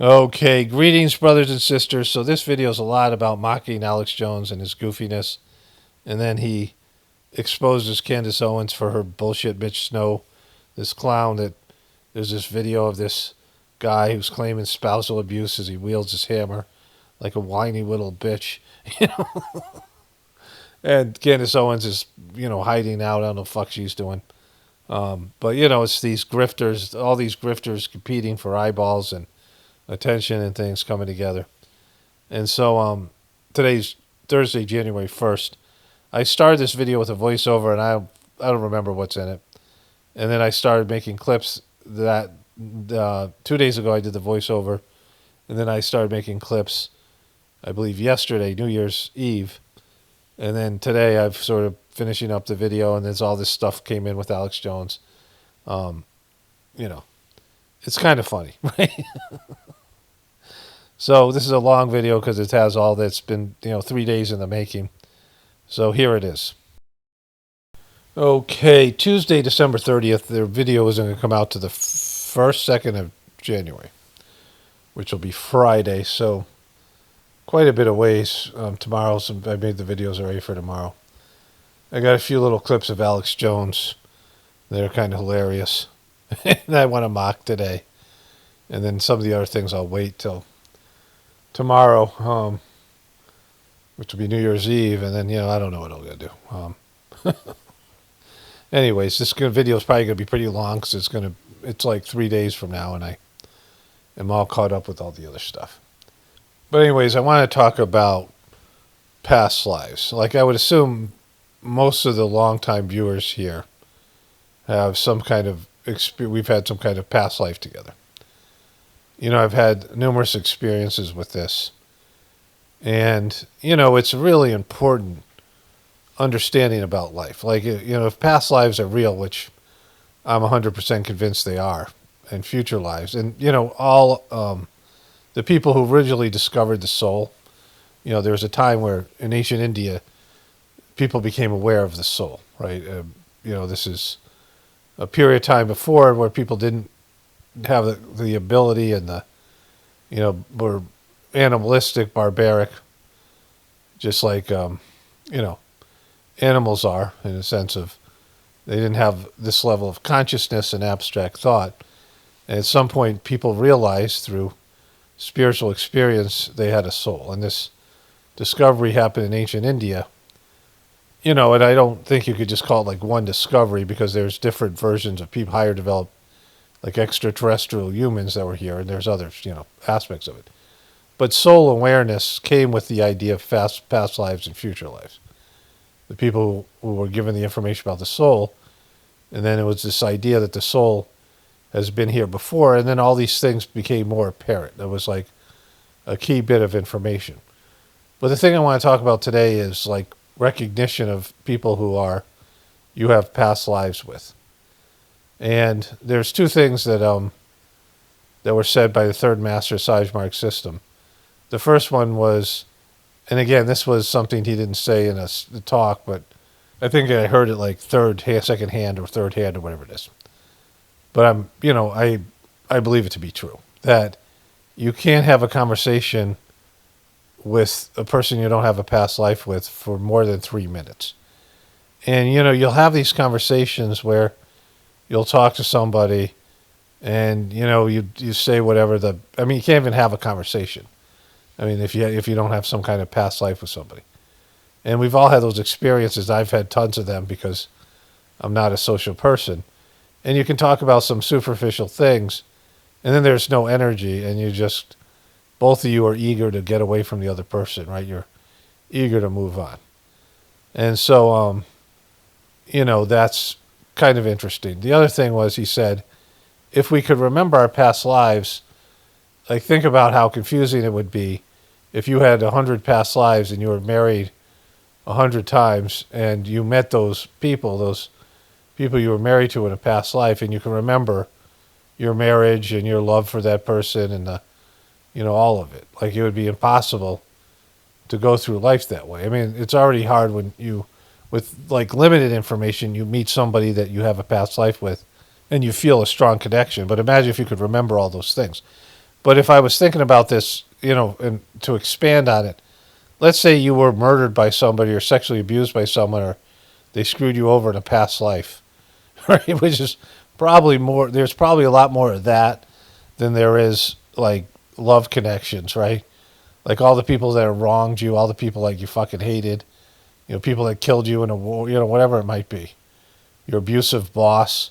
Okay, greetings, brothers and sisters. So this video is a lot about mocking Alex Jones and his goofiness, and then he exposes Candace Owens for her bullshit bitch Snow, this clown. That there's this video of this guy who's claiming spousal abuse as he wields his hammer like a whiny little bitch, you know. And Candace Owens is, hiding out. I don't know what the fuck she's doing. But it's these grifters, all these grifters competing for eyeballs and attention and things coming together. And so today's Thursday, January 1st. I started this video with a voiceover, and I don't remember what's in it. And then I started making clips that 2 days ago I did the voiceover. And then I started making clips, I believe yesterday, New Year's Eve. And then today I've sort of finishing up the video, and there's all this stuff came in with Alex Jones. It's kind of funny, right? So this is a long video because it has all that's been, 3 days in the making. So here it is. Okay, Tuesday, December 30th, the video is going to come out to the 1st, 2nd of January, which will be Friday. So quite a bit of ways. Tomorrow, I made the videos already for tomorrow. I got a few little clips of Alex Jones. They're kind of hilarious. And I want to mock today. And then some of the other things I'll wait till tomorrow, which will be New Year's Eve. And then, I don't know what I'm going to do. Anyways, this video is probably going to be pretty long because it's like 3 days from now, and I am all caught up with all the other stuff. But anyways, I want to talk about past lives. Like I would assume most of the longtime viewers here have some kind of we've had some kind of past life together. I've had numerous experiences with this. And, it's really important understanding about life. Like, if past lives are real, which I'm 100% convinced they are, and future lives. And, all the people who originally discovered the soul, there was a time where in ancient India, people became aware of the soul, right? This is a period of time before where people didn't have the ability and were animalistic, barbaric, just like, animals are, in a sense of they didn't have this level of consciousness and abstract thought. And at some point, people realized through spiritual experience they had a soul. And this discovery happened in ancient India. And I don't think you could just call it like one discovery, because there's different versions of people, higher developed, like extraterrestrial humans that were here, and there's other, aspects of it. But soul awareness came with the idea of past lives and future lives. The people who were given the information about the soul, and then it was this idea that the soul has been here before, and then all these things became more apparent. It was like a key bit of information. But the thing I want to talk about today is like recognition of people who you have past lives with. And there's two things that were said by the third master Sajmark system. The first one was, and again, this was something he didn't say in a talk, but I think I heard it like second hand or third hand or whatever it is. But I believe it to be true, that you can't have a conversation with a person you don't have a past life with for more than 3 minutes. And, you'll have these conversations where you'll talk to somebody and, you say whatever you can't even have a conversation. If you don't have some kind of past life with somebody. And we've all had those experiences. I've had tons of them because I'm not a social person. And you can talk about some superficial things, and then there's no energy, and both of you are eager to get away from the other person, right? You're eager to move on. And so, that's kind of interesting. The other thing was, he said, if we could remember our past lives, like think about how confusing it would be if you had 100 past lives and you were married 100 times and you met those people you were married to in a past life, and you can remember your marriage and your love for that person and all of it. Like, it would be impossible to go through life that way. It's already hard when with like limited information, you meet somebody that you have a past life with and you feel a strong connection. But imagine if you could remember all those things. But if I was thinking about this, and to expand on it, let's say you were murdered by somebody or sexually abused by someone or they screwed you over in a past life, right? Which is probably more, there's probably a lot more of that than there is like love connections, right? Like all the people that have wronged you, all the people like you fucking hated, people that killed you in a war, whatever it might be, your abusive boss,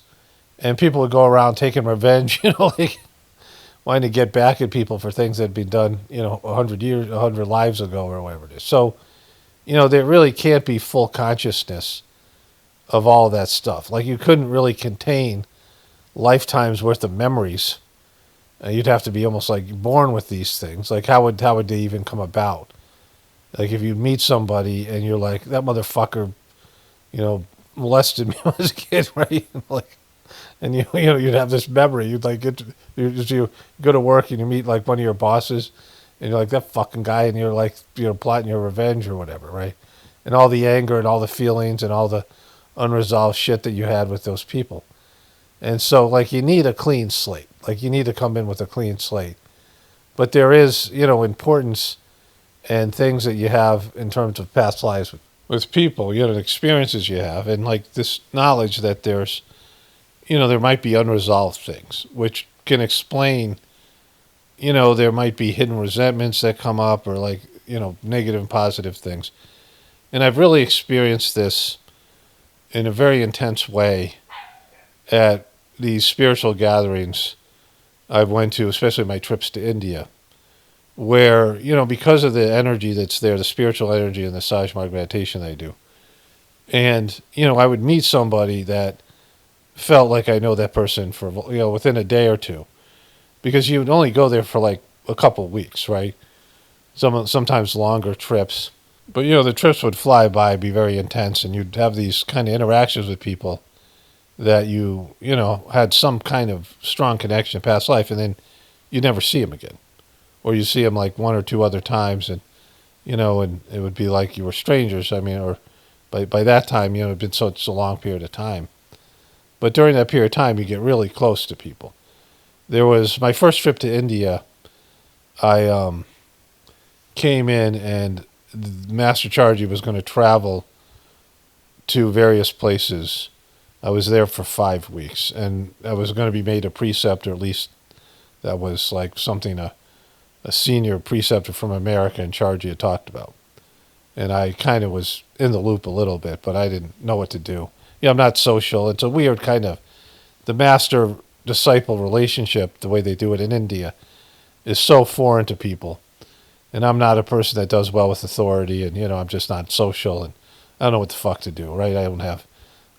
and people would go around taking revenge, like wanting to get back at people for things that had been done, 100 years, 100 lives ago or whatever it is. So, there really can't be full consciousness of all of that stuff. Like you couldn't really contain lifetimes worth of memories. You'd have to be almost like born with these things. Like how would they even come about? Like if you meet somebody and you're like, that motherfucker, molested me when I was a kid, right? Like, and you'd have this memory. You'd like you go to work and you meet like one of your bosses, and you're like that fucking guy, and you're like plotting your revenge or whatever, right? And all the anger and all the feelings and all the unresolved shit that you had with those people. And so like you need a clean slate. Like you need to come in with a clean slate. But there is, importance and things that you have in terms of past lives with people, the experiences you have, and like this knowledge that there's, there might be unresolved things, which can explain, there might be hidden resentments that come up or like, negative and positive things. And I've really experienced this in a very intense way at these spiritual gatherings I've went to, especially my trips to India, where, because of the energy that's there, the spiritual energy and the Sajmarg meditation I do. And, I would meet somebody that felt like I know that person for, within a day or two, because you would only go there for like a couple of weeks, right? Sometimes longer trips. But, the trips would fly by, be very intense, and you'd have these kind of interactions with people that you had some kind of strong connection in past life, and then you never see them again. Or you see them like one or two other times, and, and it would be like you were strangers. I mean, or by that time, it'd been such a long period of time. But during that period of time, you get really close to people. There was my first trip to India. I came in, and Master Charji was going to travel to various places. I was there for 5 weeks, and I was going to be made a preceptor, at least that was like something a senior preceptor from America in Charji had talked about. And I kind of was in the loop a little bit, but I didn't know what to do. I'm not social. It's a weird kind of, the master-disciple relationship, the way they do it in India, is so foreign to people. And I'm not a person that does well with authority, and, I'm just not social, and I don't know what the fuck to do, right? I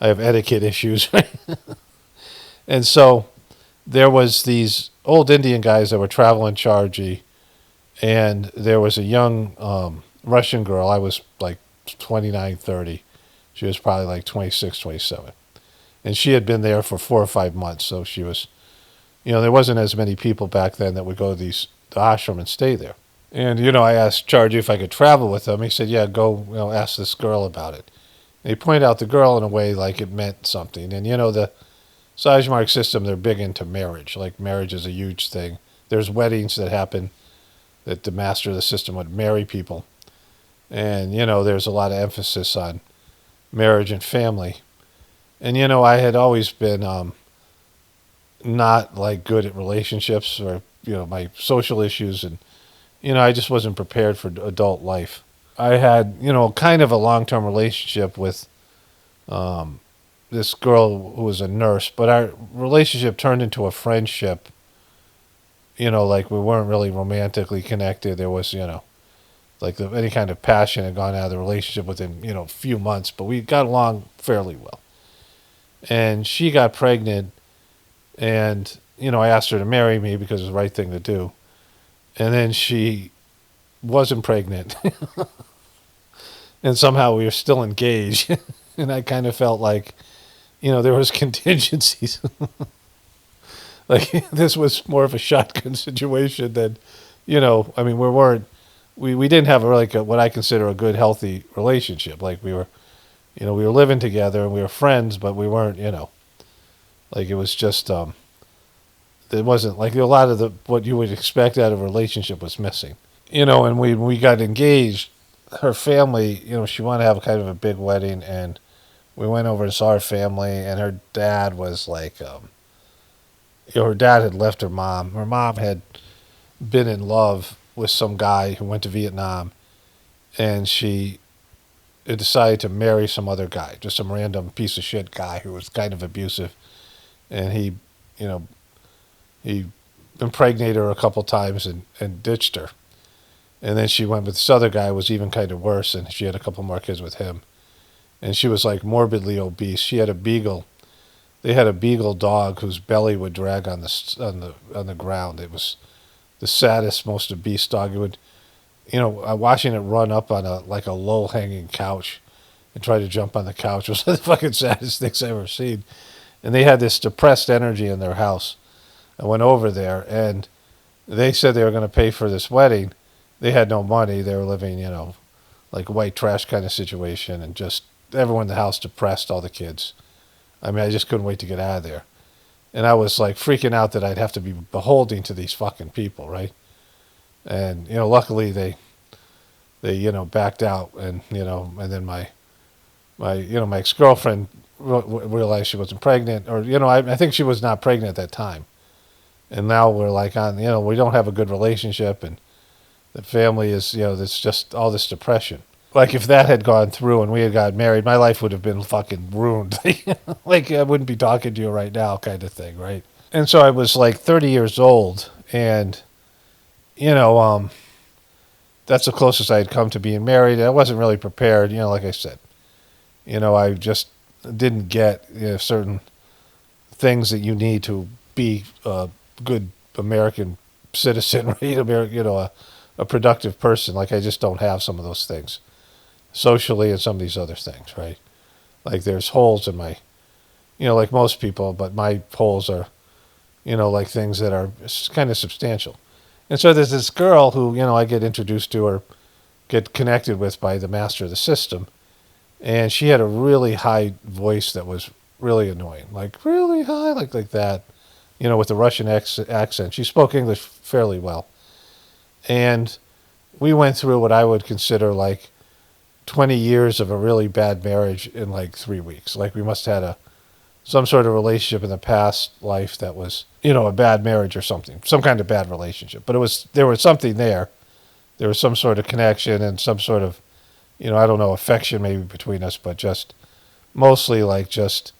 have etiquette issues, right? And so there was these old Indian guys that were traveling Charji, and there was a young Russian girl. I was like 29, 30. She was probably like 26, 27. And she had been there for 4 or 5 months, so she was, there wasn't as many people back then that would go to the ashram and stay there. And, I asked Charji if I could travel with them. He said, yeah, go, ask this girl about it. And he pointed out the girl in a way like it meant something. And, the Sajmarg system, they're big into marriage. Like marriage is a huge thing. There's weddings that happen that the master of the system would marry people. And, there's a lot of emphasis on marriage and family. And, I had always been not like good at relationships or, my social issues. And, I just wasn't prepared for adult life. I had, kind of a long-term relationship with this girl who was a nurse, but our relationship turned into a friendship. Like we weren't really romantically connected. There was, like any kind of passion had gone out of the relationship within, a few months, but we got along fairly well. And she got pregnant, and, I asked her to marry me because it was the right thing to do. And then she wasn't pregnant. And somehow we were still engaged. And I kind of felt like, there was contingencies. Like this was more of a shotgun situation than, we didn't have like what I consider a good, healthy relationship. Like we were living together and we were friends, but we weren't, like it was just, it wasn't like a lot of the what you would expect out of a relationship was missing. And we got engaged, her family, she wanted to have kind of a big wedding, and we went over to saw her family, and her dad was like, her dad had left her mom. Her mom had been in love with some guy who went to Vietnam, and she decided to marry some other guy, just some random piece of shit guy who was kind of abusive, and you know, he impregnated her a couple times and ditched her. And then she went with this other guy who was even kind of worse, and she had a couple more kids with him. And she was like morbidly obese. She had a beagle. They had a beagle dog whose belly would drag on the ground. It was the saddest, most obese dog. It would, watching it run up on a low hanging couch and try to jump on the couch was the fucking saddest things I've ever seen. And they had this depressed energy in their house. I went over there, and they said they were going to pay for this wedding. They had no money. They were living, like a white trash kind of situation, and just everyone in the house depressed, all the kids. I mean, I just couldn't wait to get out of there. And I was like freaking out that I'd have to be beholden to these fucking people, right? And, luckily they backed out, and, and then my ex-girlfriend realized she wasn't pregnant, or, I think she was not pregnant at that time. And now we're like we don't have a good relationship, and the family is, it's just all this depression. Like if that had gone through and we had gotten married, my life would have been fucking ruined. Like I wouldn't be talking to you right now kind of thing, right? And so I was like 30 years old, and, that's the closest I had come to being married. I wasn't really prepared, like I said. I just didn't get certain things that you need to be a good American citizen, right? A productive person. Like I just don't have some of those things socially and some of these other things, right? Like there's holes in my, like most people, but my holes are, like things that are kind of substantial. And so there's this girl who, I get introduced to or get connected with by the master of the system. And she had a really high voice that was really annoying, like really high, like that, with a Russian accent. She spoke English fairly well. And we went through what I would consider like 20 years of a really bad marriage in like 3 weeks. Like we must have had some sort of relationship in the past life that was, a bad marriage or something, some kind of bad relationship. But there was something there. There was some sort of connection and some sort of, I don't know, affection maybe between us, but just mostly like just,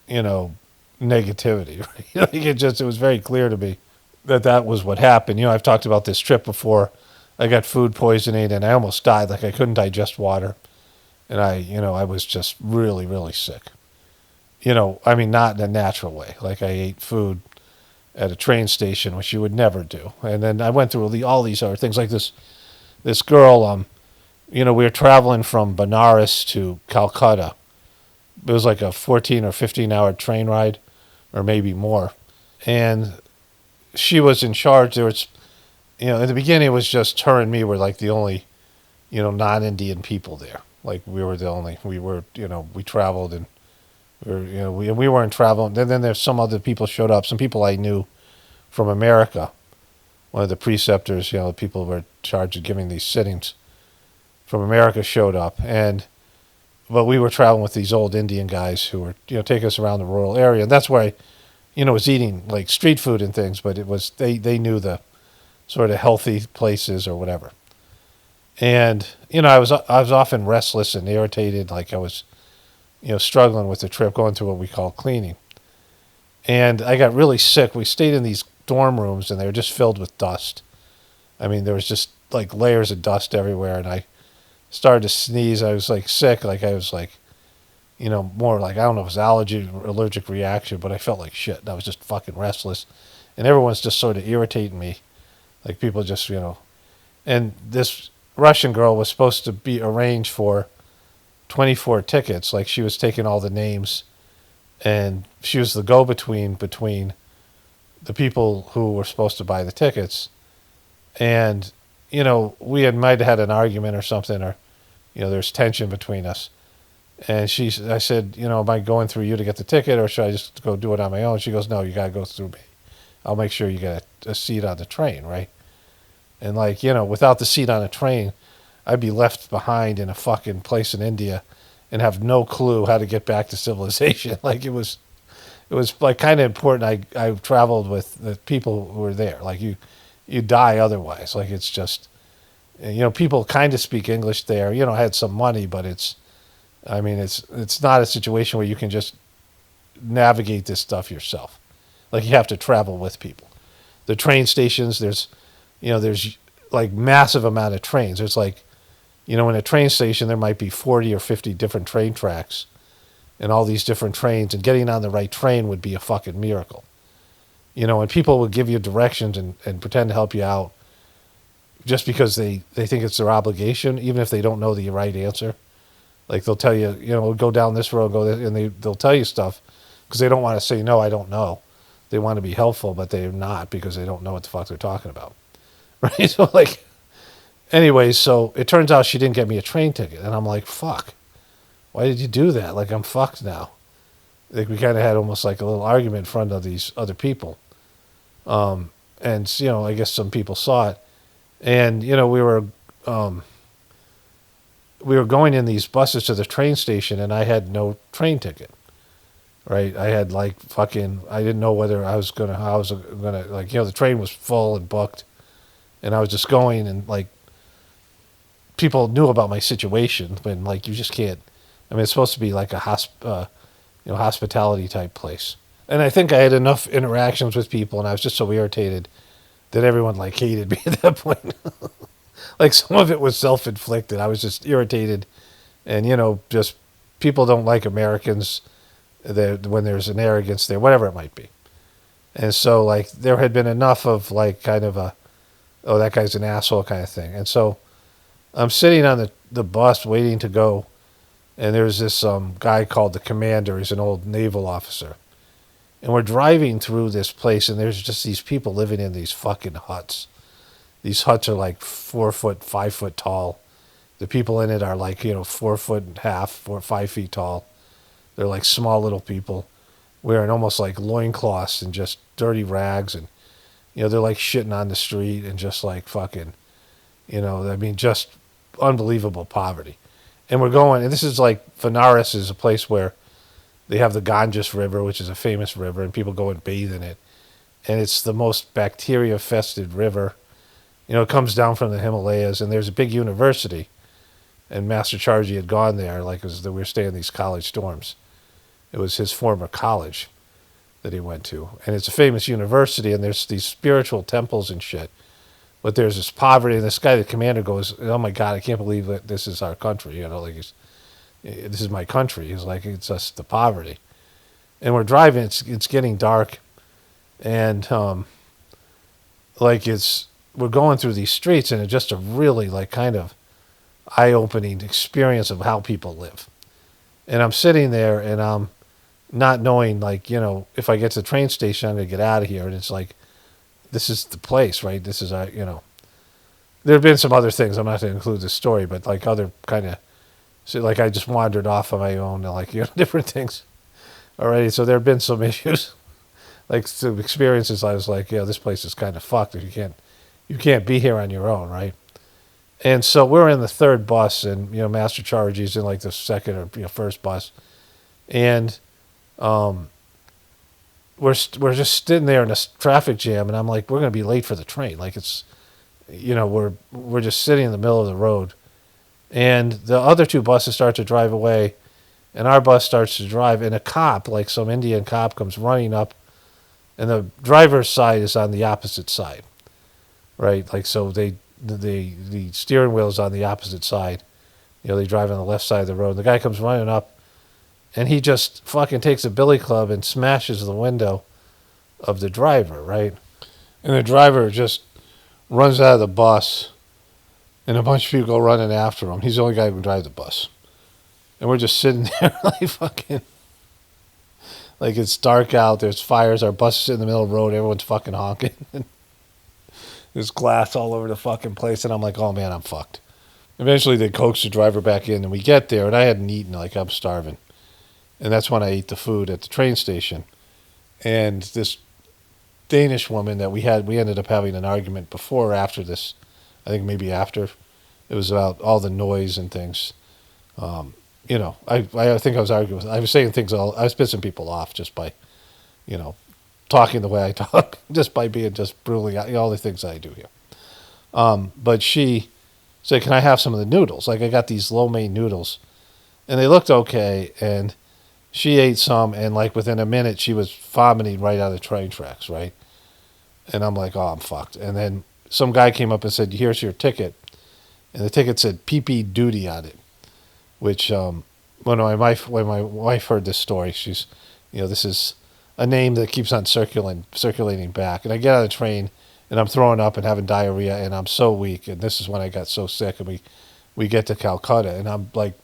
negativity. Right? It was very clear to me that was what happened. I've talked about this trip before. I got food poisoning and I almost died. Like I couldn't digest water. And I was just really, really sick. I mean, not in a natural way. Like I ate food at a train station, which you would never do. And then I went through all these other things like this girl, we were traveling from Benares to Calcutta. It was like a 14 or 15-hour train ride, or maybe more. And she was in charge. There was, in the beginning, it was just her and me were like the only, non-Indian people there. Like we were the only, we traveled and we weren't traveling. Then there's some other people showed up. Some people I knew from America. One of the preceptors, the people who were charged of giving these sittings from America showed up. But we were traveling with these old Indian guys who were, taking us around the rural area. And that's where I, was eating like street food and things, but it was, they knew the sort of healthy places or whatever. And, I was often restless and irritated. Like I was, struggling with the trip, going through what we call cleaning. And I got really sick. We stayed in these dorm rooms and they were just filled with dust. I mean, there was just like layers of dust everywhere. And I started to sneeze. I was like sick. Like I was like, more like, I don't know if it was allergic reaction, but I felt like shit. And I was just fucking restless. And everyone's just sort of irritating me. Like people just, and this Russian girl was supposed to be arranged for 24 tickets. Like she was taking all the names, and she was the go-between between the people who were supposed to buy the tickets. And, we might have had an argument or something, or, there's tension between us. And I said, am I going through you to get the ticket, or should I just go do it on my own? She goes, no, you got to go through me. I'll make sure you get a seat on the train, right? And like, without the seat on a train, I'd be left behind in a fucking place in India and have no clue how to get back to civilization. Like it was like kind of important. I traveled with the people who were there. Like you die otherwise. Like it's just, people kind of speak English there. I had some money, but it's not a situation where you can just navigate this stuff yourself. Like you have to travel with people. The train stations, there's like massive amount of trains. There's like, in a train station, there might be 40 or 50 different train tracks and all these different trains, and getting on the right train would be a fucking miracle. And people would give you directions and pretend to help you out just because they think it's their obligation, even if they don't know the right answer. Like they'll tell you, go down this road, go this, and they'll tell you stuff because they don't want to say, no, I don't know. They want to be helpful, but they're not because they don't know what the fuck they're talking about. Right? So like, anyways, so it turns out she didn't get me a train ticket. And I'm like, fuck, why did you do that? Like, I'm fucked now. Like, we kind of had almost like a little argument in front of these other people. And, I guess some people saw it. And, we were going in these buses to the train station, and I had no train ticket. Right? I had like fucking, I didn't know whether I was going to, how I was going to, like, the train was full and booked. And I was just going, and like, people knew about my situation, when like, you just can't, it's supposed to be like a hospitality type place. And I think I had enough interactions with people, and I was just so irritated that everyone like hated me at that point. Like some of it was self-inflicted. I was just irritated, and just people don't like Americans when there's an arrogance there, whatever it might be. And so like there had been enough of like kind of a, oh, that guy's an asshole kind of thing. And so I'm sitting on the bus waiting to go, and there's this guy called the commander. He's an old naval officer. And we're driving through this place, and there's just these people living in these fucking huts. These huts are like 4 foot, 5 foot tall. The people in it are like, 4 foot and a half, 5 feet tall. They're like small little people wearing almost like loincloths and just dirty rags. And, they're like shitting on the street and just like fucking, just unbelievable poverty. And we're going, and this is like, Vanaras is a place where they have the Ganges River, which is a famous river, and people go and bathe in it. And it's the most bacteria-infested river. It comes down from the Himalayas, and there's a big university. And Master Charji had gone there, like we were staying in these college dorms. It was his former college that he went to. And it's a famous university, and there's these spiritual temples and shit. But there's this poverty, and this guy, the commander, goes, oh my God, I can't believe that this is our country. This is my country. He's like, it's just the poverty. And we're driving, it's getting dark. And we're going through these streets, and it's just a really like kind of eye-opening experience of how people live. And I'm sitting there, and I'm not knowing, like, if I get to the train station, I'm going to get out of here. And it's like, this is the place, right? This is, there have been some other things. I'm not going to include this story, but like other kind of, so like I just wandered off on my own, and like, different things already. So there have been some issues, like some experiences. I was like, this place is kind of fucked if you can't be here on your own, right? And so we're in the third bus, and Master Charji's in like the second or first bus, and we're just sitting there in a traffic jam, and I'm like, we're going to be late for the train. Like it's, we're just sitting in the middle of the road, and the other two buses start to drive away, and our bus starts to drive, and a cop, like some Indian cop, comes running up, and the driver's side is on the opposite side, right? Like so the steering wheel is on the opposite side. They drive on the left side of the road. And the guy comes running up, and he just fucking takes a billy club and smashes the window of the driver, right? And the driver just runs out of the bus, and a bunch of people go running after him. He's the only guy who can drive the bus. And we're just sitting there like fucking, like it's dark out, there's fires, our bus is in the middle of the road, everyone's fucking honking. There's glass all over the fucking place, and I'm like, oh man, I'm fucked. Eventually they coax the driver back in, and we get there, and I hadn't eaten, like I'm starving. And that's when I ate the food at the train station. And this Danish woman that we ended up having an argument before or after this. I think maybe after. It was about all the noise and things. I think I was arguing I was saying things, I was pissing people off just by, talking the way I talk, just by being just brutally, all the things I do here. But she said, can I have some of the noodles? Like I got these lo mein noodles and they looked okay. And she ate some and like within a minute she was vomiting right out of the train tracks, right? And I'm like, oh, I'm fucked. And then some guy came up and said, here's your ticket. And the ticket said PP duty on it, which when my wife heard this story, she's, this is a name that keeps on circulating back. And I get on the train and I'm throwing up and having diarrhea and I'm so weak. And this is when I got so sick. And we get to Calcutta and I'm like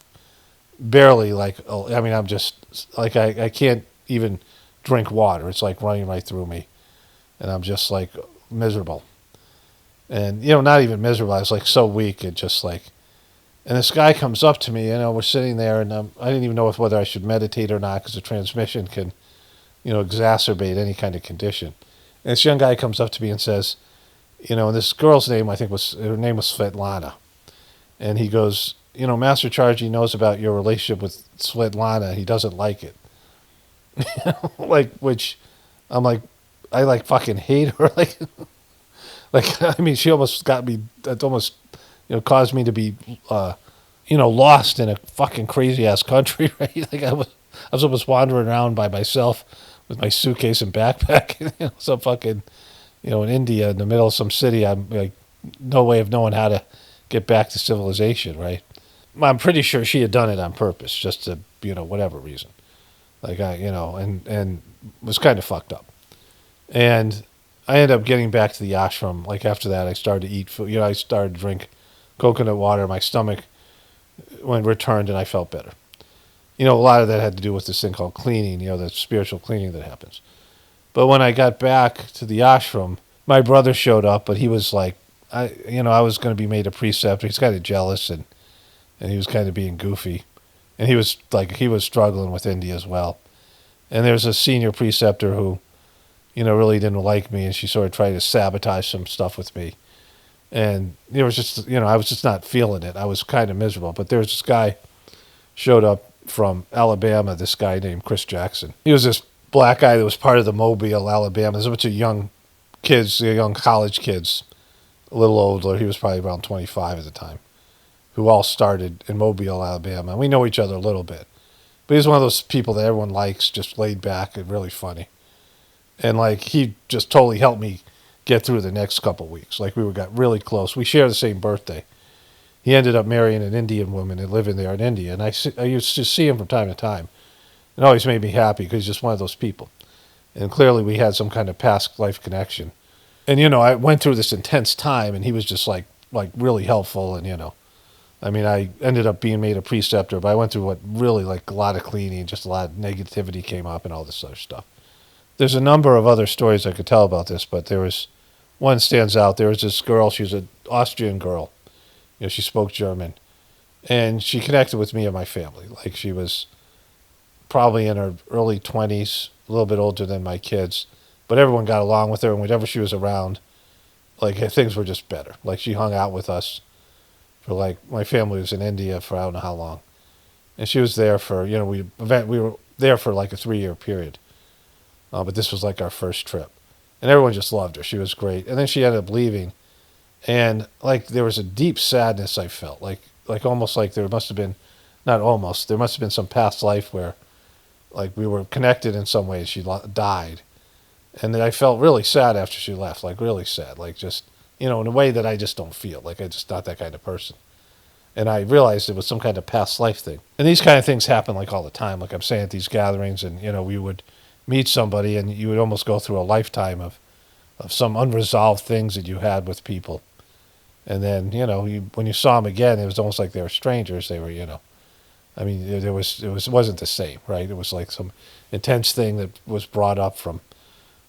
barely like, I'm just like, I can't even drink water. It's like running right through me. And I'm just like miserable. And, not even miserable. I was like so weak and just like, and this guy comes up to me, we're sitting there and I didn't even know whether I should meditate or not because the transmission can, exacerbate any kind of condition. And this young guy comes up to me and says, and this girl's name, her name was Svetlana. And he goes, Master Chargy knows about your relationship with Svetlana. He doesn't like it. Which I'm like, I like fucking hate her. She almost got me, it almost, caused me to be, lost in a fucking crazy ass country, right? Like I was almost wandering around by myself with my suitcase and backpack, some fucking, in India in the middle of some city. I'm like, no way of knowing how to get back to civilization, right? I'm pretty sure she had done it on purpose, just to, whatever reason. Like and was kind of fucked up. And I ended up getting back to the ashram. Like after that, I started to eat food. I started to drink coconut water. My stomach returned, and I felt better. A lot of that had to do with this thing called cleaning. The spiritual cleaning that happens. But when I got back to the ashram, my brother showed up, but he was like, I was going to be made a preceptor. He's kind of jealous, and he was kind of being goofy, and he was struggling with India as well. And there's a senior preceptor who, really didn't like me, and she sort of tried to sabotage some stuff with me. And it was just, I was just not feeling it. I was kind of miserable. But there was this guy showed up from Alabama, this guy named Chris Jackson. He was this black guy that was part of the Mobile, Alabama. There's a bunch of young kids, young college kids, a little older. He was probably around 25 at the time, who all started in Mobile, Alabama. And we know each other a little bit. But he's one of those people that everyone likes, just laid back and really funny. And like he just totally helped me get through the next couple of weeks. Like we got really close. We share the same birthday. He ended up marrying an Indian woman and living there in India. And I used to see him from time to time. It always made me happy because he's just one of those people. And clearly we had some kind of past life connection. And, I went through this intense time and he was just like really helpful. And, I ended up being made a preceptor, but I went through what really like a lot of cleaning, just a lot of negativity came up and all this other stuff. There's a number of other stories I could tell about this, but there was one stands out. There was this girl, she was an Austrian girl. She spoke German. And she connected with me and my family. Like she was probably in her early 20s, a little bit older than my kids. But everyone got along with her, and whenever she was around, like things were just better. Like she hung out with us for like, my family was in India for I don't know how long. And she was there for, we were there for like a 3-year period. But this was like our first trip. And everyone just loved her. She was great. And then she ended up leaving. And like there was a deep sadness I felt. Like almost like there must have been, not almost, there must have been some past life where like we were connected in some way. She died. And then I felt really sad after she left. Like really sad. Like just, in a way that I just don't feel. Like I'm just not that kind of person. And I realized it was some kind of past life thing. And these kind of things happen like all the time. Like I'm saying at these gatherings and, we would meet somebody and you would almost go through a lifetime of some unresolved things that you had with people. And then, when you saw them again, it was almost like they were strangers. They were, it wasn't the same, right? It was like some intense thing that was brought up from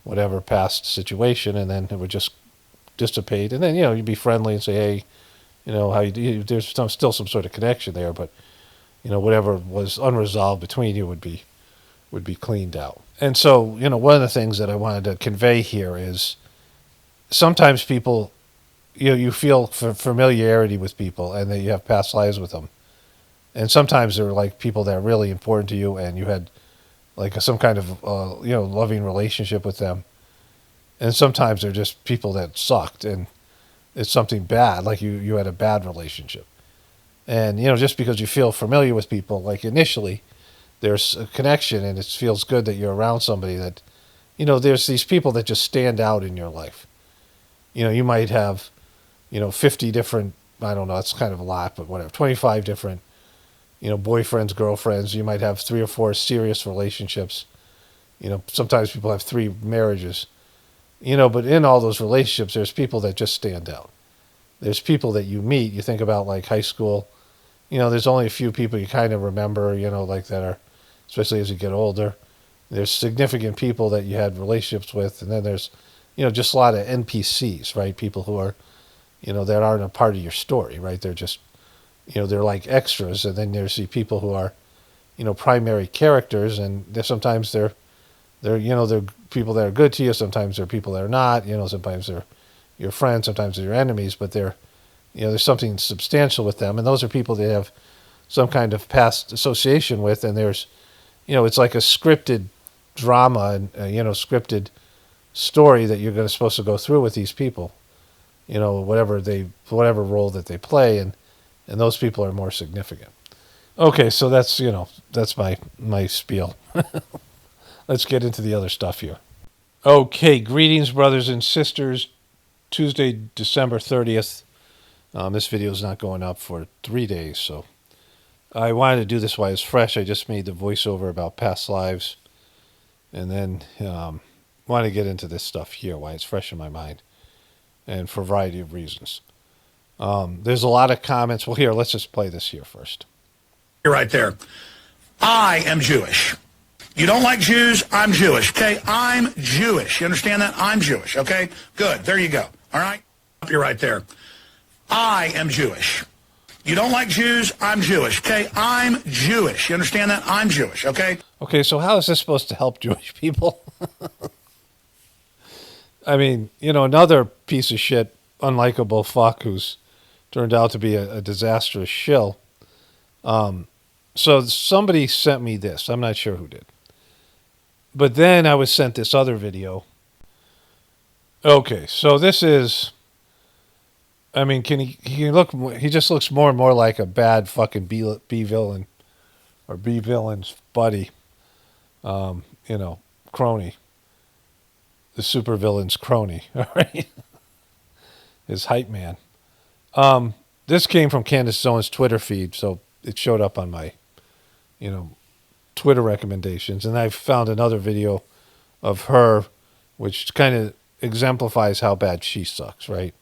whatever past situation, and then it would just dissipate. And then, you'd be friendly and say, hey, how you do? There's still some sort of connection there, but, whatever was unresolved between you would be cleaned out. And so, one of the things that I wanted to convey here is sometimes people, you feel familiarity with people and that you have past lives with them. And sometimes they're like people that are really important to you and you had like some kind of, loving relationship with them. And sometimes they're just people that sucked and it's something bad, like you had a bad relationship. And, just because you feel familiar with people, like initially, there's a connection and it feels good that you're around somebody that, there's these people that just stand out in your life. You might have, 50 different, I don't know, it's kind of a lot, but whatever, 25 different, boyfriends, girlfriends. You might have 3 or 4 serious relationships. Sometimes people have 3 marriages. But in all those relationships, there's people that just stand out. There's people that you meet. You think about like high school. There's only a few people you kind of remember, like that are, especially as you get older. There's significant people that you had relationships with. And then there's, just a lot of NPCs, right? People who are, that aren't a part of your story, right? They're just, they're like extras. And then there's the people who are, primary characters. And sometimes they're people that are good to you. Sometimes they're people that are not. Sometimes they're your friends. Sometimes they're your enemies. But they're, there's something substantial with them. And those are people that have some kind of past association with. And there's, it's like a scripted drama and, scripted story that you're supposed to go through with these people. Whatever role that they play. And those people are more significant. Okay, so that's, that's my spiel. Let's get into the other stuff here. Okay, greetings, brothers and sisters. Tuesday, December 30th. This video is not going up for 3 days, so I wanted to do this while it's fresh. I just made the voiceover about past lives, and then want to get into this stuff here while it's fresh in my mind, and for a variety of reasons. There's a lot of comments. Well, here, let's just play this here first. You're right there. I am Jewish. You don't like Jews? I'm Jewish, okay? I'm Jewish. You understand that? I'm Jewish, okay? Good. There you go. All right? You're right there. I am Jewish. You don't like Jews? I'm Jewish, okay? I'm Jewish. You understand that? I'm Jewish, okay? Okay, so how is this supposed to help Jewish people? I mean, another piece of shit, unlikable fuck who's turned out to be a disastrous shill. So somebody sent me this. I'm not sure who did. But then I was sent this other video. Okay, so this is, I mean, he just looks more and more like a bad fucking B villain or B villain's buddy, crony. The super villain's crony, all right? His hype man. This came from Candace Owens' Twitter feed, so it showed up on my, Twitter recommendations. And I found another video of her, which kind of exemplifies how bad she sucks, right?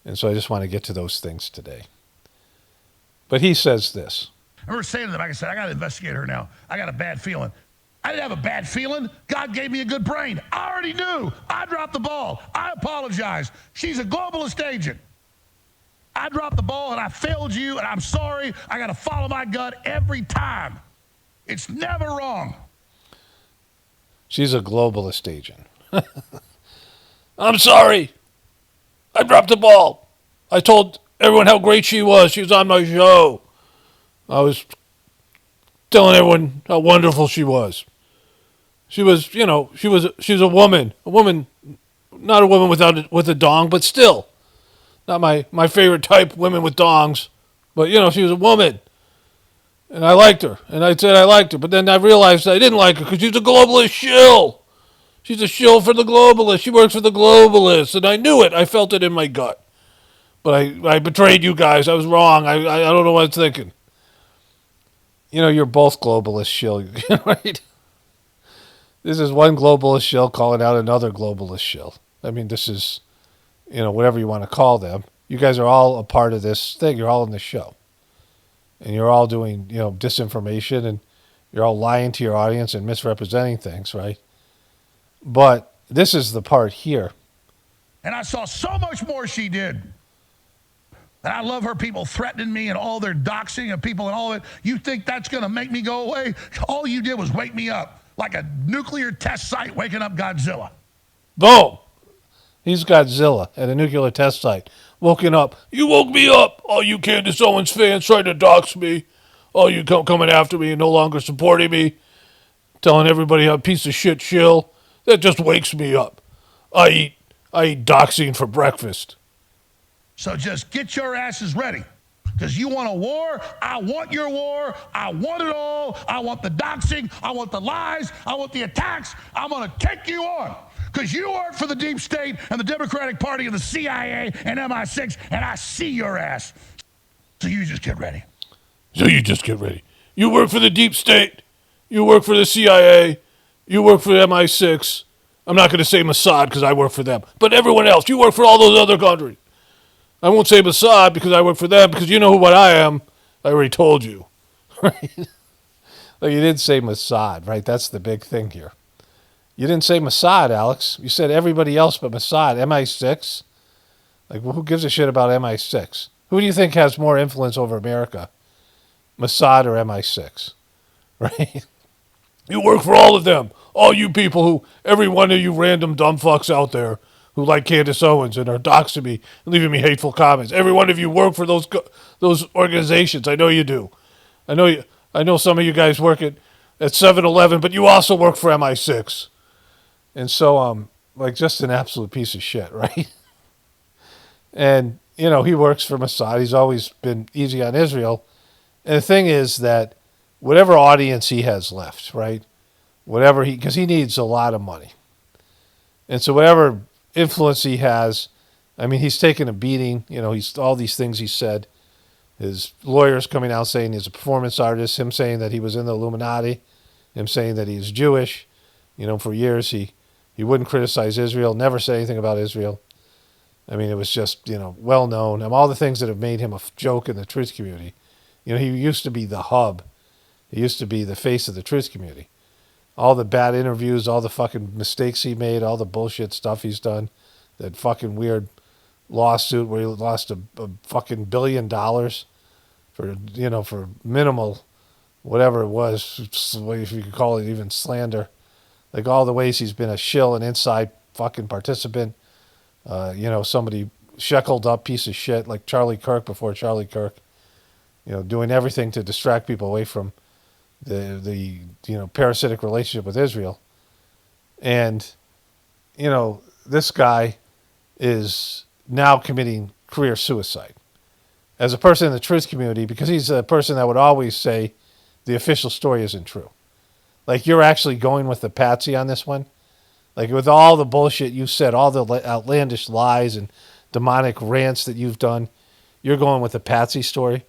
And so I just want to get to those things today. But he says this. I remember saying to them, like I said, I got to investigate her now. I got a bad feeling. I didn't have a bad feeling. God gave me a good brain. I already knew. I dropped the ball. I apologize. She's a globalist agent. I dropped the ball and I failed you and I'm sorry. I got to follow my gut every time. It's never wrong. She's a globalist agent. I'm sorry. I dropped the ball. I told everyone how great she was. She was on my show. I was telling everyone how wonderful she was. She was, she's a woman. A woman, not a woman with a dong, but still. Not my favorite type, women with dongs. But, she was a woman. And I liked her. And I said I liked her. But then I realized I didn't like her because she's a globalist shill. She's a shill for the globalists. She works for the globalists. And I knew it. I felt it in my gut. But I betrayed you guys. I was wrong. I don't know what I was thinking. You're both globalist shill, right? This is one globalist shill calling out another globalist shill. I mean, this is, whatever you want to call them. You guys are all a part of this thing. You're all in the show. And you're all doing, disinformation, and you're all lying to your audience and misrepresenting things, right? But this is the part here. And I saw so much more she did. And I love her people threatening me and all their doxing of people and all of it. You think that's going to make me go away? All you did was wake me up. like a nuclear test site waking up Godzilla. Boom. He's Godzilla at a nuclear test site. Woken up. You woke me up. All you Candace Owens fans trying to dox me. All you coming after me and no longer supporting me. Telling everybody I'm a piece of shit shill. That just wakes me up. I eat doxing for breakfast. So just get your asses ready. Because you want a war? I want your war. I want it all. I want the doxing. I want the lies. I want the attacks. I'm going to take you on. Because you work for the deep state and the Democratic Party and the CIA and MI6, and I see your ass. So you just get ready. You work for the deep state. You work for the CIA. You work for MI6. I'm not going to say Mossad because I work for them. But everyone else, you work for all those other countries. I won't say Mossad because I work for them because you know what I am. I already told you. Right? Like you didn't say Mossad, right? That's the big thing here. You didn't say Mossad, Alex. You said everybody else but Mossad. MI6? Like, well, who gives a shit about MI6? Who do you think has more influence over America? Mossad or MI6? Right? You work for all of them. All you people who, every one of you random dumb fucks out there who like Candace Owens and are doxing me and leaving me hateful comments. Every one of you work for those organizations. I know you do. I know some of you guys work at 7-Eleven, but you also work for MI6. And so, like, just an absolute piece of shit, right? And, you know, he works for Mossad. He's always been easy on Israel. And the thing is that whatever audience he has left, right? Because he needs a lot of money. And so whatever influence he has, I mean, he's taken a beating. You know, he's all these things he said. His lawyers coming out saying he's a performance artist, him saying that he was in the Illuminati, him saying that he's Jewish. You know, for years he wouldn't criticize Israel, never say anything about Israel. I mean, it was just, you know, well known. And all the things that have made him a joke in the truth community. You know, he used to be the hub. He used to be the face of the truth community. All the bad interviews, all the fucking mistakes he made, all the bullshit stuff he's done, that fucking weird lawsuit where he lost a fucking $1 billion for, you know, for minimal, whatever it was, if you could call it even slander. Like all the ways he's been a shill, an inside fucking participant. You know, somebody shackled up piece of shit like Charlie Kirk before Charlie Kirk. You know, doing everything to distract people away from the you know, parasitic relationship with Israel. And, you know, this guy is now committing career suicide as a person in the truth community because he's a person that would always say the official story isn't true. Like, you're actually going with the patsy on this one? Like, with all the bullshit you said, all the outlandish lies and demonic rants that you've done, you're going with the patsy story?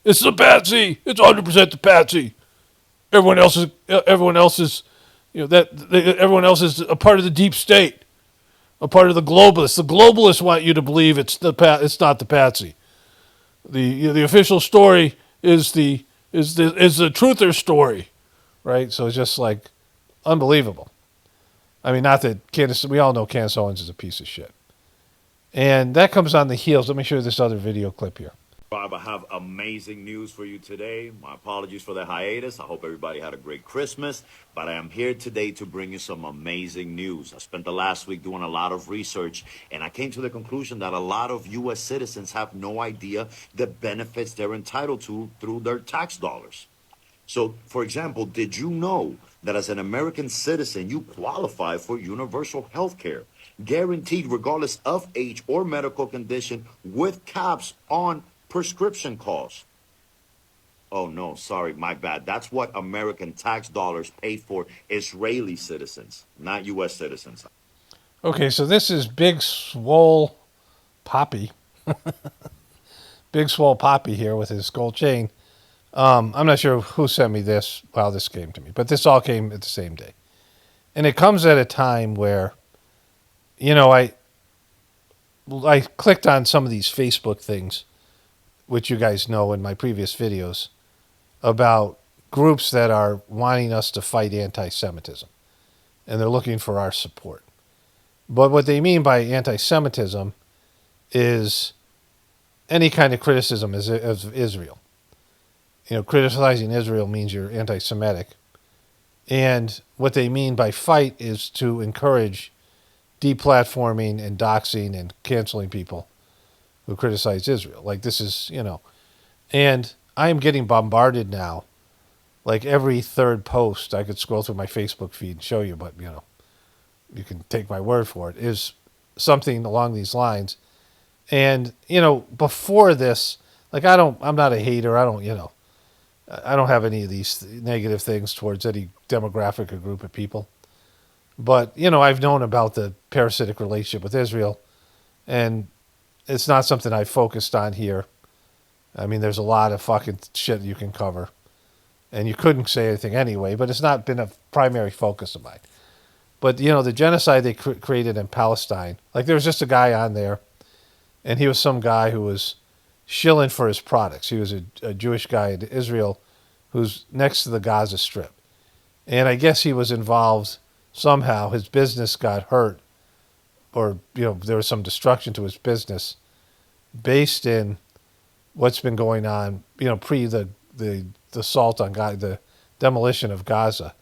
It's the patsy! It's 100% the patsy! Everyone else is, you know, everyone else is a part of the deep state, a part of the globalists. The globalists want you to believe it's not the patsy. The official story is the truther story, right? So it's just like unbelievable. I mean, not that Candace, we all know Candace Owens is a piece of shit. And that comes on the heels. Let me show you this other video clip here. Bob, I have amazing news for you today. My apologies for the hiatus. I hope everybody had a great Christmas, but I am here today to bring you some amazing news. I spent the last week doing a lot of research, and I came to the conclusion that a lot of U.S. citizens have no idea the benefits they're entitled to through their tax dollars. So, for example, did you know that as an American citizen, you qualify for universal health care, guaranteed regardless of age or medical condition, with caps on prescription costs? Oh, no, sorry, my bad. That's what American tax dollars pay for Israeli citizens, not U.S. citizens. Okay, so this is Big Swole Poppy. Big Swole Poppy here with his gold chain. I'm not sure who sent me this, how this came to me, but this all came at the same day. And it comes at a time where, you know, I clicked on some of these Facebook things, which you guys know in my previous videos, about groups that are wanting us to fight anti-Semitism. And they're looking for our support. But what they mean by anti-Semitism is any kind of criticism of Israel. You know, criticizing Israel means you're anti-Semitic. And what they mean by fight is to encourage deplatforming and doxing and canceling people who criticize Israel. Like this is, and I am getting bombarded now. Like every third post, I could scroll through my Facebook feed and show you, but you can take my word for it, is something along these lines. And, before this, like I'm not a hater. I don't have any of these negative things towards any demographic or group of people. But, I've known about the parasitic relationship with Israel, and it's not something I've focused on here. I mean, there's a lot of fucking shit you can cover, and you couldn't say anything anyway, but it's not been a primary focus of mine. But, the genocide they created in Palestine, like there was just a guy on there, and he was some guy who was shilling for his products. He was a Jewish guy in Israel who's next to the Gaza Strip. And I guess he was involved somehow. His business got hurt, or, there was some destruction to his business based in what's been going on, pre the assault on Gaza, the demolition of Gaza.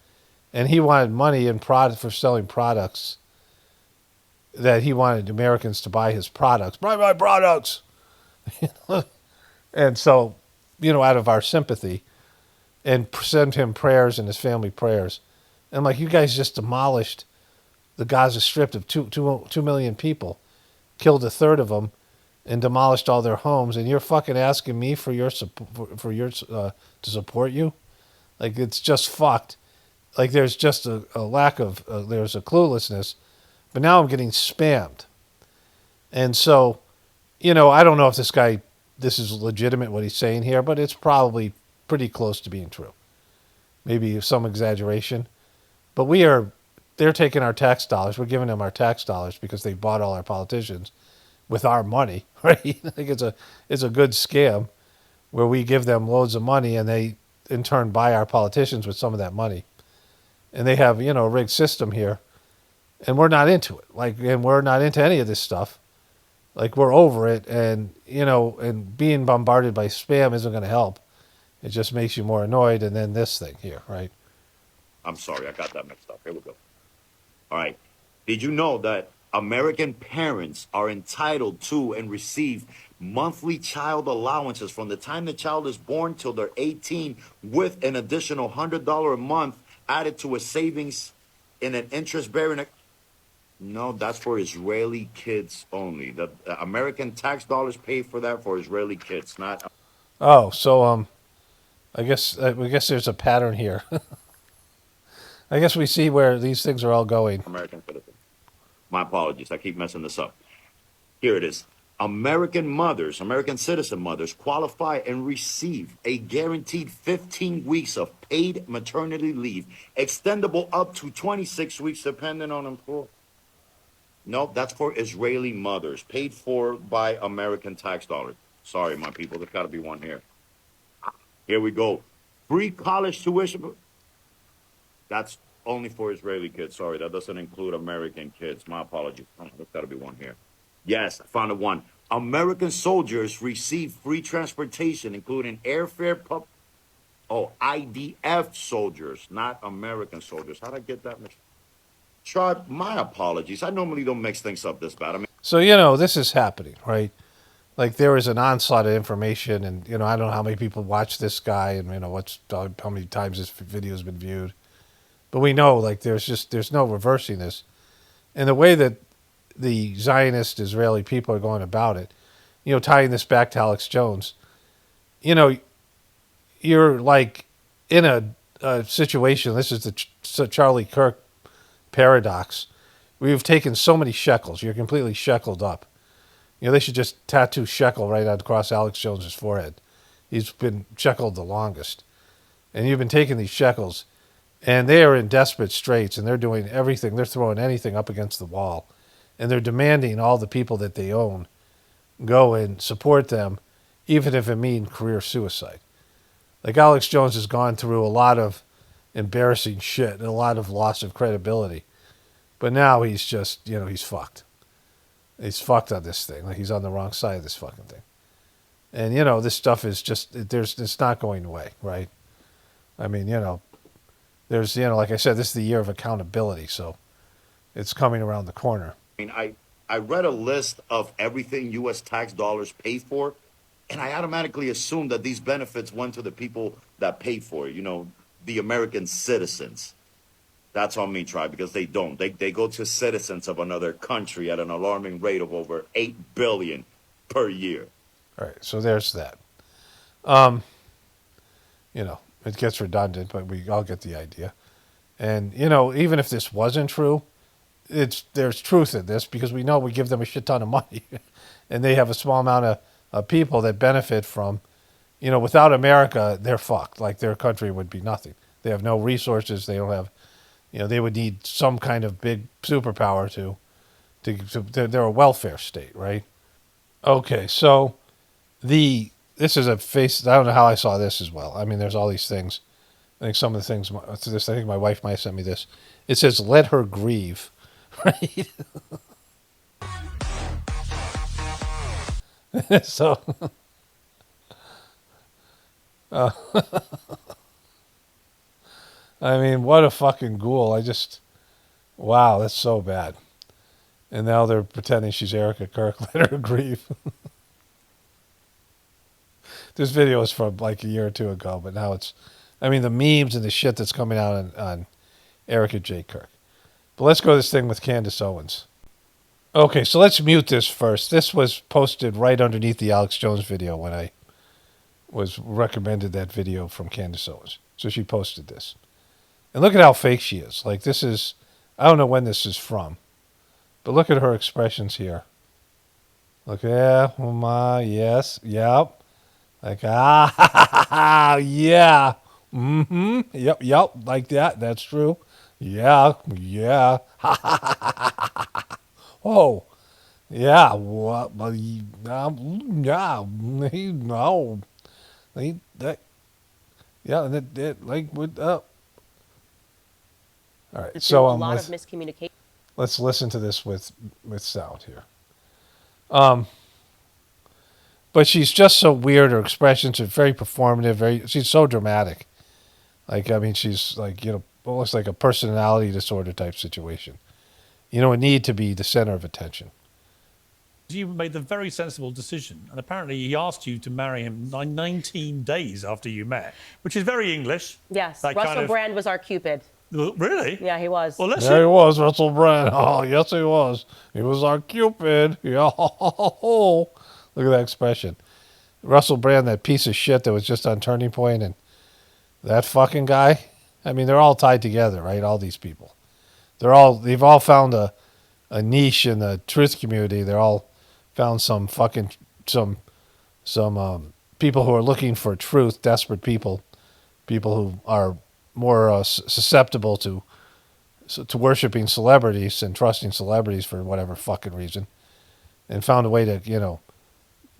And he wanted money in product for selling products that he wanted Americans to buy his products. Buy my products! And so, out of our sympathy, and send him prayers and his family prayers. And I'm like, you guys just demolished the Gaza Strip of 2 million people, killed a third of them, and demolished all their homes, and you're fucking asking me for your to support you? Like, it's just fucked. Like, there's just a lack of, there's a cluelessness. But now I'm getting spammed. And so, I don't know if this is legitimate what he's saying here, but it's probably pretty close to being true. Maybe some exaggeration. But they're taking our tax dollars. We're giving them our tax dollars because they bought all our politicians with our money, right? I think it's a good scam where we give them loads of money and they in turn buy our politicians with some of that money. And they have, a rigged system here, and we're not into it. And we're not into any of this stuff. Like, we're over it, and, and being bombarded by spam isn't going to help. It just makes you more annoyed, and then this thing here, right? I'm sorry, I got that mixed up. Here we go. All right. Did you know that American parents are entitled to and receive monthly child allowances from the time the child is born till they're 18, with an additional $100 a month added to a savings in an interest-bearing account? No, that's for Israeli kids only. The American tax dollars pay for that for Israeli kids, not. Oh, so I guess there's a pattern here. I guess we see where these things are all going. American citizens. My apologies. I keep messing this up. Here it is. American mothers, American citizen mothers, qualify and receive a guaranteed 15 weeks of paid maternity leave, extendable up to 26 weeks depending on employer. No, that's for Israeli mothers, paid for by American tax dollars. Sorry, my people, there's got to be one here. Here we go. Free college tuition. That's only for Israeli kids. Sorry, that doesn't include American kids. My apologies. Oh, there's got to be one here. Yes, I found one. American soldiers receive free transportation, including airfare. IDF soldiers, not American soldiers. How'd I get that mixed? Tribe, my apologies. I normally don't mix things up this bad. So, this is happening, right? Like, there is an onslaught of information, and, I don't know how many people watch this guy and, how many times this video has been viewed. But we know, like, there's no reversing this. And the way that the Zionist Israeli people are going about it, tying this back to Alex Jones, you're like in a situation. This is the Charlie Kirk paradox. We've taken so many shekels. You're completely sheckled up. They should just tattoo shekel right across Alex Jones's forehead. He's been sheckled the longest. And you've been taking these shekels, and they are in desperate straits, and they're doing everything. They're throwing anything up against the wall. And they're demanding all the people that they own go and support them, even if it means career suicide. Like, Alex Jones has gone through a lot of embarrassing shit and a lot of loss of credibility. But now he's just, he's fucked. He's fucked on this thing. Like, he's on the wrong side of this fucking thing. And, this stuff is just, it's not going away, right? I mean, there's, like I said, this is the year of accountability, so it's coming around the corner. I mean, I read a list of everything U.S. tax dollars pay for, and I automatically assumed that these benefits went to the people that pay for it, the American citizens. That's on me, Tribe, because they don't. They go to citizens of another country at an alarming rate of over $8 billion per year. All right, so there's that. It gets redundant, but we all get the idea. And, even if this wasn't true, there's truth in this because we know we give them a shit ton of money and they have a small amount of people that benefit from, without America, they're fucked. Like their country would be nothing. They have no resources. They don't have, they would need some kind of big superpower they're a welfare state, right? Okay, so this is I don't know how I saw this as well. I mean, there's all these things. I think some of the things, I think my wife might have sent me this. It says, let her grieve, right? So, I mean, what a fucking ghoul. Wow, that's so bad. And now they're pretending she's Erica Kirk. Let her grieve. This video is from like a year or two ago, but now the memes and the shit that's coming out on Erica J. Kirk. But let's go to this thing with Candace Owens. Okay, so let's mute this first. This was posted right underneath the Alex Jones video when I was recommended that video from Candace Owens. So she posted this. And look at how fake she is. Like I don't know when this is from, but look at her expressions here. Look, yeah, oh my, yes, yep. Like, yeah, yep, like that. That's true. Yeah. Oh, yeah, what? Yeah, no, like with All right, so a lot of miscommunication. Let's listen to this with sound here. But she's just so weird. Her expressions are very performative. She's so dramatic. Like, I mean, she's like, almost like a personality disorder type situation. A need to be the center of attention. You made the very sensible decision, and apparently he asked you to marry him 19 days after you met, which is very English. Yes, Russell Brand was our Cupid. Really? Yeah, he was. Well, he was, Russell Brand. Oh, yes, he was. He was our Cupid. Yeah. Look at that expression. Russell Brand, that piece of shit that was just on Turning Point, and that fucking guy. I mean, they're all tied together, right? All these people. They've all found a niche in the truth community. They're all found some people who are looking for truth, desperate people who are more susceptible to worshiping celebrities and trusting celebrities for whatever fucking reason, and found a way to,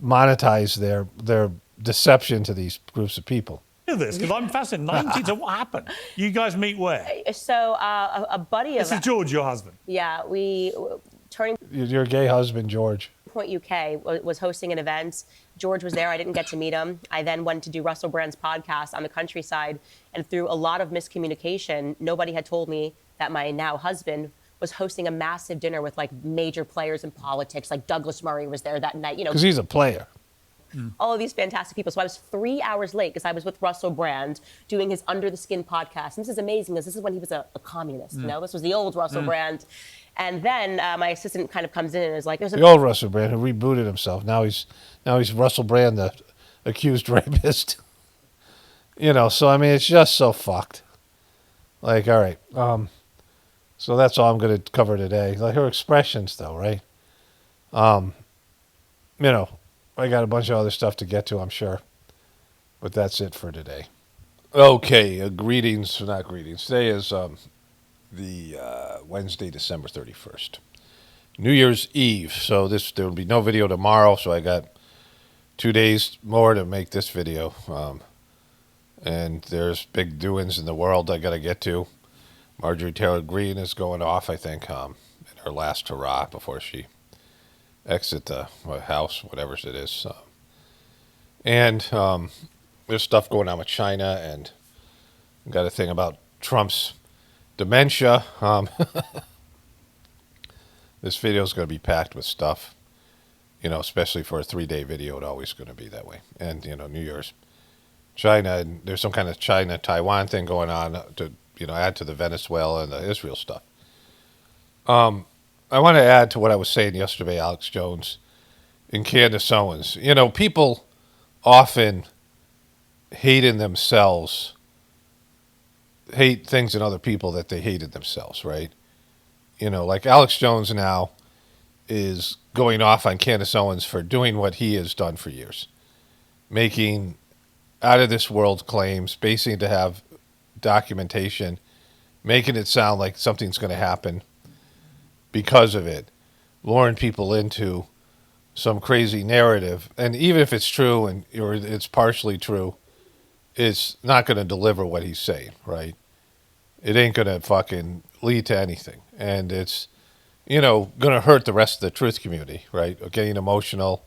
monetize their deception to these groups of people. This because I'm fascinated. 19. So what happened? You guys meet where? So a buddy of This is George, your husband. Yeah, Turning Your gay husband, George. Point UK was hosting an event. George was there. I didn't get to meet him. I then went to do Russell Brand's podcast on the countryside, and through a lot of miscommunication, nobody had told me that my now husband was hosting a massive dinner with like major players in politics. Like Douglas Murray was there that night. Because he's a player. All of these fantastic people. So I was 3 hours late because I was with Russell Brand doing his Under the Skin podcast. And this is amazing because this is when he was a communist. This was the old Russell Brand. And then my assistant kind of comes in and is like, the old Russell Brand who rebooted himself. Now he's Russell Brand, the accused rapist. So I mean, it's just so fucked. Like, all right. So that's all I'm going to cover today. Like her expressions, though, right? I got a bunch of other stuff to get to, I'm sure. But that's it for today. Okay, not greetings. Today is the Wednesday, December 31st. New Year's Eve. So there will be no video tomorrow, so I got 2 days more to make this video. And there's big doings in the world I got to get to. Marjorie Taylor Greene is going off, I think, in her last hurrah before she exit the house, whatever it is. And there's stuff going on with China, and got a thing about Trump's dementia. This video is going to be packed with stuff, especially for a 3-day video. It's always going to be that way. And, New Year's. China, and there's some kind of China-Taiwan thing going on to, add to the Venezuela and the Israel stuff. I want to add to what I was saying yesterday, Alex Jones and Candace Owens. People often hate things in other people that they hated themselves, right? Like Alex Jones now is going off on Candace Owens for doing what he has done for years, making out of this world claims, basing it to have documentation, making it sound like something's going to happen because of it, luring people into some crazy narrative. And even if it's true or it's partially true, it's not going to deliver what he's saying, right? It ain't going to fucking lead to anything. And it's, going to hurt the rest of the truth community, right? Getting emotional,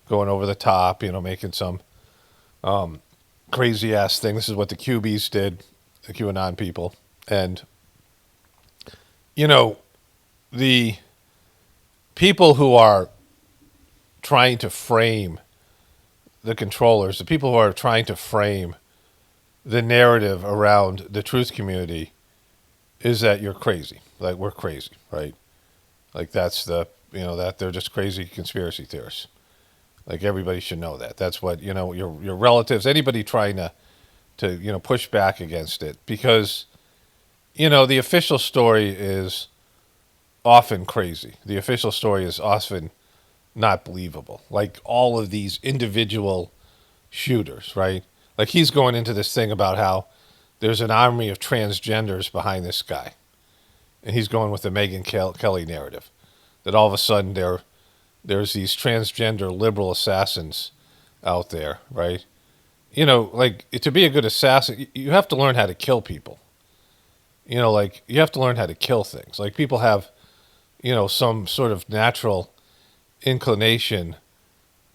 going over the top, making some crazy ass thing. This is what the QBs did, the QAnon people. And, the people who are trying to frame the controllers, the people who are trying to frame the narrative around the truth community is that you're crazy. Like, we're crazy, right? Like, that's that they're just crazy conspiracy theorists. Like, everybody should know that. That's what, your relatives, anybody trying to push back against it. Because, the official story is often crazy. The official story is often not believable. Like, all of these individual shooters, right? Like, he's going into this thing about how there's an army of transgenders behind this guy. And he's going with the Megyn Kelly narrative. That all of a sudden there's these transgender liberal assassins out there, right? Like, to be a good assassin, you have to learn how to kill people. Like, you have to learn how to kill things. Like, people have, some sort of natural inclination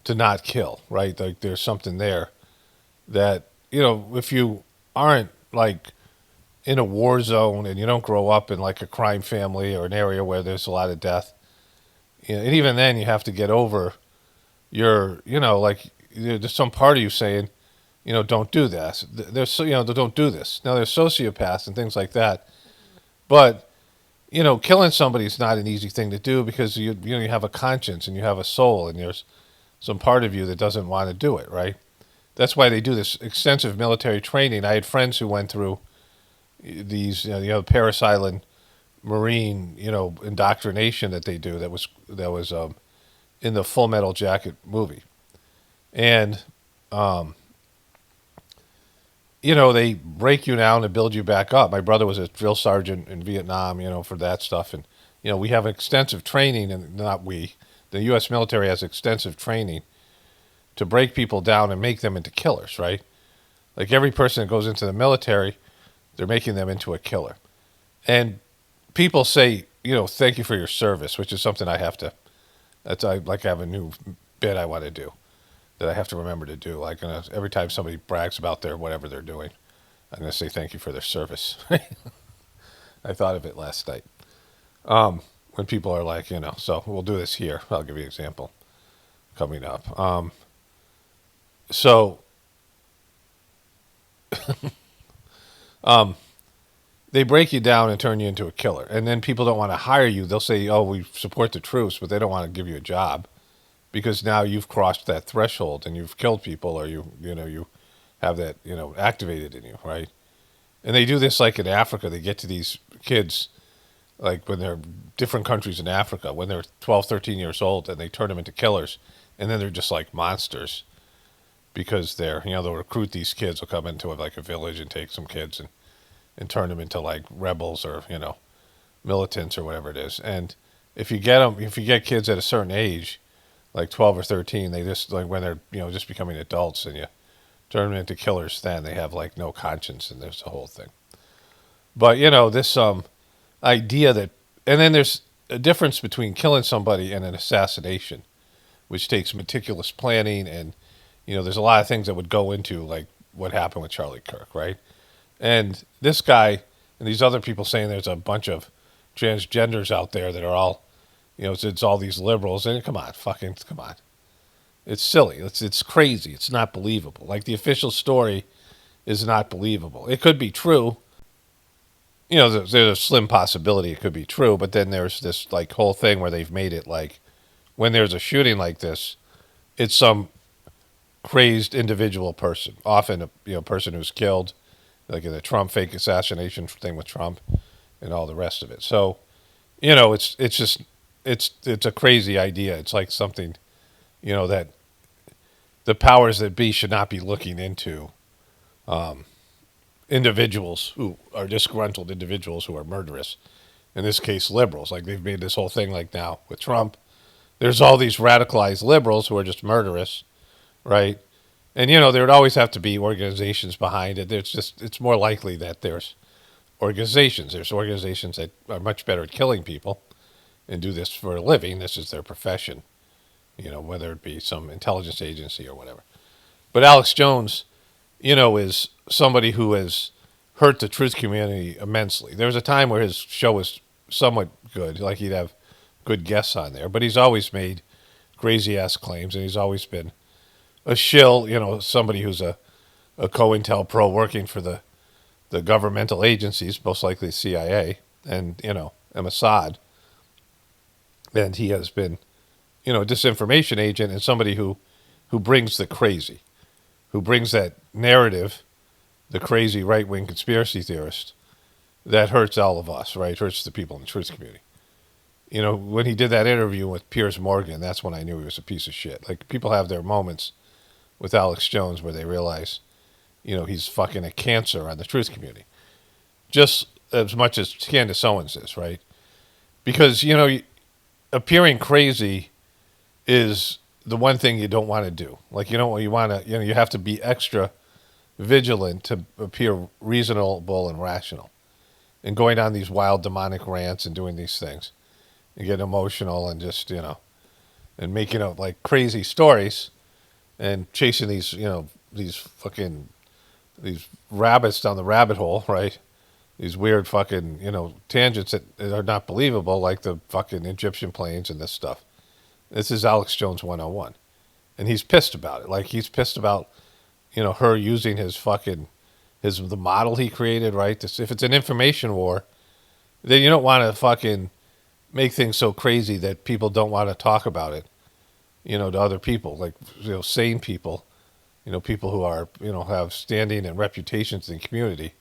to not kill, right? Like, there's something there that, if you aren't, like, in a war zone and you don't grow up in, like, a crime family or an area where there's a lot of death, and even then you have to get over your, like, there's some part of you saying, don't do this. There's, don't do this. Now, there's sociopaths and things like that. But, killing somebody is not an easy thing to do because you have a conscience and you have a soul and there's some part of you that doesn't want to do it, right? That's why they do this extensive military training. I had friends who went through these, Parris Island Marine, indoctrination that they do that was in the Full Metal Jacket movie. And, they break you down and build you back up. My brother was a drill sergeant in Vietnam, for that stuff. And, we have extensive training, and the U.S. military has extensive training to break people down and make them into killers, right? Like, every person that goes into the military, they're making them into a killer. And people say, thank you for your service, which is something I have a new bit I want to do that I have to remember to do. Like, every time somebody brags about whatever they're doing, I'm going to say thank you for their service. I thought of it last night. When people are like, so we'll do this here. I'll give you an example coming up. They break you down and turn you into a killer. And then people don't want to hire you. They'll say, oh, we support the troops, but they don't want to give you a job because now you've crossed that threshold and you've killed people or you have that, activated in you, right? And they do this like in Africa. They get to these kids, like when they're different countries in Africa, when they're 12, 13 years old, and they turn them into killers. And then they're just like monsters because they'll recruit these kids, will come into like a village and take some kids and turn them into like rebels or, militants or whatever it is. And if you get kids at a certain age, like 12 or 13, they just, like, when they're, just becoming adults, and you turn them into killers, then they have like no conscience, and there's the whole thing. But, this idea that, and then there's a difference between killing somebody and an assassination, which takes meticulous planning, and, there's a lot of things that would go into like what happened with Charlie Kirk, right? And this guy, and these other people saying there's a bunch of transgenders out there that are all, it's all these liberals. And come on. It's silly. It's crazy. It's not believable. Like, the official story is not believable. It could be true. There's a slim possibility it could be true, but then there's this like whole thing where they've made it like when there's a shooting like this, it's some crazed individual person, often a person who's killed, like in the Trump fake assassination thing with Trump and all the rest of it. So, it's a crazy idea. It's like something, that the powers that be should not be looking into. Individuals who are disgruntled individuals who are murderous. In this case, liberals. Like, they've made this whole thing like now with Trump. There's all these radicalized liberals who are just murderous, right? And, there would always have to be organizations behind it. It's more likely that there's organizations. There's organizations that are much better at killing people and do this for a living. This is their profession, whether it be some intelligence agency or whatever. But Alex Jones, is somebody who has hurt the truth community immensely. There was a time where his show was somewhat good, like he'd have good guests on there, but he's always made crazy-ass claims, and he's always been a shill, somebody who's a COINTELPRO working for the governmental agencies, most likely CIA, and, and Mossad. And he has been, a disinformation agent and somebody who brings the crazy, who brings that narrative, the crazy right-wing conspiracy theorist, that hurts all of us, right? Hurts the people in the truth community. When he did that interview with Piers Morgan, that's when I knew he was a piece of shit. Like, people have their moments with Alex Jones where they realize, he's fucking a cancer on the truth community. Just as much as Candace Owens is, right? Because, appearing crazy is the one thing you don't want to do. Like, you want to, you have to be extra vigilant to appear reasonable and rational. And going on these wild demonic rants and doing these things. And getting emotional and just, and making up like crazy stories and chasing these, these rabbits down the rabbit hole, right? These weird fucking, tangents that are not believable, like the fucking Egyptian planes and this stuff. This is Alex Jones 101. And he's pissed about it. Like, he's pissed about, her using the model he created, right? If it's an information war, then you don't want to fucking make things so crazy that people don't want to talk about it, to other people, like, sane people, people who are, have standing and reputations in the community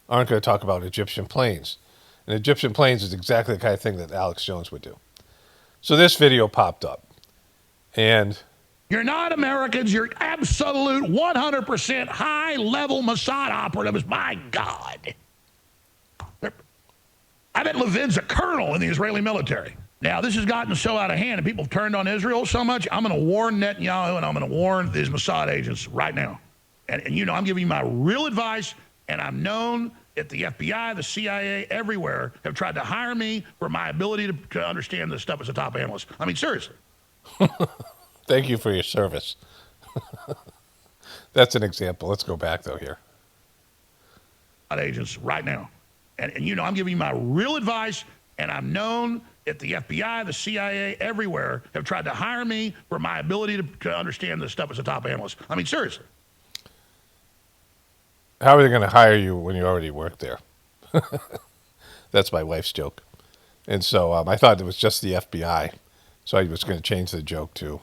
aren't going to talk about Egyptian planes. And Egyptian planes is exactly the kind of thing that Alex Jones would do. So this video popped up, and you're not Americans. You're absolute 100% high-level Mossad operatives. My God. I bet Levin's a colonel in the Israeli military. Now, this has gotten so out of hand, and people have turned on Israel so much, I'm going to warn Netanyahu, and I'm going to warn these Mossad agents right now. And I'm giving you my real advice, and I'm known at the FBI, the CIA, everywhere, have tried to hire me for my ability to understand this stuff as a top analyst. I mean, seriously. Thank you for your service. That's an example. Let's go back, though, here. Agents right now. And I'm giving you my real advice, and I'm known at the FBI, the CIA, everywhere, have tried to hire me for my ability to understand this stuff as a top analyst. I mean, seriously. How are they going to hire you when you already work there? That's my wife's joke. And so I thought it was just the FBI. So I was going to change the joke to,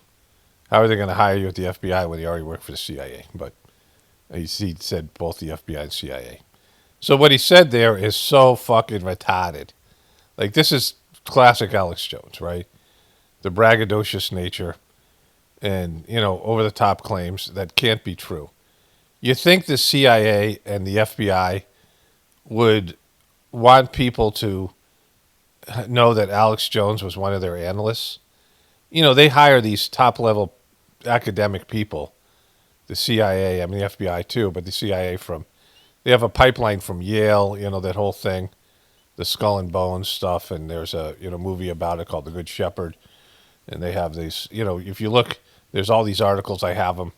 how are they going to hire you at the FBI when you already work for the CIA? But he said both the FBI and CIA. So what he said there is so fucking retarded. Like, this is classic Alex Jones, right? The braggadocious nature and, over-the-top claims that can't be true. You think the CIA and the FBI would want people to know that Alex Jones was one of their analysts? They hire these top-level academic people, the CIA, I mean the FBI too, but the CIA they have a pipeline from Yale, that whole thing, the skull and bones stuff, and there's a movie about it called The Good Shepherd, and they have these, if you look, there's all these articles, I have them,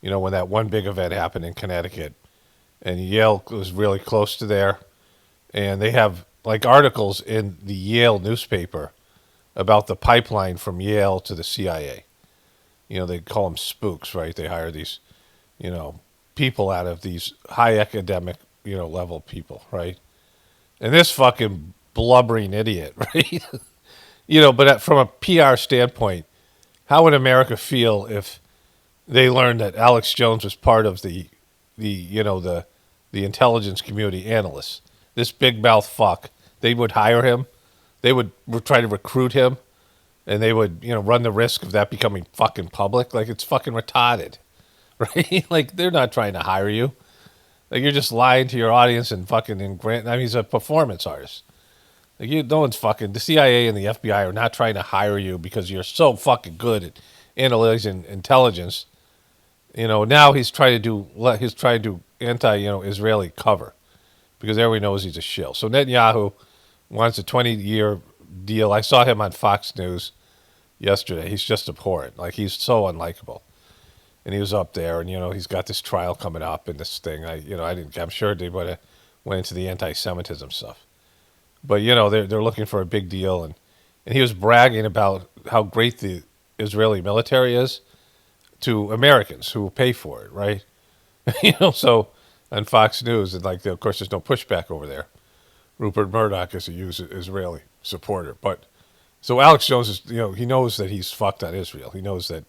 when that one big event happened in Connecticut, and Yale was really close to there, And they have like articles in the Yale newspaper about the pipeline from Yale to the CIA. You know, they call them spooks, right? They hire these, you know, people out of these high academic, you know, level people, right? And this fucking blubbering idiot, right? You know, but from a PR standpoint, how would America feel if they learned that Alex Jones was part of the you know, the intelligence community analysts? This big mouth fuck, they would hire him. They would try to recruit him, and they would, you know, run the risk of that becoming fucking public. Like, it's fucking retarded, right? Like, they're not trying to hire you. Like, you're just lying to your audience and fucking I mean, he's a performance artist. Like, no one's fucking, the CIA and the FBI are not trying to hire you because you're so fucking good at analyzing intelligence. You know, now he's trying to do anti, you know, Israeli cover because everybody knows he's a shill. So Netanyahu wants a 20-year deal. I saw him on Fox News yesterday. He's just abhorrent. Like, he's so unlikable. And he was up there, and, you know, he's got this trial coming up and this thing. I'm sure they would have went into the anti-Semitism stuff. But, you know, they're looking for a big deal. And he was bragging about how great the Israeli military is to Americans who will pay for it, right? You know, so on Fox News, and, like, of course, there's no pushback over there. Rupert Murdoch is a huge Israeli supporter. But so Alex Jones is, you know, he knows that he's fucked on Israel. He knows that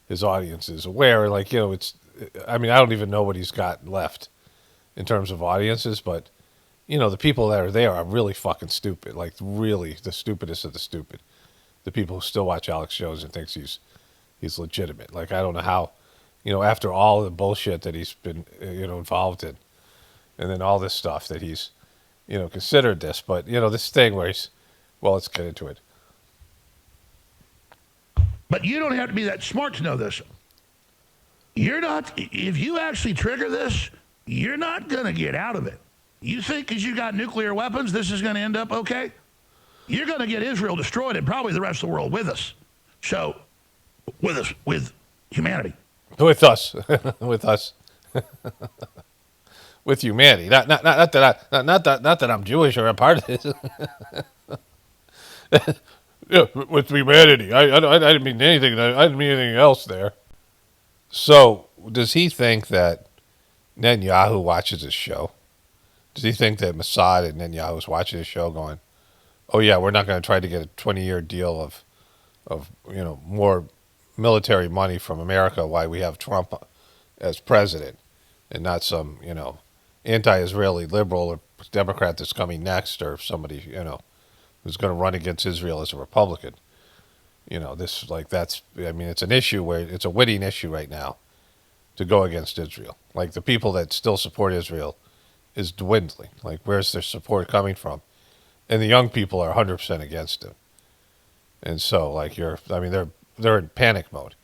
his audience is aware. Like, you know, I mean, I don't even know what he's got left in terms of audiences, but, you know, the people that are there are really fucking stupid. Like, really the stupidest of the stupid. The people who still watch Alex Jones and thinks he's legitimate. Like, I don't know how, you know, after all the bullshit that he's been, you know, involved in, and then all this stuff that he's, you know, considered this. But, you know, this thing where well, let's get into it. But you don't have to be that smart to know this. You're not, if you actually trigger this, you're not going to get out of it. You think because you got nuclear weapons, this is going to end up okay? You're going to get Israel destroyed and probably the rest of the world with us. So, with humanity. With us. With us. With humanity. Not that I'm Jewish or a part of this. Yeah, with humanity. I didn't mean anything. I didn't mean anything else there. So, does he think that Netanyahu watches his show? Does he think that Mossad and Netanyahu is watching his show going, oh yeah, we're not going to try to get a 20-year deal of, you know, more military money from America while we have Trump as president and not some, you know, anti-Israeli liberal or Democrat that's coming next, or somebody, you know, who's going to run against Israel as a Republican. You know, this, like, I mean, it's an issue where it's a winning issue right now to go against Israel. Like, the people that still support Israel is dwindling. Like, where's their support coming from? And the young people are 100% against him. And so, like, they're in panic mode.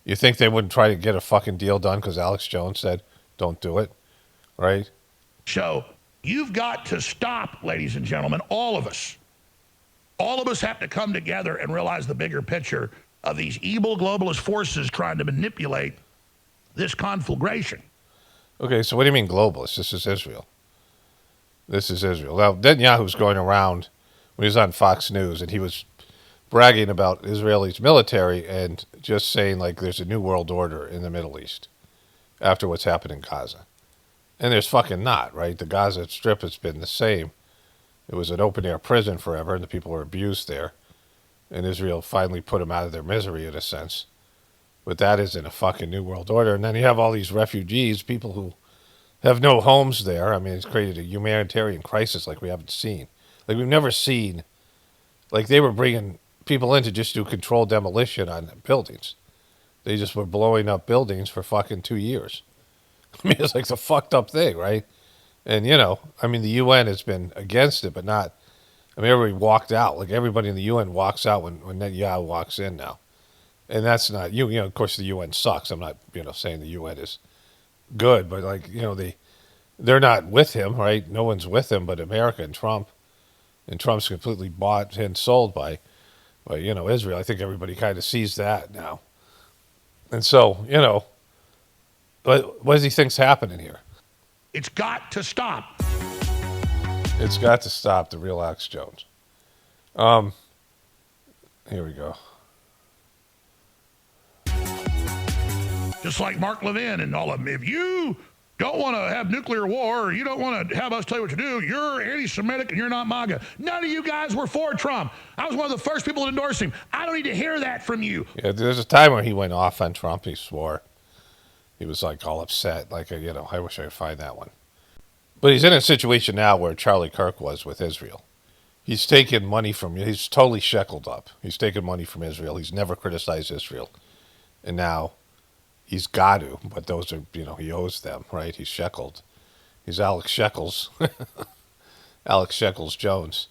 You think they wouldn't try to get a fucking deal done because Alex Jones said, don't do it, right? So, you've got to stop, ladies and gentlemen, all of us. All of us have to come together and realize the bigger picture of these evil globalist forces trying to manipulate this conflagration. Okay, so what do you mean globalist? This is Israel. This is Israel. Now, Netanyahu's going around when he was on Fox News, and he was bragging about Israel's military and just saying, like, there's a new world order in the Middle East after what's happened in Gaza. And there's fucking not, right? The Gaza Strip has been the same. It was an open-air prison forever, and the people were abused there. And Israel finally put them out of their misery, in a sense. But that isn't a fucking new world order. And then you have all these refugees, people who have no homes there. I mean, it's created a humanitarian crisis like we haven't seen. Like, we've never seen. Like, they were bringing people in to just do controlled demolition on buildings. They just were blowing up buildings for fucking 2 years. I mean, it's like the fucked up thing, right? And, you know, I mean, the UN has been against it, but not. I mean, everybody walked out. Like, everybody in the UN walks out when Netanyahu walks in now. And that's not, you know, of course, the UN sucks. I'm not, you know, saying the UN is good, but, like, you know, they're not with him, right? No one's with him but America and Trump. And Trump's completely bought and sold by you know, Israel. I think everybody kind of sees that now. And so, you know, what does he think's happening here? It's got to stop. It's got to stop, the real Alex Jones. Here we go. Just like Mark Levin and all of them. If you don't want to have nuclear war, or you don't want to have us tell you what to do, you're anti-Semitic and you're not MAGA. None of you guys were for Trump. I was one of the first people to endorse him. I don't need to hear that from you. Yeah, there's a time when he went off on Trump. He swore. He was like all upset. Like, I wish I could find that one. But he's in a situation now where Charlie Kirk was with Israel. He's taken money he's totally shackled up. He's taken money from Israel. He's never criticized Israel. And now he's got to, but those are, he owes them, right? He's shackled. He's Alex Shekels. Alex Shekels Jones.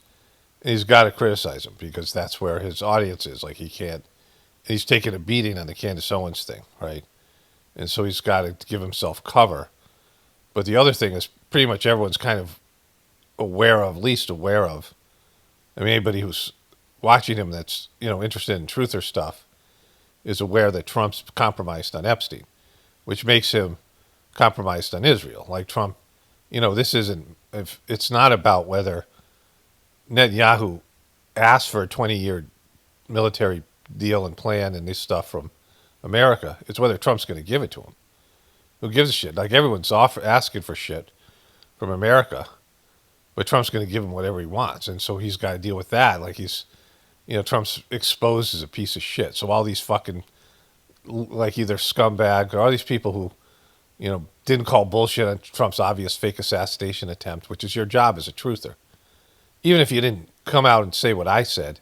And he's got to criticize him because that's where his audience is. Like, he can't. He's taken a beating on the Candace Owens thing, right? And so he's got to give himself cover. But the other thing is pretty much everyone's kind of least aware of. I mean, anybody who's watching him that's, interested in truther stuff is aware that Trump's compromised on Epstein, which makes him compromised on Israel. Like Trump, it's not about whether Netanyahu asked for a 20-year military deal and plan and this stuff from America. It's whether Trump's going to give it to him. Who gives a shit? Like, everyone's asking for shit from America, but Trump's going to give him whatever he wants. And so he's got to deal with that. Like, Trump's exposed as a piece of shit. So all these fucking, like, either scumbag or all these people who, didn't call bullshit on Trump's obvious fake assassination attempt, which is your job as a truther. Even if you didn't come out and say what I said,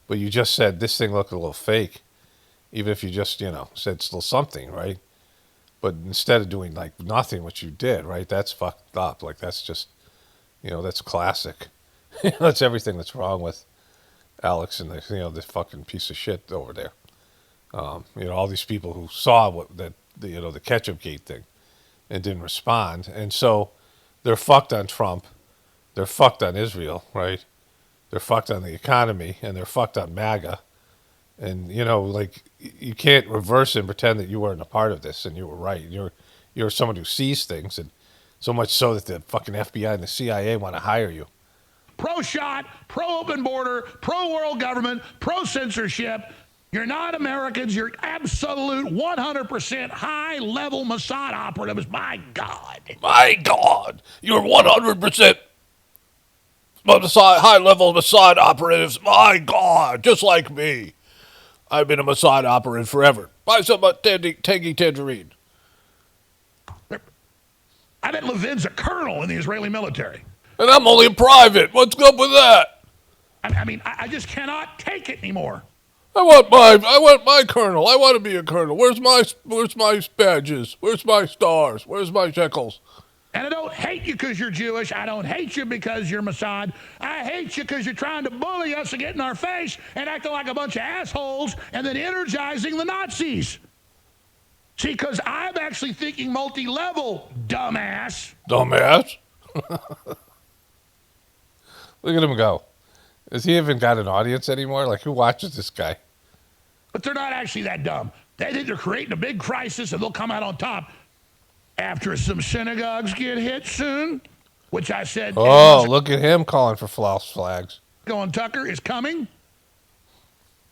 but you just said this thing looked a little fake, even if you just, said it's a little something, right? But instead of doing, like, nothing, which you did, right, that's fucked up. Like, that's just, that's classic. That's everything that's wrong with Alex and this fucking piece of shit over there. All these people who saw the Ketchup Gate thing and didn't respond. And so they're fucked on Trump. They're fucked on Israel, right? They're fucked on the economy, and they're fucked on MAGA. And, you can't reverse and pretend that you weren't a part of this and you were right. You're someone who sees things, and so much so that the fucking FBI and the CIA want to hire you. Pro-shot, pro-open border, pro-world government, pro-censorship. You're not Americans. You're absolute 100% high-level Mossad operatives. My God. My God. You're 100% high-level Mossad operatives. My God. Just like me. I've been a Mossad operative forever. Buy some tangy tangerine. I bet Levin's a colonel in the Israeli military. And I'm only a private. What's up with that? I just cannot take it anymore. I want my colonel. I want to be a colonel. Where's my badges? Where's my stars? Where's my shekels? And I don't hate you because you're Jewish. I don't hate you because you're Mossad. I hate you because you're trying to bully us and get in our face and acting like a bunch of assholes and then energizing the Nazis. See, because I'm actually thinking multi-level, dumbass. Dumbass? Look at him go. Has he even got an audience anymore? Like, who watches this guy? But they're not actually that dumb. They think they're creating a big crisis and they'll come out on top after some synagogues get hit soon, which I said. Oh, look at him calling for false flags. Going Tucker is coming.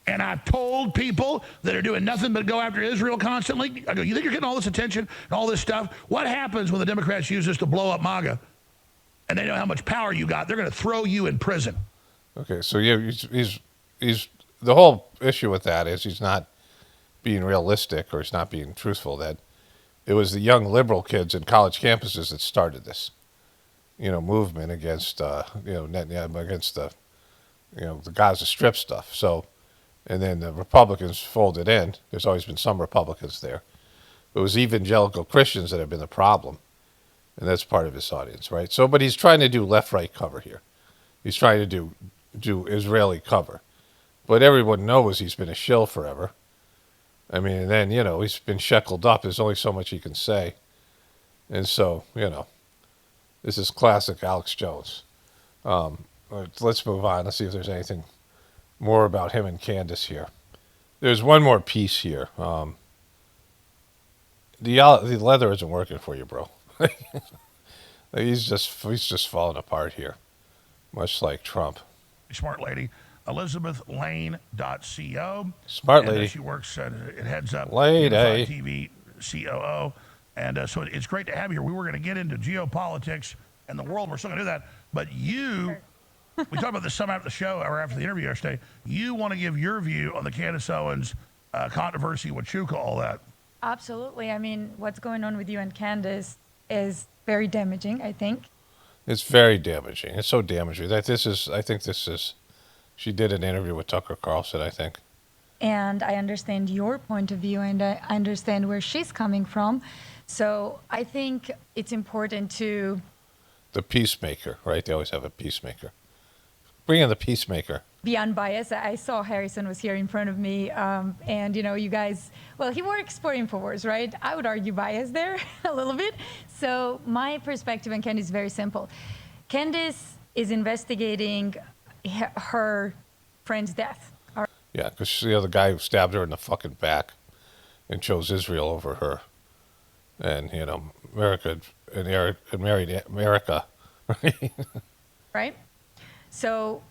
And I've told people that are doing nothing but go after Israel constantly, I go, you think you're getting all this attention and all this stuff? What happens when the Democrats use this to blow up MAGA? And they know how much power you got. They're going to throw you in prison. Okay, so yeah, he's the whole issue with that is he's not being realistic or he's not being truthful. That it was the young liberal kids in college campuses that started this, movement against, Netanyahu, against the Gaza Strip stuff. So, and then the Republicans folded in. There's always been some Republicans there. It was evangelical Christians that have been the problem, and that's part of his audience, right? So, but he's trying to do left-right cover here. He's trying to do Israeli cover. But everyone knows he's been a shill forever. I mean, and then, he's been shackled up. There's only so much he can say. And so, this is classic Alex Jones. Let's move on. Let's see if there's anything more about him and Candace here. There's one more piece here. The leather isn't working for you, bro. He's just falling apart here. Much like Trump. Smart lady. ElizabethLane.co. Smart And lady. she works at it heads up Lady. Unified TV COO. And so it's great to have you here. We were going to get into geopolitics and the world. We're still going to do that. But you, we talked about this some after the show or after the interview yesterday. You want to give your view on the Candace Owens controversy, what you call that. Absolutely. I mean, what's going on with you and Candace is very damaging, I think. It's very damaging. It's so damaging. I think this is, she did an interview with Tucker Carlson, I think. And I understand your point of view and I understand where she's coming from. So I think it's important to The peacemaker, right? They always have a peacemaker. Bring in the peacemaker. be unbiased. I saw Harrison was here in front of me, and you guys, well, he works for InfoWars, right? I would argue bias there a little bit. So my perspective on Candace is very simple. Candace is investigating her friend's death. Yeah, because the guy who stabbed her in the fucking back and chose Israel over her. And, America and Eric and married America, right? Right? So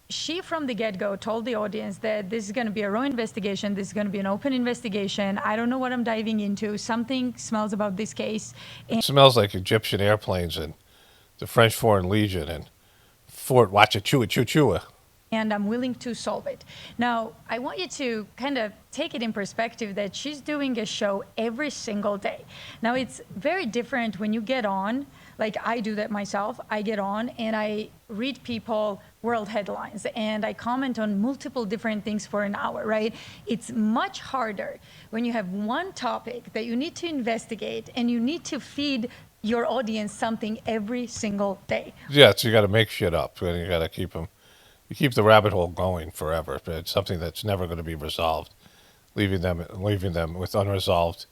she, from the get-go, told the audience that this is going to be a raw investigation. This is going to be an open investigation. I don't know what I'm diving into. Something smells about this case. It smells like Egyptian airplanes and the French Foreign Legion and Fort Wachachua. And I'm willing to solve it. Now, I want you to kind of take it in perspective that she's doing a show every single day. Now, it's very different when you get on, like I do that myself. I get on and I read people world headlines and I comment on multiple different things for an hour, right? It's much harder when you have one topic that you need to investigate and you need to feed your audience something every single day. Yeah, so you got to make shit up. And you got to keep them. You keep the rabbit hole going forever. But it's something that's never going to be resolved, leaving them with unresolved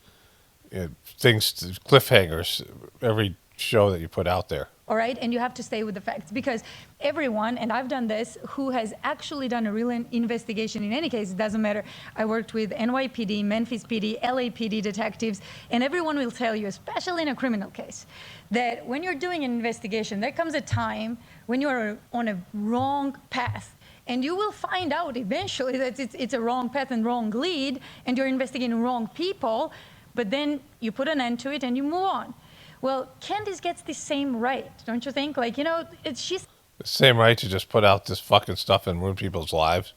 things, cliffhangers. Every show that you put out there. All right, and you have to stay with the facts because everyone, and I've done this, who has actually done a real investigation in any case, it doesn't matter. I worked with NYPD, Memphis PD, LAPD detectives, and everyone will tell you, especially in a criminal case, that when you're doing an investigation, there comes a time when you're on a wrong path. And you will find out eventually that it's a wrong path and wrong lead, and you're investigating wrong people, but then you put an end to it and you move on. Well, Candace gets the same right, don't you think? Like, she's the same right to just put out this fucking stuff and ruin people's lives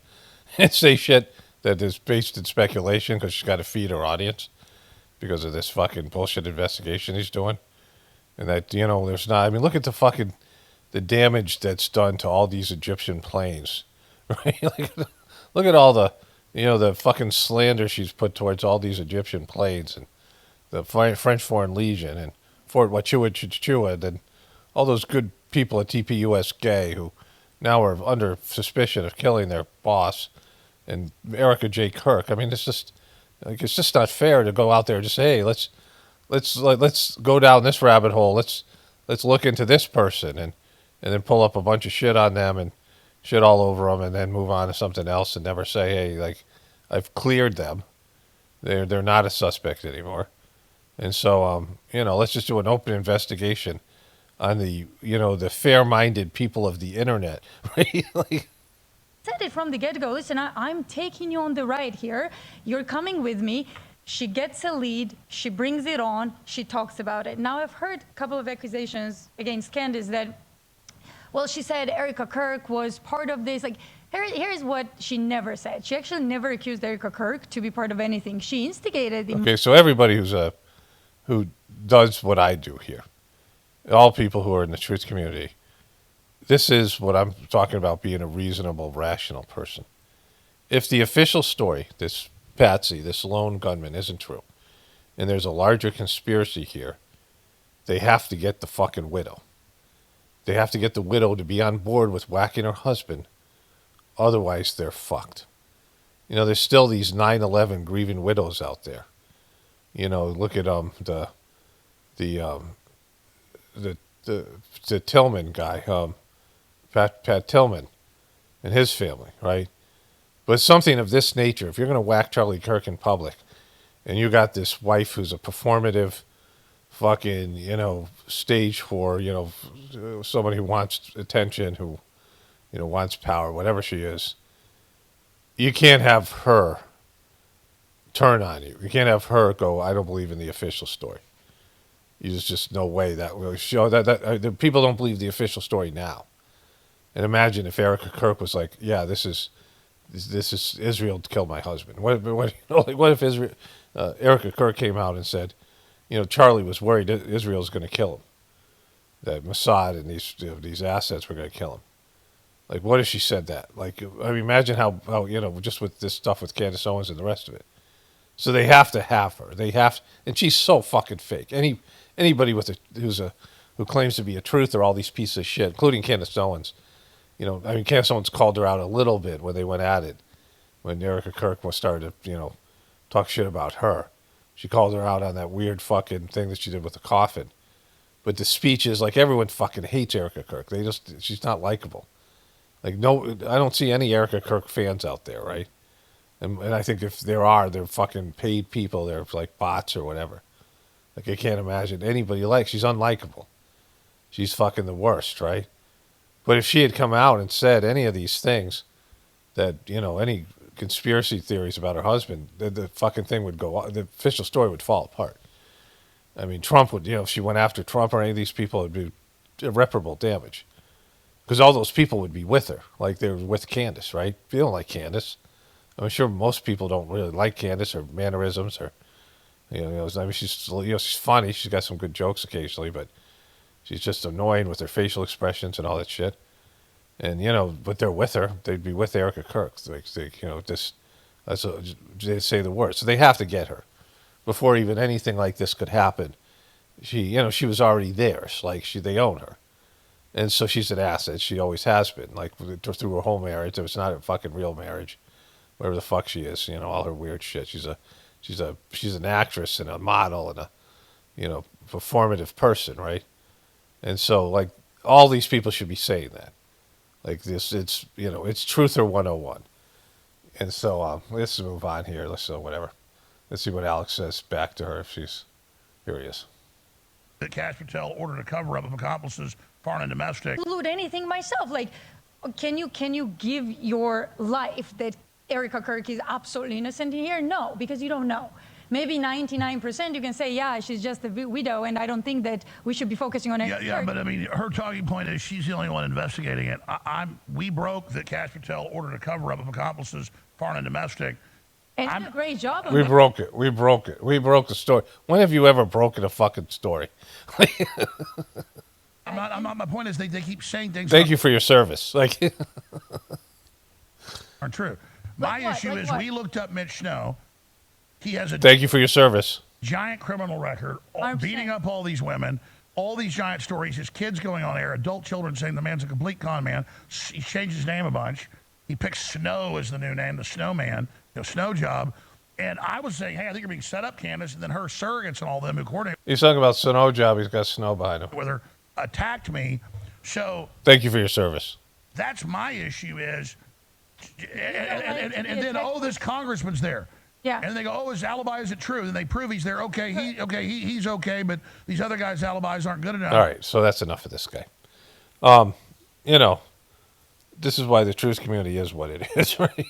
and say shit that is based in speculation because she's got to feed her audience because of this fucking bullshit investigation he's doing. And that, there's not, I mean, look at the damage that's done to all these Egyptian planes, right? Look at all the, the fucking slander she's put towards all these Egyptian planes and the French Foreign Legion and Fort Wachachua, and all those good people at TPUSGAY who now are under suspicion of killing their boss, and Erica J. Kirk. I mean, it's just not fair to go out there and just say, hey, let's go down this rabbit hole. Let's look into this person and then pull up a bunch of shit on them and shit all over them, and then move on to something else and never say, hey, I've cleared them. They're not a suspect anymore. And so, let's just do an open investigation on the fair-minded people of the internet, right? said it from the get-go. Listen, I'm taking you on the ride here. You're coming with me. She gets a lead. She brings it on. She talks about it. Now, I've heard a couple of accusations against Candace that, well, she said Erica Kirk was part of this. Like, here's what she never said. She actually never accused Erica Kirk to be part of anything. She instigated. Okay, so everybody who does what I do here, all people who are in the truth community, this is what I'm talking about, being a reasonable, rational person. If the official story, this Patsy, this lone gunman, isn't true, and there's a larger conspiracy here, they have to get the fucking widow. They have to get the widow to be on board with whacking her husband. Otherwise, they're fucked. There's still these 9/11 grieving widows out there. Look at the Tillman guy, Pat Tillman, and his family, right? But something of this nature, if you're going to whack Charlie Kirk in public, and you got this wife who's a performative, fucking, stage whore, somebody who wants attention, who wants power, whatever she is. You can't have her turn on you. You can't have her go, I don't believe in the official story. There's just no way that will show that the people don't believe the official story now. And imagine if Erica Kirk was like, yeah, this is Israel killed my husband. What if Erica Kirk came out and said, Charlie was worried that Israel's going to kill him, that Mossad and these assets were going to kill him. Like, what if she said that? Like, I mean, imagine how just with this stuff with Candace Owens and the rest of it. So they have to have her. And she's so fucking fake. Anybody who claims to be a truther, all these pieces of shit, including Candace Owens. Candace Owens called her out a little bit when they went at it, when Erica Kirk was started to, talk shit about her. She called her out on that weird fucking thing that she did with the coffin. But the speeches, like, everyone fucking hates Erica Kirk. She's not likable. Like, no, I don't see any Erica Kirk fans out there, right? And I think if there are, they're fucking paid people. They're like bots or whatever. Like, I can't imagine anybody she's unlikable. She's fucking the worst, right? But if she had come out and said any of these things, that, any conspiracy theories about her husband, the fucking thing would go, the official story would fall apart. I mean, Trump would, if she went after Trump or any of these people, it would be irreparable damage. Because all those people would be with her, like they're with Candace, right? You don't like Candace. I'm sure most people don't really like Candace or mannerisms or, I mean, she's funny. She's got some good jokes occasionally, but she's just annoying with her facial expressions and all that shit. And, but they're with her. They'd be with Erica Kirk. They say the word. So they have to get her before even anything like this could happen. She was already theirs. Like, they own her. And so she's an asset. She always has been. Like, through her whole marriage. It was not a fucking real marriage. Whatever the fuck she is, all her weird shit. She's an actress and a model and a, performative person, right? And so, like, all these people should be saying that. Like, it's Truther 101. And so, let's move on here. Let's see what Alex says back to her if she's, here he is. That Cash Patel ordered a cover-up of accomplices, foreign and domestic. Include anything myself. Like, can you give your life that Erica Kirk is absolutely innocent in here? No, because you don't know. Maybe 99% you can say, yeah, she's just a widow, and I don't think that we should be focusing on Erica Yeah, Kirk. but I mean, her talking point is she's the only one investigating it. We broke that Cash Patel ordered a cover-up of accomplices, foreign and domestic. And did a great job on We that. broke it. We broke the story. When have you ever broken a fucking story? I'm not. My point is they keep saying things. Thank you for your service. Like, aren't true. Like My what? issue Like is what? we looked up Mitch Snow. He has a thank you for your service. giant criminal record, 100%. beating up all these women, all these giant stories, his kids going on air, adult children saying the man's a complete con man. He changed his name a bunch. He picked Snow as the new name, the Snowman, Snow Job. And I was saying, hey, I think you're being set up, Candace, and then her surrogates and all them who coordinate He's talking about Snow Job. He's got snow behind him. with her attacked me. So Thank you for your service. that's my issue is, and then, oh, this congressman's there. Yeah. And they go, oh, his alibi isn't true. Then they prove he's there. Okay, he's okay, but these other guys' alibis aren't good enough. All right, so that's enough of this guy. This is why the truth community is what it is, right?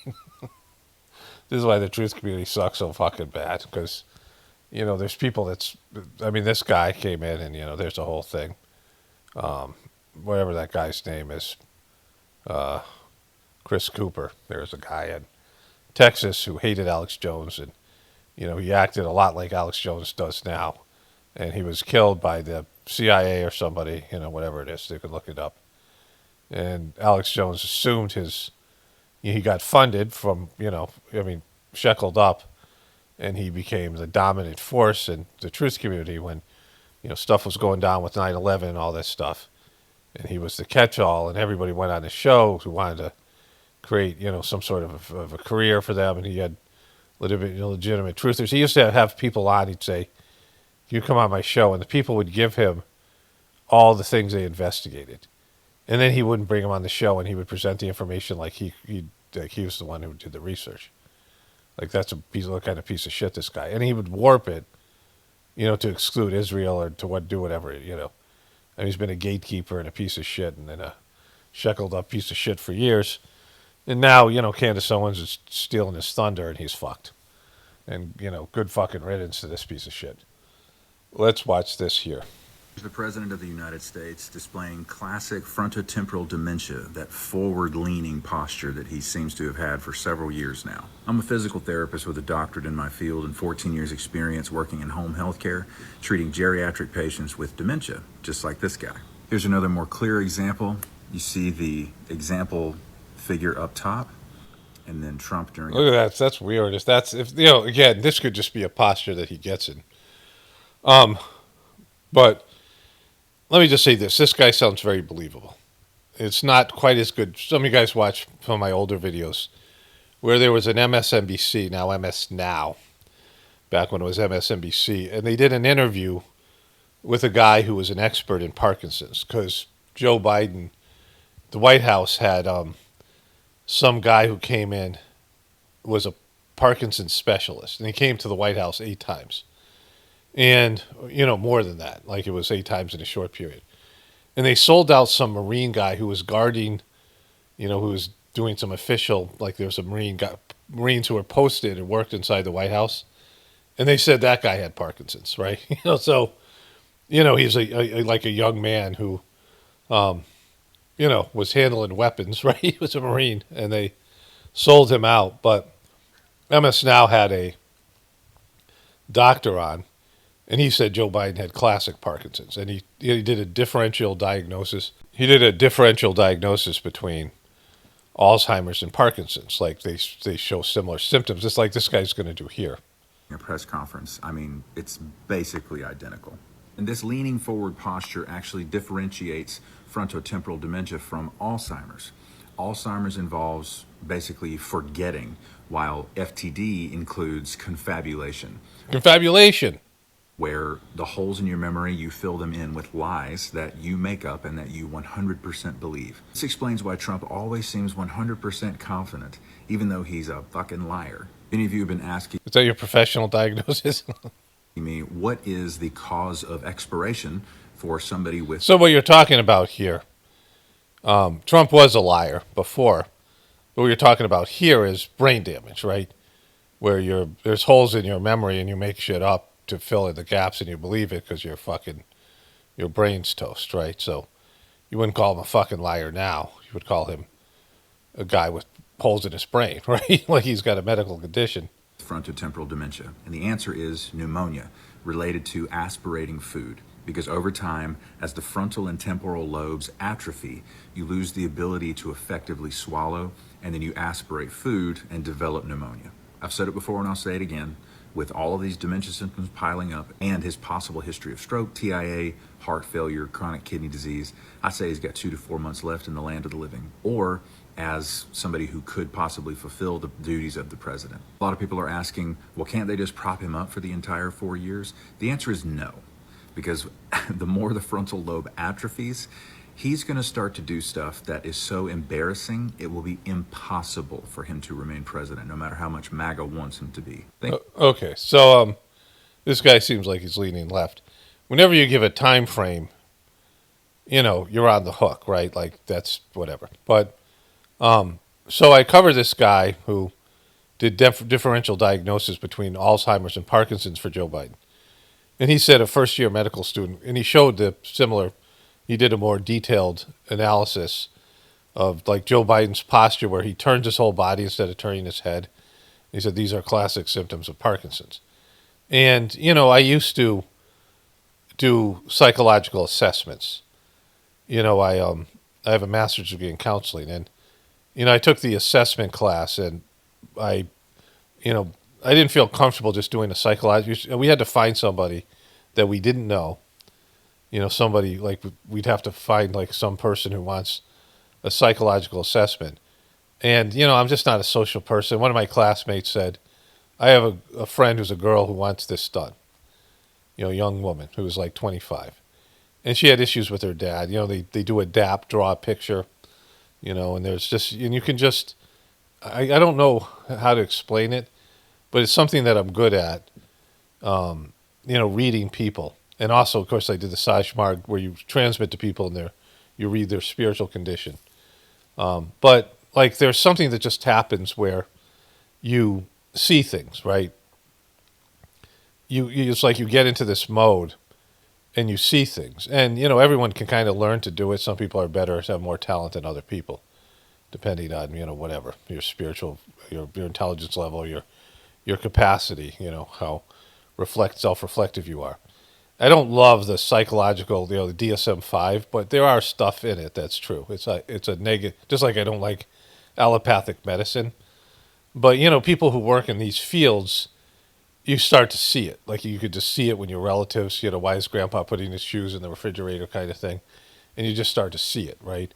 This is why the truth community sucks so fucking bad, because, there's people this guy came in and, there's a whole thing. Whatever that guy's name is, Chris Cooper. There's a guy in Texas who hated Alex Jones, and, he acted a lot like Alex Jones does now. And he was killed by the CIA or somebody, whatever it is. They could look it up. And Alex Jones assumed he got funded from, shackled up, and he became the dominant force in the truth community when, stuff was going down with 9/11 and all this stuff. And he was the catch-all, and everybody went on his show who wanted to create, some sort of a career for them, and he had legitimate truthers. He used to have people on, he'd say, you come on my show, and the people would give him all the things they investigated. And then he wouldn't bring them on the show, and he would present the information like he was the one who did the research. Like, that's what kind of piece of shit, this guy. And he would warp it, to exclude Israel or to do whatever, And he's been a gatekeeper and a piece of shit and then shackled up piece of shit for years. And now, Candace Owens is stealing his thunder and he's fucked. And, good fucking riddance to this piece of shit. Let's watch this here. The President of the United States displaying classic frontotemporal dementia, that forward-leaning posture that he seems to have had for several years now. I'm a physical therapist with a doctorate in my field and 14 years experience working in home health care, treating geriatric patients with dementia, just like this guy. Here's another more clear example. You see the example figure up top, and then Trump during... Look at that. That's weird. Again, this could just be a posture that he gets in. But let me just say this. This guy sounds very believable. It's not quite as good. Some of you guys watch some of my older videos where there was an MSNBC, now MS Now, back when it was MSNBC, and they did an interview with a guy who was an expert in Parkinson's because Joe Biden, the White House had some guy who came in, was a Parkinson's specialist, and he came to the White House 8 times. And, more than that, like it was 8 times in a short period. And they sold out some Marine guy who was guarding, who was doing some official, like there was a Marines who were posted and worked inside the White House. And they said that guy had Parkinson's, right? So, he's like a young man who, was handling weapons, right? He was a Marine, and they sold him out. But MS Now had a doctor on, and he said Joe Biden had classic Parkinson's, and he did a differential diagnosis. He did a differential diagnosis between Alzheimer's and Parkinson's. Like they show similar symptoms, just like this guy's going to do here. A press conference. I mean, it's basically identical. And this leaning forward posture actually differentiates frontotemporal dementia from Alzheimer's. Alzheimer's involves basically forgetting, while FTD includes confabulation. Confabulation. Where the holes in your memory, you fill them in with lies that you make up and that you 100% believe. This explains why Trump always seems 100% confident, even though he's a fucking liar. Many of you have been asking... Is that your professional diagnosis? me, what is the cause of expiration for somebody with... So what you're talking about here, Trump was a liar before, but what you're talking about here is brain damage, right? Where there's holes in your memory and you make shit up to fill in the gaps and you believe it because your brain's toast, right? So you wouldn't call him a fucking liar now. You would call him a guy with holes in his brain, right? Like he's got a medical condition. Frontotemporal dementia. And the answer is pneumonia, related to aspirating food. Because over time, as the frontal and temporal lobes atrophy, you lose the ability to effectively swallow, and then you aspirate food and develop pneumonia. I've said it before and I'll say it again. With all of these dementia symptoms piling up and his possible history of stroke, TIA, heart failure, chronic kidney disease, I say he's got 2 to 4 months left in the land of the living, or as somebody who could possibly fulfill the duties of the president. A lot of people are asking, well, can't they just prop him up for the entire 4 years? The answer is no, because the more the frontal lobe atrophies, he's going to start to do stuff that is so embarrassing, it will be impossible for him to remain president, no matter how much MAGA wants him to be. Okay, so this guy seems like he's leaning left. Whenever you give a time frame, you're on the hook, right? Like, that's whatever. But, so I cover this guy who did differential diagnosis between Alzheimer's and Parkinson's for Joe Biden. And he said a first-year medical student, and he showed he did a more detailed analysis of like Joe Biden's posture where he turns his whole body instead of turning his head. He said these are classic symptoms of Parkinson's. And, I used to do psychological assessments. I have a master's degree in counseling, and, I took the assessment class, and I didn't feel comfortable just doing a psychological. We had to find somebody that we didn't know. Somebody like we'd have to find like some person who wants a psychological assessment. And, I'm just not a social person. One of my classmates said, I have a friend who's a girl who wants this done. A young woman who was like 25. And she had issues with her dad. They do adapt, draw a picture, and there's just, and you can just, I don't know how to explain it, but it's something that I'm good at, reading people. And also, of course, I did the Sajmarg where you transmit to people and you read their spiritual condition. But like, there's something that just happens where you see things, right? You it's like you get into this mode and you see things, and everyone can kind of learn to do it. Some people are better, have more talent than other people, depending on whatever your spiritual, your intelligence level, your capacity, how self-reflective you are. I don't love the psychological, the DSM-5, but there are stuff in it that's true. It's a negative, just like I don't like allopathic medicine. But people who work in these fields, you start to see it. Like, you could just see it when your relatives, why is Grandpa putting his shoes in the refrigerator, kind of thing, and you just start to see it, right?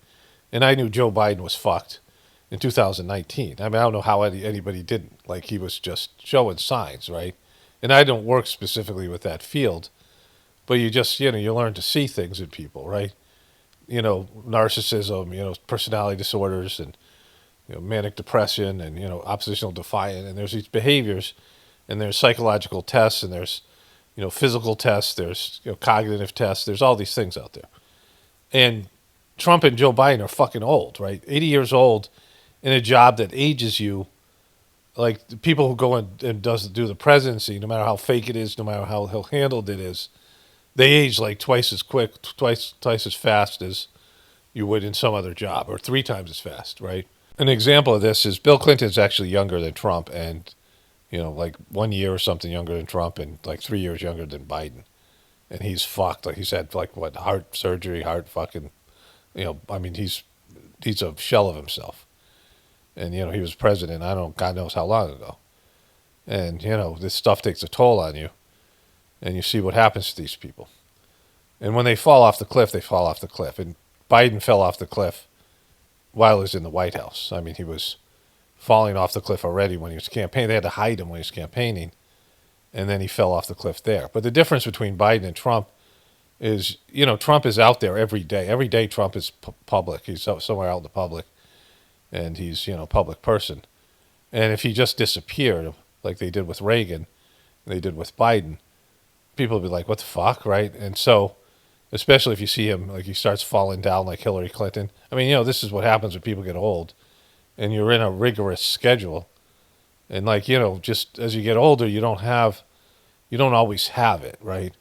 And I knew Joe Biden was fucked in 2019. I mean, I don't know how anybody didn't. Like, he was just showing signs, right? And I don't work specifically with that field, but you just, you learn to see things in people, right? Narcissism, personality disorders, and, manic depression, and, oppositional defiant. And there's these behaviors, and there's psychological tests, and there's, physical tests, there's, cognitive tests. There's all these things out there. And Trump and Joe Biden are fucking old, right? 80 years old in a job that ages you. Like, the people who go and do the presidency, no matter how fake it is, no matter how handled it is, they age like twice as quick, twice as fast as you would in some other job, or 3 times as fast, right? An example of this is Bill Clinton's actually younger than Trump, and like 1 year or something younger than Trump, and like 3 years younger than Biden. And he's fucked. Like, he's had like heart surgery, heart fucking, I mean, he's a shell of himself. And he was president, I don't know, God knows how long ago. And this stuff takes a toll on you. And you see what happens to these people. And when they fall off the cliff, they fall off the cliff. And Biden fell off the cliff while he was in the White House. I mean, he was falling off the cliff already when he was campaigning. They had to hide him when he was campaigning. And then he fell off the cliff there. But the difference between Biden and Trump is, Trump is out there every day. Every day Trump is public. He's somewhere out in the public. And he's, a public person. And if he just disappeared, like they did with Reagan, they did with Biden, people would be like, what the fuck, right? And so, especially if you see him, like he starts falling down like Hillary Clinton. I mean, this is what happens when people get old. And you're in a rigorous schedule. And like, just as you get older, you don't always have it, right?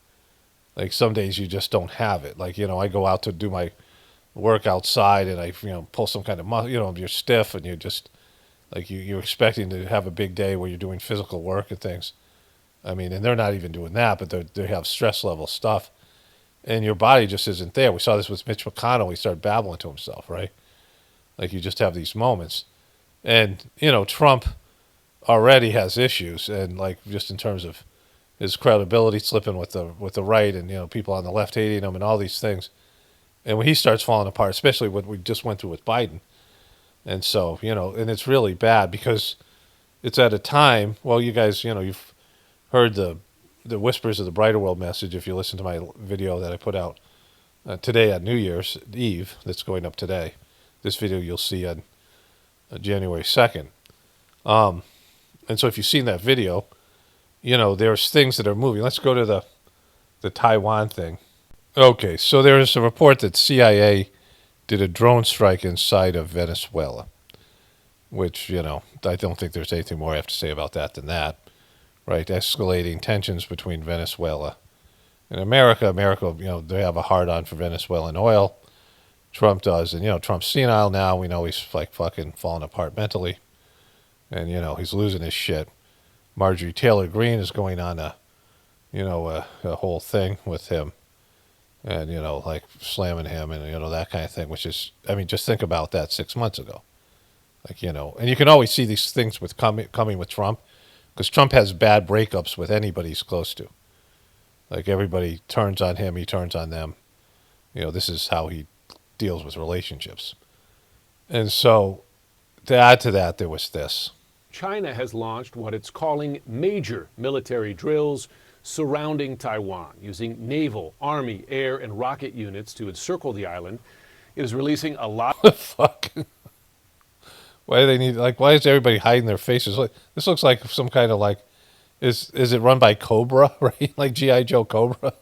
Like, some days you just don't have it. Like, I go out to do my work outside and I, pull some kind of muscle, you're stiff and you're just, like, you're expecting to have a big day where you're doing physical work and things. I mean, and they're not even doing that, but they have stress level stuff. And your body just isn't there. We saw this with Mitch McConnell. He started babbling to himself, right? Like, you just have these moments. And, Trump already has issues, and like, just in terms of his credibility slipping with the right, and people on the left hating him and all these things. And when he starts falling apart, especially what we just went through with Biden. And so, and it's really bad because it's at a time, well, you guys, you've heard the Whispers of the Brighter World message if you listen to my video that I put out today on New Year's Eve that's going up today. This video you'll see on January 2nd. And so if you've seen that video, there's things that are moving. Let's go to the Taiwan thing. Okay, so there's a report that CIA did a drone strike inside of Venezuela, which, I don't think there's anything more I have to say about that than that, right? Escalating tensions between Venezuela and America. America, they have a hard-on for Venezuelan oil. Trump does, and, Trump's senile now. We know he's, like, fucking falling apart mentally, and, he's losing his shit. Marjorie Taylor Greene is going on a whole thing with him. And, like slamming him and, that kind of thing, which is, I mean, just think about that 6 months ago. Like, and you can always see these things with coming with Trump, because Trump has bad breakups with anybody he's close to. Like, everybody turns on him, he turns on them. This is how he deals with relationships. And so, to add to that, there was this. China has launched what it's calling major military drills surrounding Taiwan, using naval, army, air, and rocket units to encircle the island. It is releasing a lot. Fuck. Why do they need? Like, why is everybody hiding their faces? Like, this looks like some kind of like, is it run by Cobra, right? Like G.I. Joe Cobra.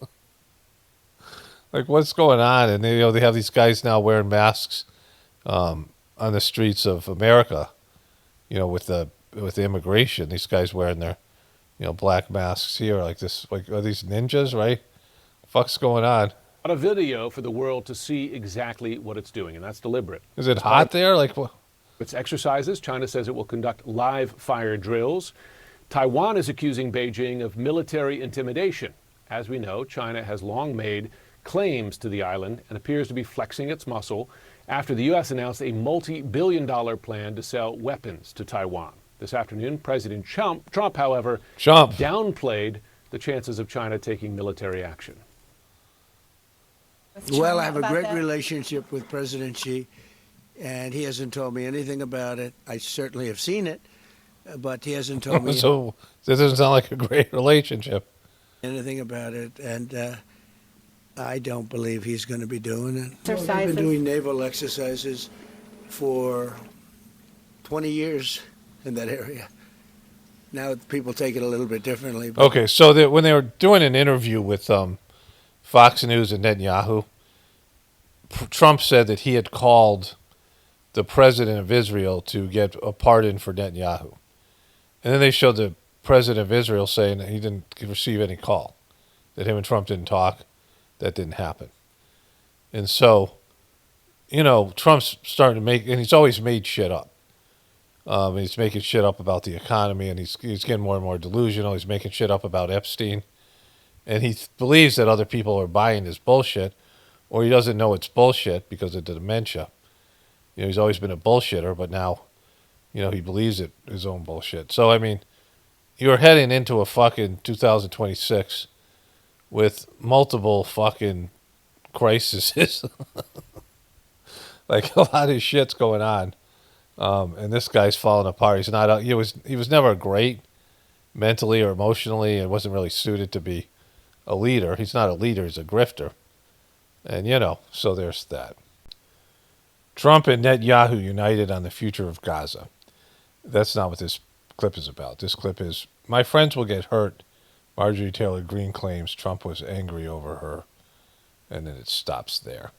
Like, what's going on? And they have these guys now wearing masks. on the streets of America, with the immigration, these guys wearing their, black masks here, like this, like, are these ninjas, right? Fuck's going on? On a video for the world to see exactly what it's doing, and that's deliberate. Is it hot there? Like, what? Its exercises, China says it will conduct live fire drills. Taiwan is accusing Beijing of military intimidation. As we know, China has long made claims to the island and appears to be flexing its muscle after the U.S. announced a multi-billion-dollar plan to sell weapons to Taiwan. This afternoon, President Trump, however, downplayed the chances of China taking military action. Well, I have a great relationship with President Xi, and he hasn't told me anything about it. I certainly have seen it, but he hasn't told me So this doesn't sound like a great relationship. anything about it, and I don't believe he's going to be doing it. Exercises. I've been doing naval exercises for 20 years in that area. Now people take it a little bit differently. But Okay, so when they were doing an interview with Fox News and Netanyahu, Trump said that he had called the president of Israel to get a pardon for Netanyahu. And then they showed the president of Israel saying that he didn't receive any call, that him and Trump didn't talk, that didn't happen. And so, Trump's starting to make, and he's always made shit up. He's making shit up about the economy, and he's getting more and more delusional. He's making shit up about Epstein. And he believes that other people are buying his bullshit, or he doesn't know it's bullshit because of the dementia. He's always been a bullshitter, but now, he believes it, his own bullshit. So, I mean, you're heading into a fucking 2026 with multiple fucking crises. Like, a lot of shit's going on. And this guy's falling apart. He's not. He was never great mentally or emotionally, and wasn't really suited to be a leader. He's not a leader. He's a grifter. And so there's that. Trump and Netanyahu united on the future of Gaza. That's not what this clip is about. This clip is, my friends will get hurt. Marjorie Taylor Greene claims Trump was angry over her. And then it stops there.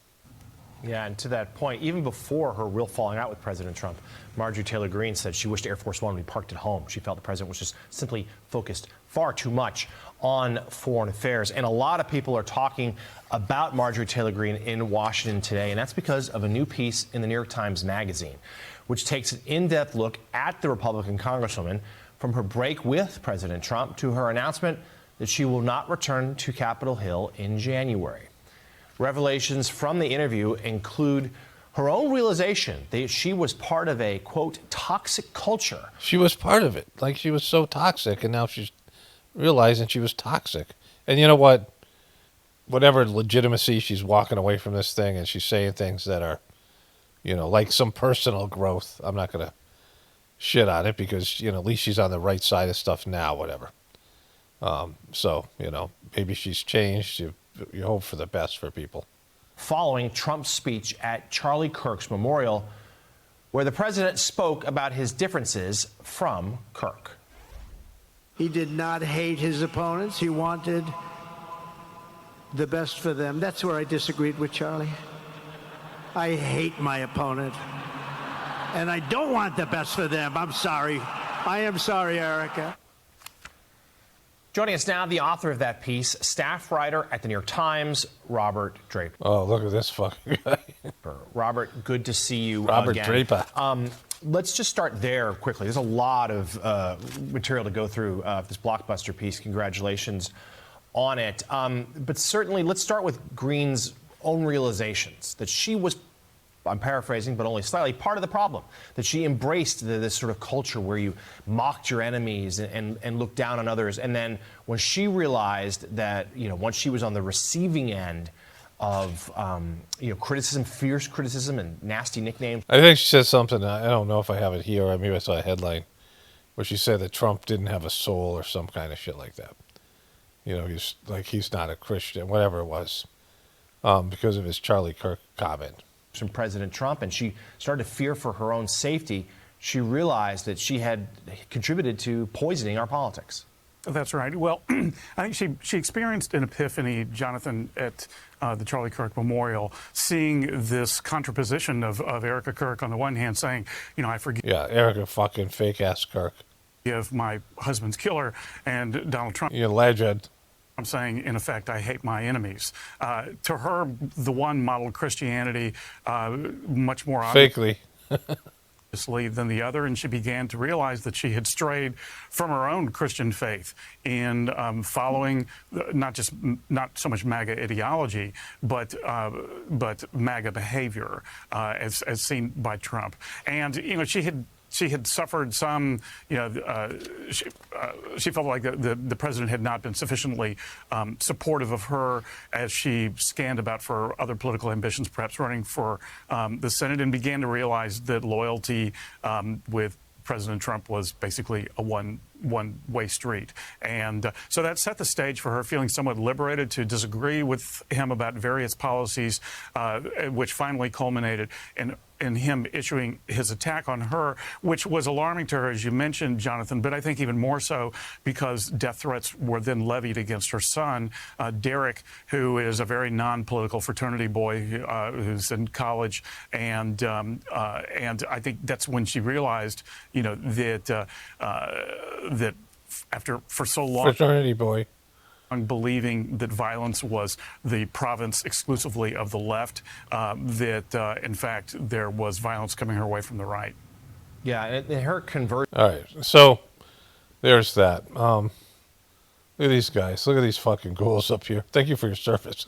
Yeah, and to that point, even before her real falling out with President Trump, Marjorie Taylor Greene said she wished Air Force One would be parked at home. She felt the president was just simply focused far too much on foreign affairs. And a lot of people are talking about Marjorie Taylor Greene in Washington today, and that's because of a new piece in the New York Times Magazine, which takes an in-depth look at the Republican congresswoman from her break with President Trump to her announcement that she will not return to Capitol Hill in January. Revelations from the interview include her own realization that she was part of a, quote, toxic culture. She was part of it. Like, she was so toxic, and now she's realizing she was toxic. And you know what? Whatever legitimacy, she's walking away from this thing, and she's saying things that are, like some personal growth. I'm not going to shit on it because, at least she's on the right side of stuff now, whatever. So, maybe she's changed. You hope for the best for people. Following Trump's speech at Charlie Kirk's memorial, where the president spoke about his differences from Kirk. he did not hate his opponents. He wanted the best for them. That's where I disagreed with Charlie. I hate my opponent, and I don't want the best for them. I'm sorry. I am sorry, Erica. Joining us now, the author of that piece, staff writer at the New York Times, Robert Draper. Oh, look at this fucking guy. Robert, good to see you Robert again. Draper. Let's just start there quickly. There's a lot of material to go through this blockbuster piece. Congratulations on it. But certainly, let's start with Greene's own realizations that she was, I'm paraphrasing, but only slightly, part of the problem. That she embraced this sort of culture where you mocked your enemies and looked down on others. And then when she realized that, once she was on the receiving end of, criticism, fierce criticism and nasty nicknames. I think she said something, I don't know if I have it here, or maybe I saw a headline, where she said that Trump didn't have a soul or some kind of shit like that. He's not a Christian, whatever it was, because of his Charlie Kirk comment. From President Trump, and she started to fear for her own safety. She realized that she had contributed to poisoning our politics. That's right. Well, I think she experienced an epiphany, Jonathan, at the Charlie Kirk Memorial, seeing this contraposition of Erica Kirk on the one hand saying, you know, I forgive Yeah, Erica fucking fake ass Kirk. my husband's killer, and Donald Trump. You're a legend. I'm saying, in effect, I hate my enemies. To her, the one modeled Christianity much more Fakely. obviously than the other, and she began to realize that she had strayed from her own Christian faith in following not so much MAGA ideology, but MAGA behavior as seen by Trump. And you know, she had suffered some, you know, she felt like the president had not been sufficiently supportive of her as she scanned about for other political ambitions, perhaps running for the Senate, and began to realize that loyalty with President Trump was basically a one-way street. And so that set the stage for her feeling somewhat liberated to disagree with him about various policies, which finally culminated in him issuing his attack on her, which was alarming to her, as you mentioned, Jonathan, but I think even more so because death threats were then levied against her son, Derek, who is a very non-political fraternity boy who's in college. And I think that's when she realized, you know, that after for so long, Fraternity boy, believing that violence was the province exclusively of the left, that in fact there was violence coming her way from the right. Yeah, and her conversion. All right, so there's that. Look at these guys. Look at these fucking ghouls up here. Thank you for your service.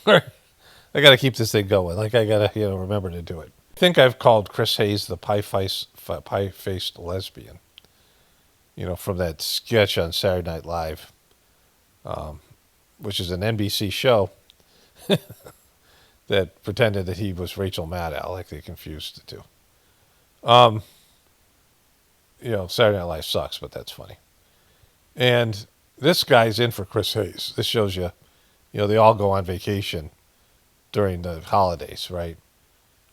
I got to keep this thing going. Like, I got to, remember to do it. I think I've called Chris Hayes the pie-faced lesbian, from that sketch on Saturday Night Live, which is an NBC show that pretended that he was Rachel Maddow, like they confused the two. Saturday Night Live sucks, but that's funny. And this guy's in for Chris Hayes. This shows you, they all go on vacation during the holidays, right?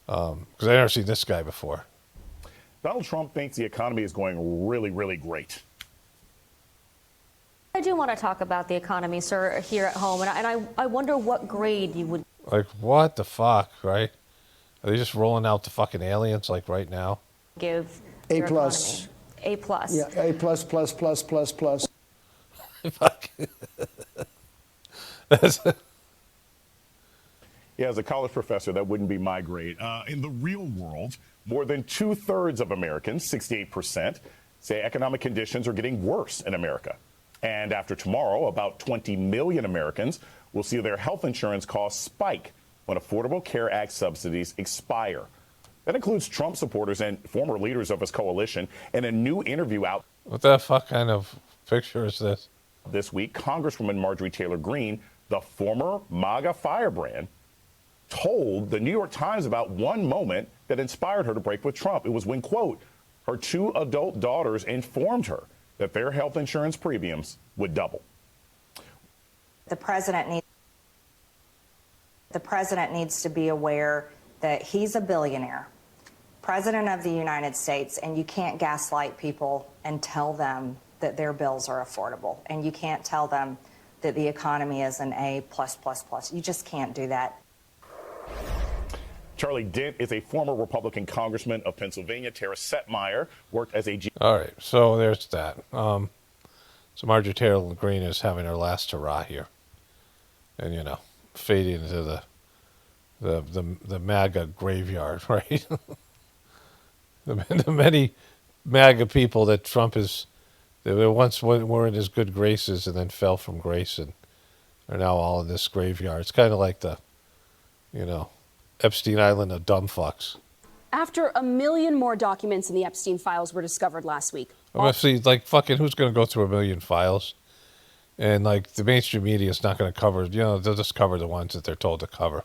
Because I've never seen this guy before. Donald Trump thinks the economy is going really, really great. I do want to talk about the economy, sir, here at home, and I wonder what grade you would... Like, what the fuck, right? Are they just rolling out the fucking aliens, like, right now? ...give A your plus. economy? A plus. Yeah, A plus, plus, plus, plus, plus. Fuck. Yeah, as a college professor, that wouldn't be my grade. In the real world, more than 2/3 of Americans, 68%, say economic conditions are getting worse in America. And after tomorrow, about 20 million Americans will see their health insurance costs spike when Affordable Care Act subsidies expire. That includes Trump supporters and former leaders of his coalition. In a new interview out... What the fuck kind of picture is this? This week, Congresswoman Marjorie Taylor Greene, the former MAGA firebrand, told the New York Times about one moment that inspired her to break with Trump. It was when, quote, her 2 adult daughters informed her that their health insurance premiums would double. The president needs to be aware that he's a billionaire, president of the United States, and you can't gaslight people and tell them that their bills are affordable. And you can't tell them that the economy is an A+++. You just can't do that. Charlie Dent is a former Republican congressman of Pennsylvania. Tara Setmeyer worked as a... All right, so there's that. So Marjorie Taylor Greene is having her last hurrah here. And, fading into the MAGA graveyard, right? the many MAGA people that Trump is... They once were in his good graces and then fell from grace and are now all in this graveyard. It's kind of like the, Epstein Island of dumb fucks. After 1 million more documents in the Epstein files were discovered last week. See, like, fucking who's going to go through 1 million files? And, like, the mainstream media is not going to cover, they'll just cover the ones that they're told to cover.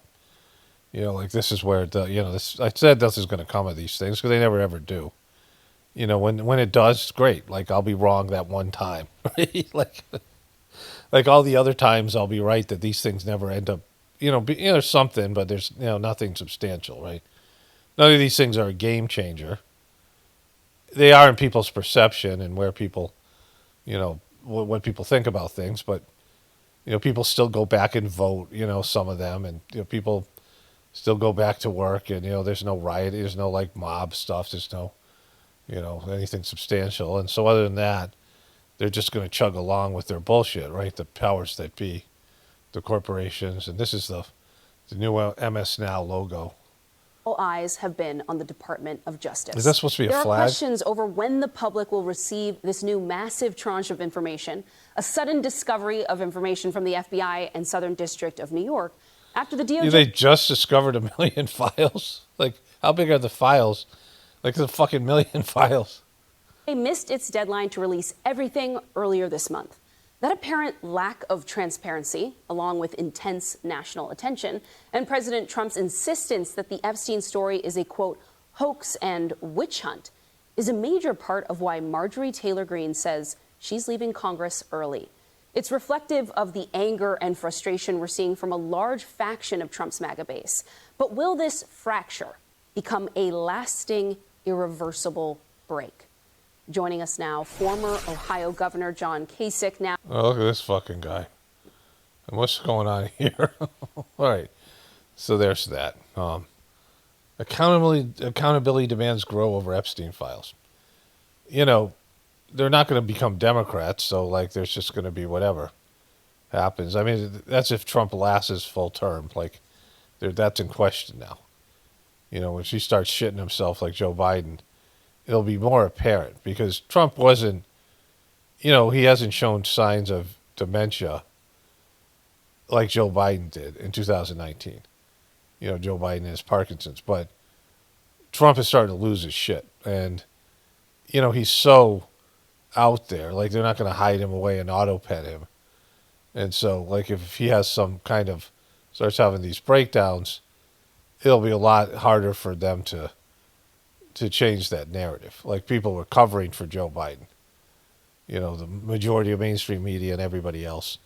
Like, this is where, I said this is going to come of these things because they never ever do. When it does, great. Like, I'll be wrong that one time. Right? like all the other times I'll be right that these things never end up, there's something, but there's, nothing substantial, right? None of these things are a game changer. They are in people's perception and where people, you know, what people think about things, but, you know, people still go back and vote, you know, some of them, and, you know, people still go back to work, and, you know, there's no riot, there's no, like, mob stuff, there's no, you know, anything substantial. And so other than that, they're just going to chug along with their bullshit, right? The powers that be, the corporations, and this is the new MS Now logo. All eyes have been on the Department of Justice. Is that supposed to be a flag? There are flag? questions over when the public will receive this new massive tranche of information, a sudden discovery of information from the FBI and Southern District of New York after the DOJ... They just discovered 1 million files? Like, how big are the files? Like, the fucking million files. They missed its deadline to release everything earlier this month. That apparent lack of transparency, along with intense national attention, and President Trump's insistence that the Epstein story is a, quote, hoax and witch hunt, is a major part of why Marjorie Taylor Greene says she's leaving Congress early. It's reflective of the anger and frustration we're seeing from a large faction of Trump's MAGA base. But will this fracture become a lasting, irreversible break? Joining us now, former Ohio Governor John Kasich. Now, oh, look at this fucking guy. And what's going on here? All right. So there's that. Accountability demands grow over Epstein files. You know, they're not going to become Democrats, so, like, there's just going to be whatever happens. I mean, that's if Trump lasts his full term. Like, that's in question now. You know, when she starts shitting himself like Joe Biden, it'll be more apparent, because Trump wasn't, you know, he hasn't shown signs of dementia like Joe Biden did in 2019. You know, Joe Biden has Parkinson's, but Trump is starting to lose his shit. And, you know, he's so out there. Like, they're not going to hide him away and auto-pen him. And so, like, if he has some kind of, starts having these breakdowns, it'll be a lot harder for them to change that narrative. Like, people were covering for Joe Biden. You know, the majority of mainstream media and everybody else.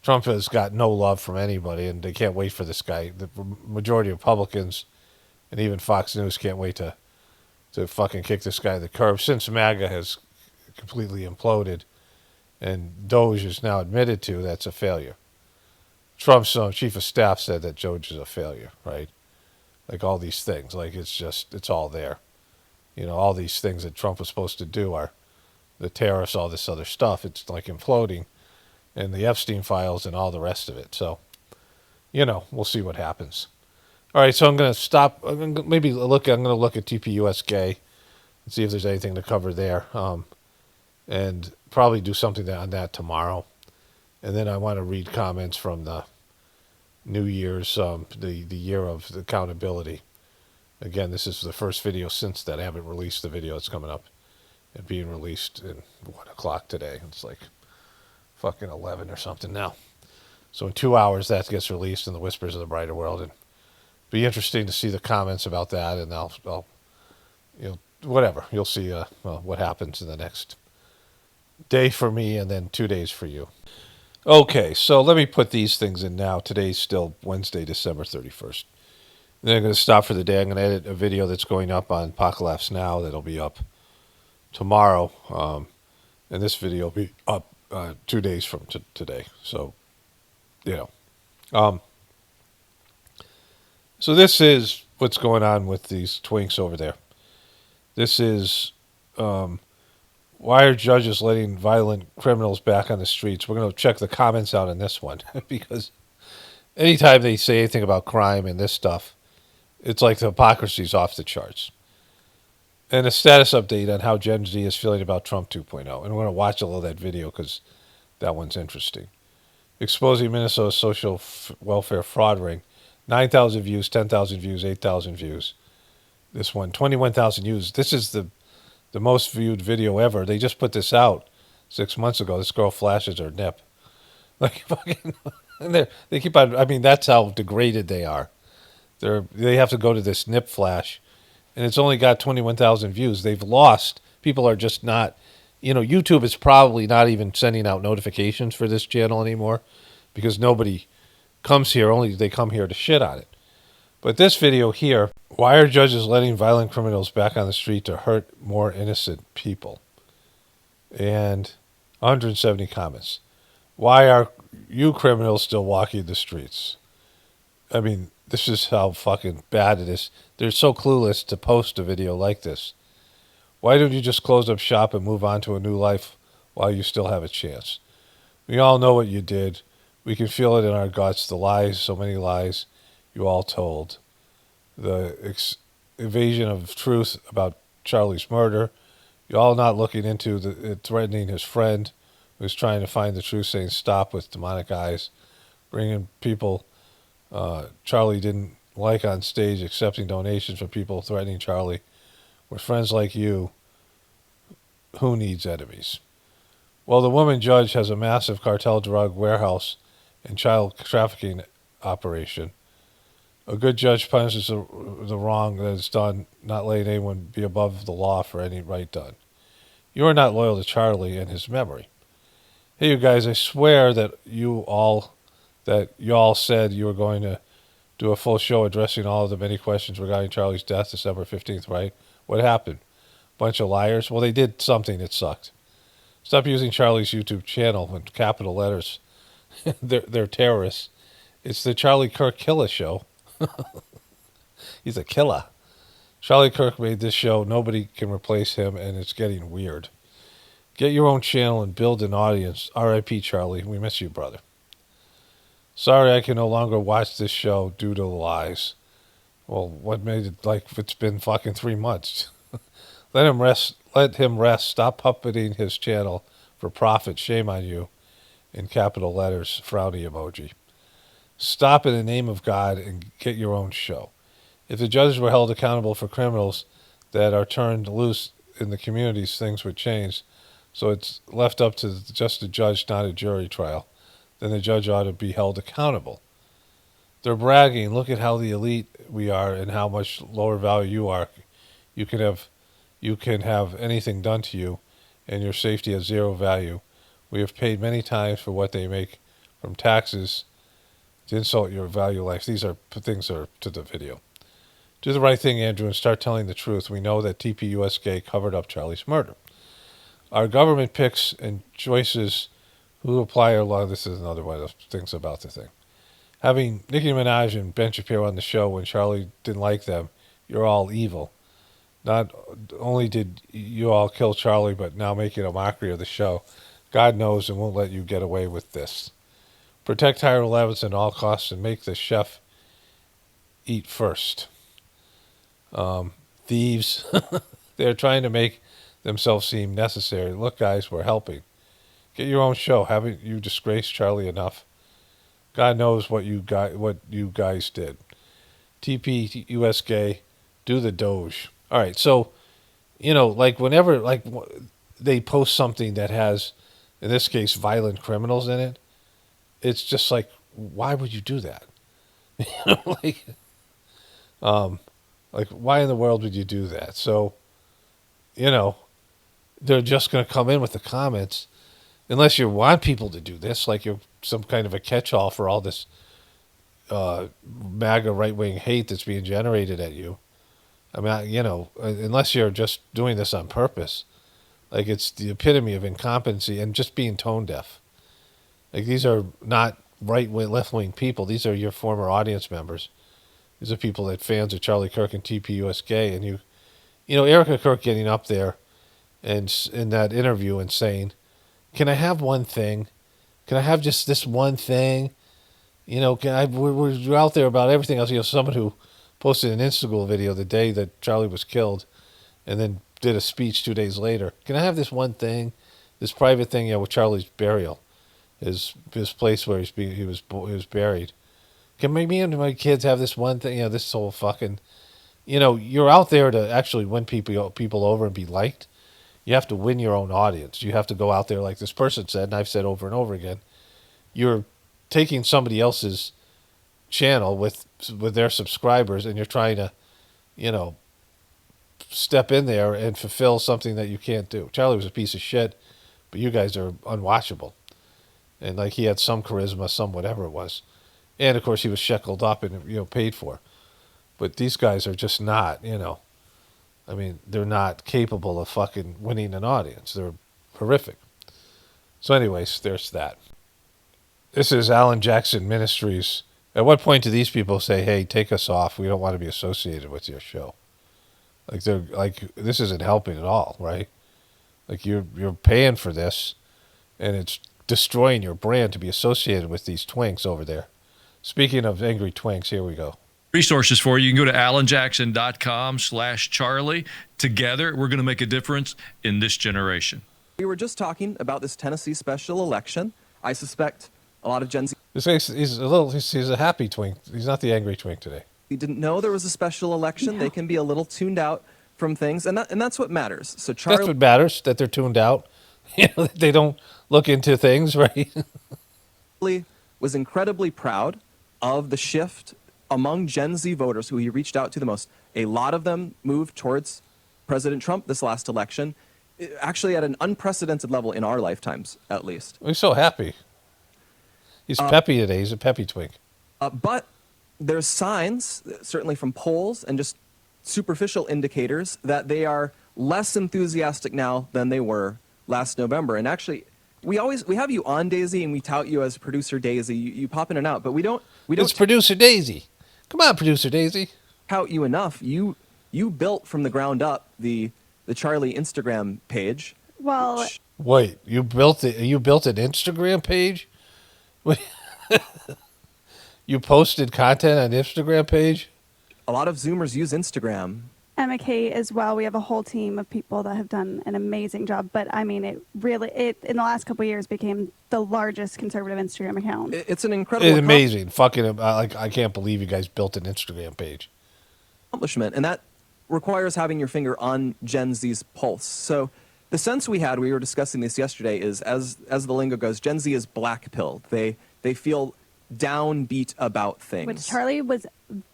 Trump has got no love from anybody, and they can't wait for this guy. The majority of Republicans and even Fox News can't wait to fucking kick this guy to the curb, since MAGA has completely imploded and Doge is now admitted to that's a failure. Trump's chief of staff said that Doge is a failure, right? Like, all these things. Like, it's all there. You know, all these things that Trump was supposed to do are the tariffs, all this other stuff. It's like imploding, and the Epstein files and all the rest of it. So, you know, we'll see what happens. All right, so I'm going to stop. I'm going to look at TPUSGAY and see if there's anything to cover there, and probably do something on that tomorrow. And then I want to read comments from the New Year's, the year of accountability. Again, this is the first video since that. I haven't released the video. It's coming up and being released in 1 o'clock today. It's like fucking 11 or something now. So in 2 hours, that gets released in the Whispers of the Brighter World. And be interesting to see the comments about that. And I'll you know, whatever. You'll see what happens in the next day for me and then 2 days for you. Okay, so let me put these things in now. Today's still Wednesday, December 31st. Then I'm going to stop for the day. I'm going to edit a video that's going up on Apocalypse Now that'll be up tomorrow. And this video will be up 2 days from today. So, you know. So this is what's going on with these twinks over there. This is why are judges letting violent criminals back on the streets? We're going to check the comments out on this one because anytime they say anything about crime and this stuff, it's like the hypocrisy's off the charts. And a status update on how Gen Z is feeling about Trump 2.0. And we're going to watch a little of that video because that one's interesting. Exposing Minnesota's social welfare fraud ring. 9,000 views, 10,000 views, 8,000 views. This one, 21,000 views. This is the most viewed video ever. They just put this out 6 months ago. This girl flashes her nip. Like, fucking, and they keep on, I mean, that's how degraded they are. They have to go to this nip flash, and it's only got 21,000 views. They've lost. People are just not, you know, YouTube is probably not even sending out notifications for this channel anymore because nobody comes here. Only they come here to shit on it. But this video here, why are judges letting violent criminals back on the street to hurt more innocent people? And 170 comments. Why are you criminals still walking the streets? I mean, this is how fucking bad it is. They're so clueless to post a video like this. Why don't you just close up shop and move on to a new life while you still have a chance? We all know what you did. We can feel it in our guts. The lies, so many lies you all told. The evasion of truth about Charlie's murder. You all not looking into threatening his friend who's trying to find the truth, saying stop with demonic eyes. Bringing people Charlie didn't like on stage, accepting donations from people threatening Charlie. With friends like you, who needs enemies? Well, the woman judge has a massive cartel drug warehouse and child trafficking operation. A good judge punishes the wrong that is done, not letting anyone be above the law for any right done. You are not loyal to Charlie and his memory. Hey, you guys, I swear that you all said you were going to do a full show addressing all of the many questions regarding Charlie's death December 15th, right? What happened? Bunch of liars? Well, they did something that sucked. Stop using Charlie's YouTube channel in capital letters. They're terrorists. It's the Charlie Kirk Killer Show. He's a killer. Charlie Kirk made this show. Nobody can replace him, and it's getting weird. Get your own channel and build an audience. R.I.P. Charlie. We miss you, brother. Sorry, I can no longer watch this show due to the lies. Well, what made it like it's been fucking 3 months? Let him rest. Let him rest. Stop puppeting his channel for profit. Shame on you. In capital letters, frowny emoji. Stop in the name of God and get your own show. If the judges were held accountable for criminals that are turned loose in the communities, things would change. So it's left up to just a judge, not a jury trial. Then the judge ought to be held accountable. They're bragging. Look at how the elite we are and how much lower value you are. You can have anything done to you, and your safety has zero value. We have paid many times for what they make from taxes to insult your value life. These are things that are to the video. Do the right thing, Andrew, and start telling the truth. We know that TPUSGAY covered up Charlie's murder. Our government picks and choices who apply our law. This is another one of the things about the thing. Having Nicki Minaj and Ben Shapiro on the show when Charlie didn't like them, you're all evil. Not only did you all kill Charlie, but now making a mockery of the show. God knows and won't let you get away with this. Protect Tyra Levitz at all costs and make the chef eat first. Thieves. They're trying to make themselves seem necessary. Look, guys, we're helping. Get your own show. Haven't you disgraced Charlie enough? God knows what you guys did. TPUSGAY, do the Doge. All right, so, like whenever they post something that has, in this case, violent criminals in it, it's just like, why would you do that? Like, why in the world would you do that? So, they're just going to come in with the comments, unless you want people to do this, like you're some kind of a catch-all for all this MAGA right-wing hate that's being generated at you. I mean, unless you're just doing this on purpose, like it's the epitome of incompetency and just being tone deaf. Like these are not right-wing, left-wing people. These are your former audience members. These are people that fans of Charlie Kirk and TPUSGAY, and Erica Kirk getting up there and in that interview and saying, "Can I have one thing? Can I have just this one thing? We're out there about everything else." Someone who posted an Instagram video the day that Charlie was killed, and then did a speech 2 days later. Can I have this one thing, this private thing? With Charlie's burial, his place where he was buried. Can me and my kids have this one thing? This whole fucking, you're out there to actually win people over and be liked. You have to win your own audience. You have to go out there like this person said, and I've said over and over again. You're taking somebody else's channel with their subscribers, and you're trying to, step in there and fulfill something that you can't do. Charlie was a piece of shit, but you guys are unwatchable. And like he had some charisma, some whatever it was. And of course he was shackled up and paid for. But these guys are just not, they're not capable of fucking winning an audience. They're horrific. So anyways, there's that. This is Alan Jackson Ministries. At what point do these people say, hey, take us off, we don't want to be associated with your show? Like, they're like, this isn't helping at all, right? Like, you're paying for this, and it's destroying your brand to be associated with these twinks over there. Speaking of angry twinks, here we go. Resources for you. You can go to alanjackson.com/Charlie. Together, we're going to make a difference in this generation. We were just talking about this Tennessee special election. I suspect a lot of Gen Z. This guy, he's a happy twink. He's not the angry twink today. He didn't know there was a special election. They can be a little tuned out from things, and that's what matters. So Charlie, that's what matters, that they're tuned out. That they don't look into things, right? was incredibly proud of the shift among Gen Z voters who he reached out to the most. A lot of them moved towards President Trump this last election, actually at an unprecedented level in our lifetimes, at least. He's so happy. He's peppy today. He's a peppy twink. But there's signs, certainly from polls and just superficial indicators, that they are less enthusiastic now than they were last November. And actually, we have you on, Daisy, and we tout you as producer Daisy. You pop in and out, but we don't. It's producer Daisy. Come on, producer Daisy. Tout you enough. You built from the ground up the Charlie Instagram page. Well, wait, you built it? You built an Instagram page? You posted content on Instagram page? A lot of Zoomers use Instagram. Emma Kate as well. We have a whole team of people that have done an amazing job. But I mean, it in the last couple of years became the largest conservative Instagram account. It's an incredible. It's amazing. Fucking I can't believe you guys built an Instagram page. Accomplishment, and that requires having your finger on Gen Z's pulse. So the sense we had, we were discussing this yesterday, is as the lingo goes, Gen Z is black-pilled. They feel downbeat about things. Which Charlie was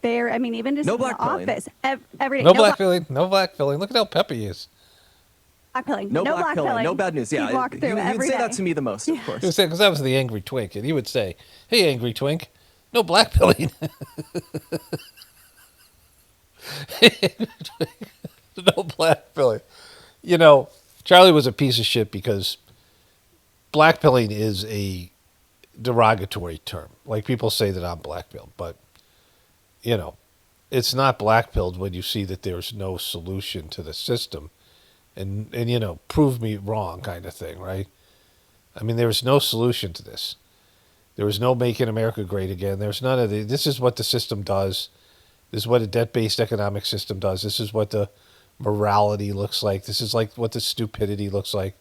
very, I mean, even just no in the black-pilling. office, every day. No black-pilling. No black-pilling. Look at how peppy he is. Black-pilling. No black-pilling. No bad news. Yeah, He'd walk through you'd every say day. that to me the most, of course. He would say, because I was the angry twink, and he would say, hey, angry twink, no black-pilling. No black-pilling. You know, Charlie was a piece of shit because black-pilling is a derogatory term. Like, people say that I'm black-pilled, but, you know, it's not black-pilled when you see that there's no solution to the system and you know, prove me wrong kind of thing, right? I mean, there's no solution to this. There was no making America great again. There's none of the, this is what the system does. This is what a debt-based economic system does. This is what the morality looks like. This is like what the stupidity looks like.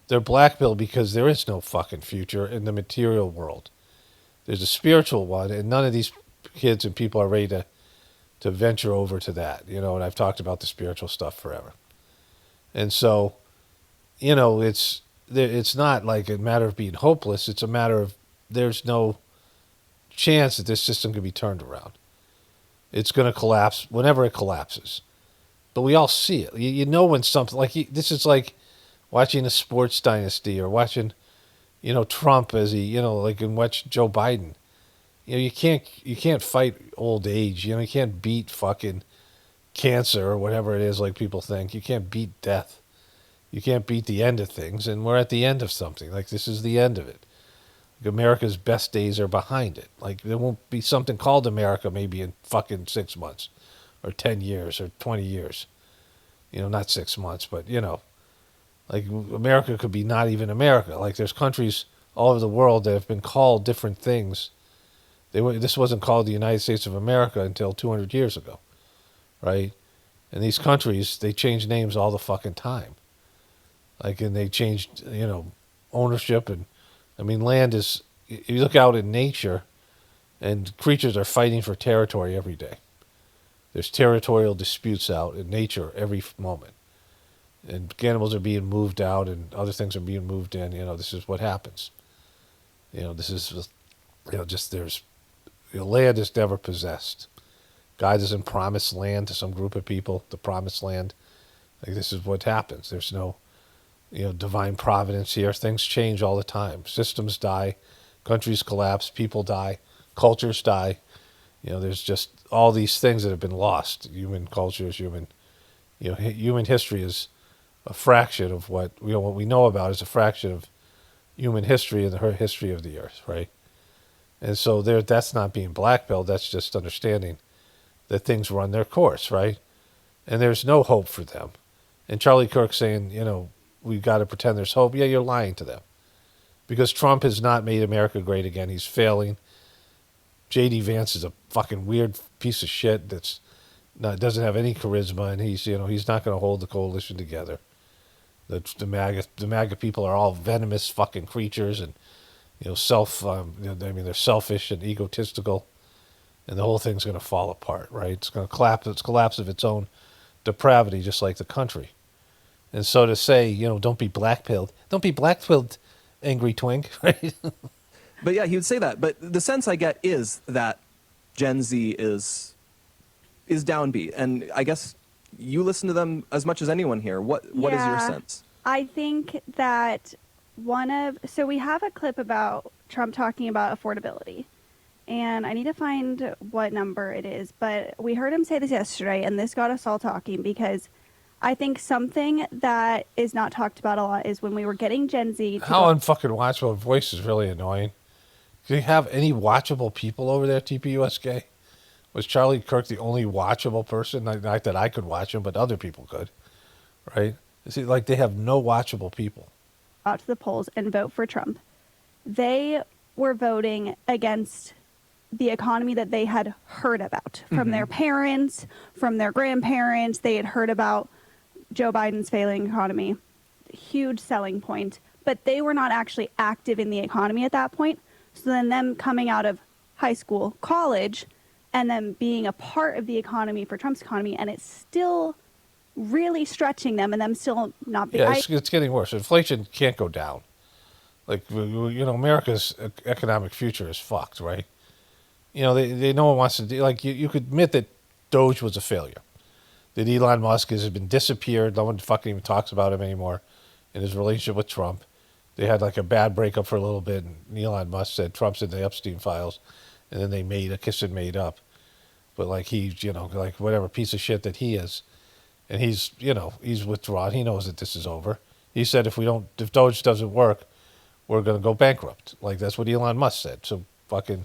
They're black-pilled because there is no fucking future in the material world. There's a spiritual one, and none of these kids and people are ready to venture over to that. You know, and I've talked about the spiritual stuff forever. And so, you know, it's not like a matter of being hopeless. It's a matter of there's no chance that this system can be turned around. It's going to collapse whenever it collapses. But we all see it. You know when something, like this is like watching a sports dynasty or watching, you know, Trump as he, you know, like and watch Joe Biden. You know, you can't fight old age. You know, you can't beat fucking cancer or whatever it is like people think. You can't beat death. You can't beat the end of things. And we're at the end of something. Like, this is the end of it. Like, America's best days are behind it. Like, there won't be something called America maybe in fucking 6 months or 10 years or 20 years. You know, not 6 months, but, you know, like America could be not even America. Like, there's countries all over the world that have been called different things. This wasn't called the United States of America until 200 years ago, right? And these countries, they change names all the fucking time. Like, and they changed, you know, ownership. And, I mean, land is, you look out in nature, and creatures are fighting for territory every day. There's territorial disputes out in nature every moment. And animals are being moved out and other things are being moved in. You know, this is what happens. You know, this is, you know, just there's, you know, land is never possessed. God doesn't promise land to some group of people, the promised land. Like, this is what happens. There's no, you know, divine providence here. Things change all the time. Systems die, countries collapse, people die, cultures die. You know, there's just all these things that have been lost. Human cultures, human history is a fraction of what we know about is a fraction of human history and the history of the earth, right? And so that's not being blackballed. That's just understanding that things run their course, right? And there's no hope for them. And Charlie Kirk saying, we got to pretend there's hope. Yeah, you're lying to them. Because Trump has not made America great again. He's failing. J.D. Vance is a fucking weird piece of shit doesn't have any charisma, and he's not going to hold the coalition together. The MAGA people are all venomous fucking creatures, and they're selfish and egotistical, and the whole thing's going to fall apart, right? It's going to collapse of its own depravity, just like the country. And so to say, don't be blackpilled, angry twink, right? But yeah, he would say that. But the sense I get is that Gen Z is downbeat, and I guess you listen to them as much as anyone here. What is your sense? I think that so we have a clip about Trump talking about affordability, and I need to find what number it is, but we heard him say this yesterday, and this got us all talking, because I think something that is not talked about a lot is when we were getting Gen Z to How unfucking watchable voice is really annoying. Do you have any watchable people over there, TPUSGAY? Was Charlie Kirk the only watchable person? Not that I could watch him, but other people could, right? See, like, they have no watchable people. Out to the polls and vote for Trump. They were voting against the economy that they had heard about from their parents, from their grandparents. They had heard about Joe Biden's failing economy. Huge selling point. But they were not actually active in the economy at that point. So then them coming out of high school, college, and then being a part of the economy for Trump's economy, and it's still really stretching them, and them still not being... Yeah, it's getting worse. Inflation can't go down. Like, America's economic future is fucked, right? No one wants to do... Like, you could admit that Doge was a failure. That Elon Musk has been disappeared. No one fucking even talks about him anymore in his relationship with Trump. They had like a bad breakup for a little bit, and Elon Musk said Trump's in the Epstein files, and then they made a kiss and made up. But like he's, like whatever piece of shit that he is, and he's withdrawn. He knows that this is over. He said if Doge doesn't work, we're going to go bankrupt. Like that's what Elon Musk said. So fucking,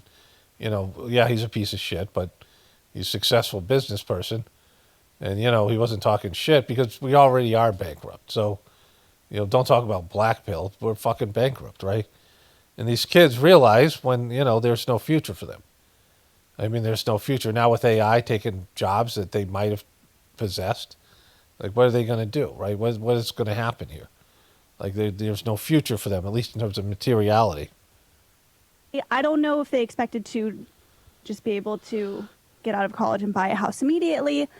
yeah, he's a piece of shit, but he's a successful business person, and he wasn't talking shit because we already are bankrupt. So. Don't talk about blackpilled. We're fucking bankrupt, right? And these kids realize when, there's no future for them. I mean, there's no future. Now with AI taking jobs that they might have possessed, like, what are they going to do, right? What is going to happen here? Like, there's no future for them, at least in terms of materiality. I don't know if they expected to just be able to get out of college and buy a house immediately,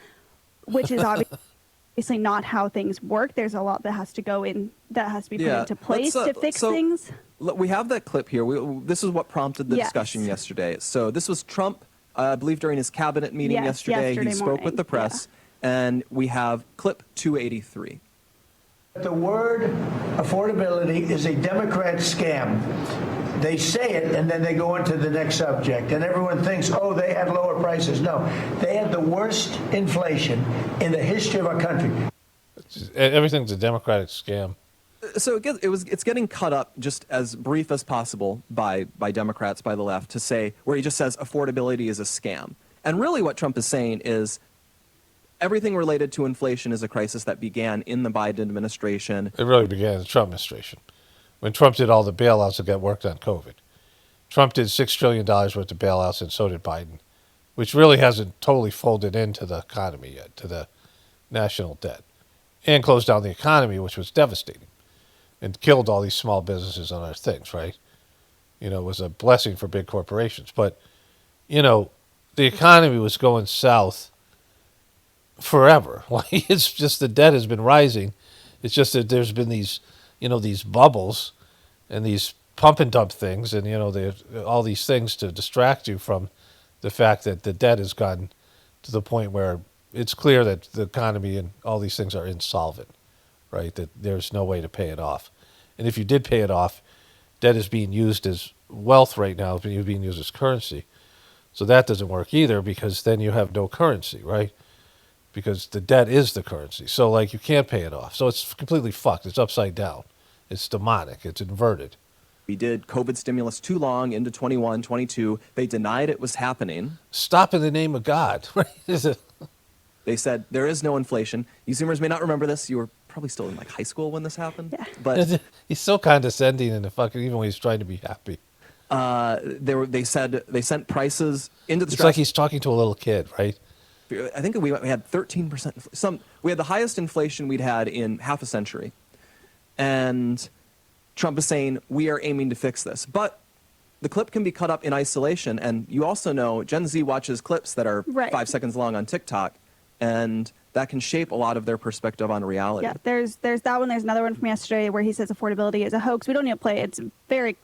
which is obviously not how things work. There's a lot that has to go in, that has to be put into place to fix things. We have that clip here. This is what prompted the discussion yesterday. So this was Trump, I believe, during his cabinet meeting yesterday. He spoke with the press, and we have clip 283. The word affordability is a Democrat scam. They say it, and then they go on to the next subject, and everyone thinks, oh, they had lower prices. No, they had the worst inflation in the history of our country. Everything's a Democratic scam. So it's getting cut up just as brief as possible by Democrats, by the left, to say, where he just says affordability is a scam. And really what Trump is saying is everything related to inflation is a crisis that began in the Biden administration. It really began in the Trump administration. When Trump did all the bailouts that got worked on COVID. Trump did $6 trillion worth of bailouts, and so did Biden, which really hasn't totally folded into the economy yet, to the national debt, and closed down the economy, which was devastating, and killed all these small businesses and other things, right? It was a blessing for big corporations. But, the economy was going south forever. Like, it's just the debt has been rising. It's just that there's been these... these bubbles and these pump and dump things and, all these things to distract you from the fact that the debt has gotten to the point where it's clear that the economy and all these things are insolvent, right? That there's no way to pay it off. And if you did pay it off, debt is being used as wealth right now, it's being used as currency. So that doesn't work either because then you have no currency, right? Because the debt is the currency. So, like, you can't pay it off. So it's completely fucked. It's upside down. It's demonic. It's inverted. We did COVID stimulus too long into 21, 22. They denied it was happening. Stop in the name of God. They said there is no inflation. You Zoomers may not remember this. You were probably still in like high school when this happened. Yeah. But he's so condescending in the fucking, even when he's trying to be happy. they sent prices into the. It's like he's talking to a little kid, right? I think we had 13%. We had the highest inflation we'd had in half a century, and Trump is saying we are aiming to fix this, but the clip can be cut up in isolation. And you also know Gen Z watches clips that are 5 seconds long on TikTok, and that can shape a lot of their perspective on reality. Yeah, there's that one. There's another one from yesterday where he says affordability is a hoax. We don't need to play it. It's very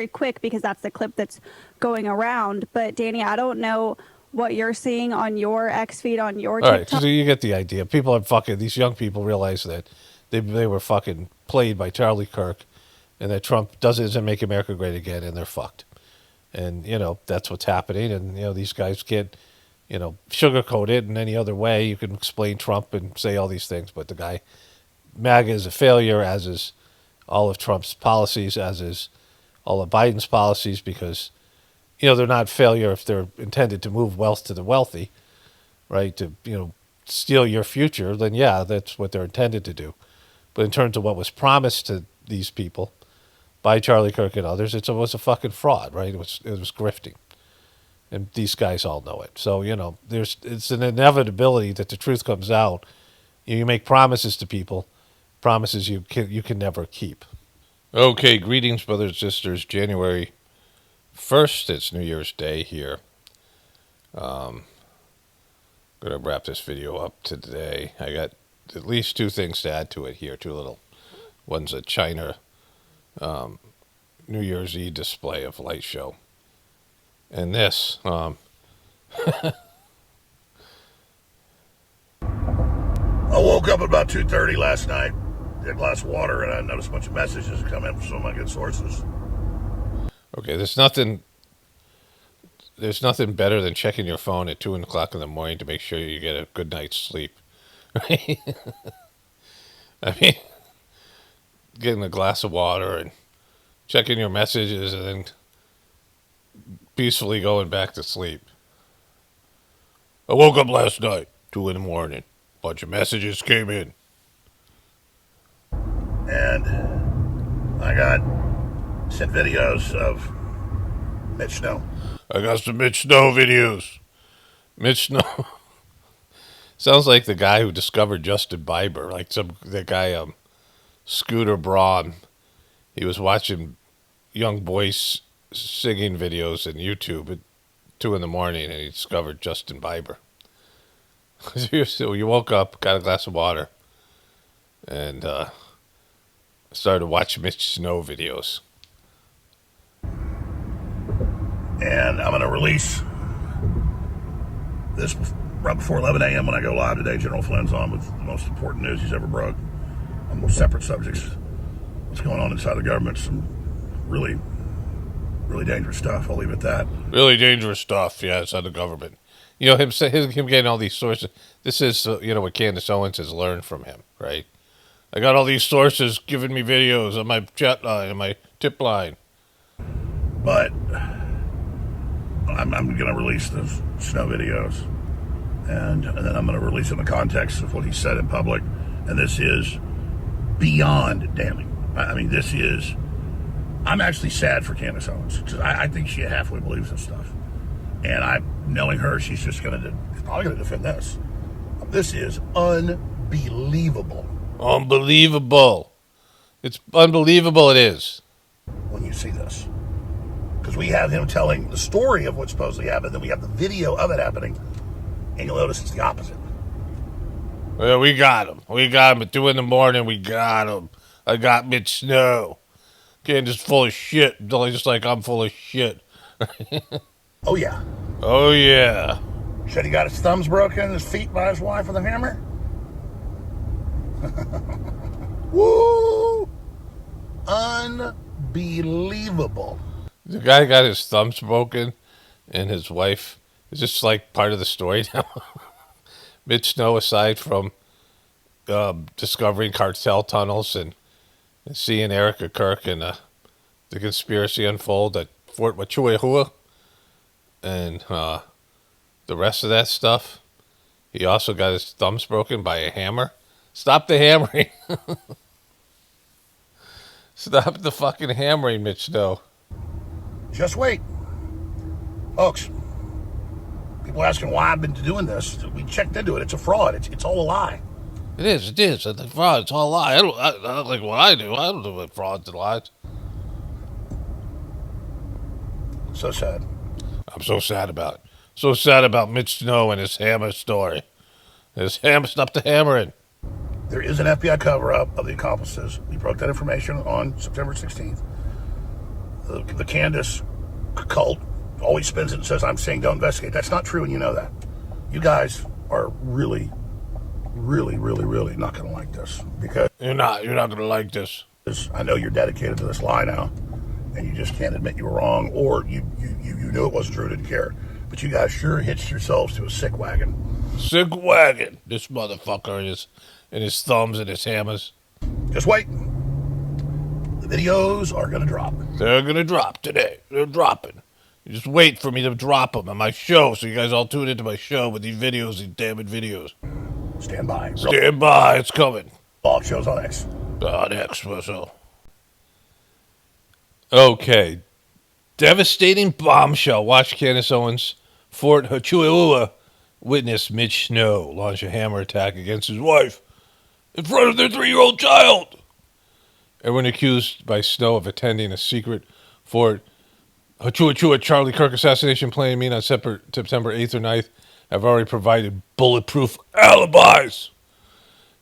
quick because that's the clip that's going around. But Danny, I don't know what you're seeing on your X feed on your TikTok. All right, so you get the idea. People are fucking, these young people realize that they were fucking played by Charlie Kirk, and that Trump doesn't make America great again, and they're fucked. And, you know, that's what's happening. And, you know, these guys can't, you know, sugarcoat it in any other way. You can explain Trump and say all these things, but the guy, MAGA is a failure, as is all of Trump's policies, as is all of Biden's policies, because, you know, they're not failure if they're intended to move wealth to the wealthy, right? To, you know, steal your future, then yeah, that's what they're intended to do. But in terms of what was promised to these people by Charlie Kirk and others, it was a fucking fraud, right? It was grifting. And these guys all know it. So, you know, it's an inevitability that the truth comes out. You make promises to people, promises you can never keep. Okay, greetings, brothers and sisters. January 1st, it's New Year's Day here. Going to wrap this video up today. I got at least two things to add to it here, two little one's a China New Year's Eve display of light show. And this, I woke up at about 2:30 last night, had a glass of water, and I noticed a bunch of messages come in from some of my good sources. Okay, there's nothing better than checking your phone at 2 o'clock in the morning to make sure you get a good night's sleep. Right? I mean, getting a glass of water and checking your messages and then peacefully going back to sleep. I woke up last night, 2 in the morning. Bunch of messages came in. And I got sent videos of Mitch Snow. I got some Mitch Snow videos. Mitch Snow sounds like the guy who discovered Justin Bieber, like that guy Scooter Braun. He was watching young boys singing videos on YouTube at 2 in the morning, and he discovered Justin Bieber. So you woke up, got a glass of water, and started watching Mitch Snow videos. And I'm going to release this right before 11 a.m. when I go live today. General Flynn's on with the most important news he's ever broke on most separate subjects. What's going on inside the government? Some really dangerous stuff. I'll leave it at that. Really dangerous stuff, yeah, inside the government. You know, him getting all these sources. This is, you know, what Candace Owens has learned from him, right? I got all these sources giving me videos on my chat line, on my tip line. But I'm going to release the Snow videos. And then I'm going to release it in the context of what he said in public. And this is beyond damning. I mean, this is... I'm actually sad for Candace Owens, because I think she halfway believes this stuff. And knowing her, she's probably going to defend this. This is unbelievable. Unbelievable. It's unbelievable, it is. When you see this. Because we have him telling the story of what supposedly happened, then we have the video of it happening, and you'll notice it's the opposite. Well, we got him. We got him at 2 in the morning. We got him. I got Mitch Snow. Candace full of shit, just like I'm full of shit. Oh, yeah. Oh, yeah. Said he got his thumbs broken, his feet by his wife with a hammer. Woo! Unbelievable. The guy got his thumbs broken, and his wife is just like part of the story now. Mitch Snow, aside from discovering cartel tunnels and seeing Erica Kirk in a the conspiracy unfold at Fort Wachua and the rest of that stuff. He also got his thumbs broken by a hammer. Stop the hammering. Stop the fucking hammering, Mitch Snow. Just wait. Folks, people asking why I've been doing this. We checked into it. It's a fraud. It's all a lie. It is. It's a fraud. It's all a lie. I don't like what I do. I don't do what frauds and lies. So sad. I'm so sad about it. So sad about Mitch Snow and his hammer story. His hammer, stop the hammering. There is an FBI cover-up of the accomplices. We broke that information on September 16th. The Candace cult always spins it and says, I'm saying don't investigate. That's not true, and you know that. You guys are really, really, really, really not going to like this. Because You're not going to like this. I know you're dedicated to this lie now, and you just can't admit you were wrong, or you knew it wasn't true, didn't care. But you guys sure hitched yourselves to a sick wagon. Sick wagon. This motherfucker is... and his thumbs and his hammers. Just wait. The videos are going to drop. They're going to drop today. They're dropping. You just wait for me to drop them on my show so you guys all tune into my show with these videos, these damn it videos. Stand by. Stand by. It's coming. All shows on X. On X, so. Okay. Devastating bombshell. Watch Candace Owens, Fort Wachua, witness Mitch Snow launch a hammer attack against his wife in front of their 3-year-old child. Everyone accused by Snow of attending a secret Fort Wachua Charlie Kirk assassination plane meeting on September 8th or 9th have already provided bulletproof alibis,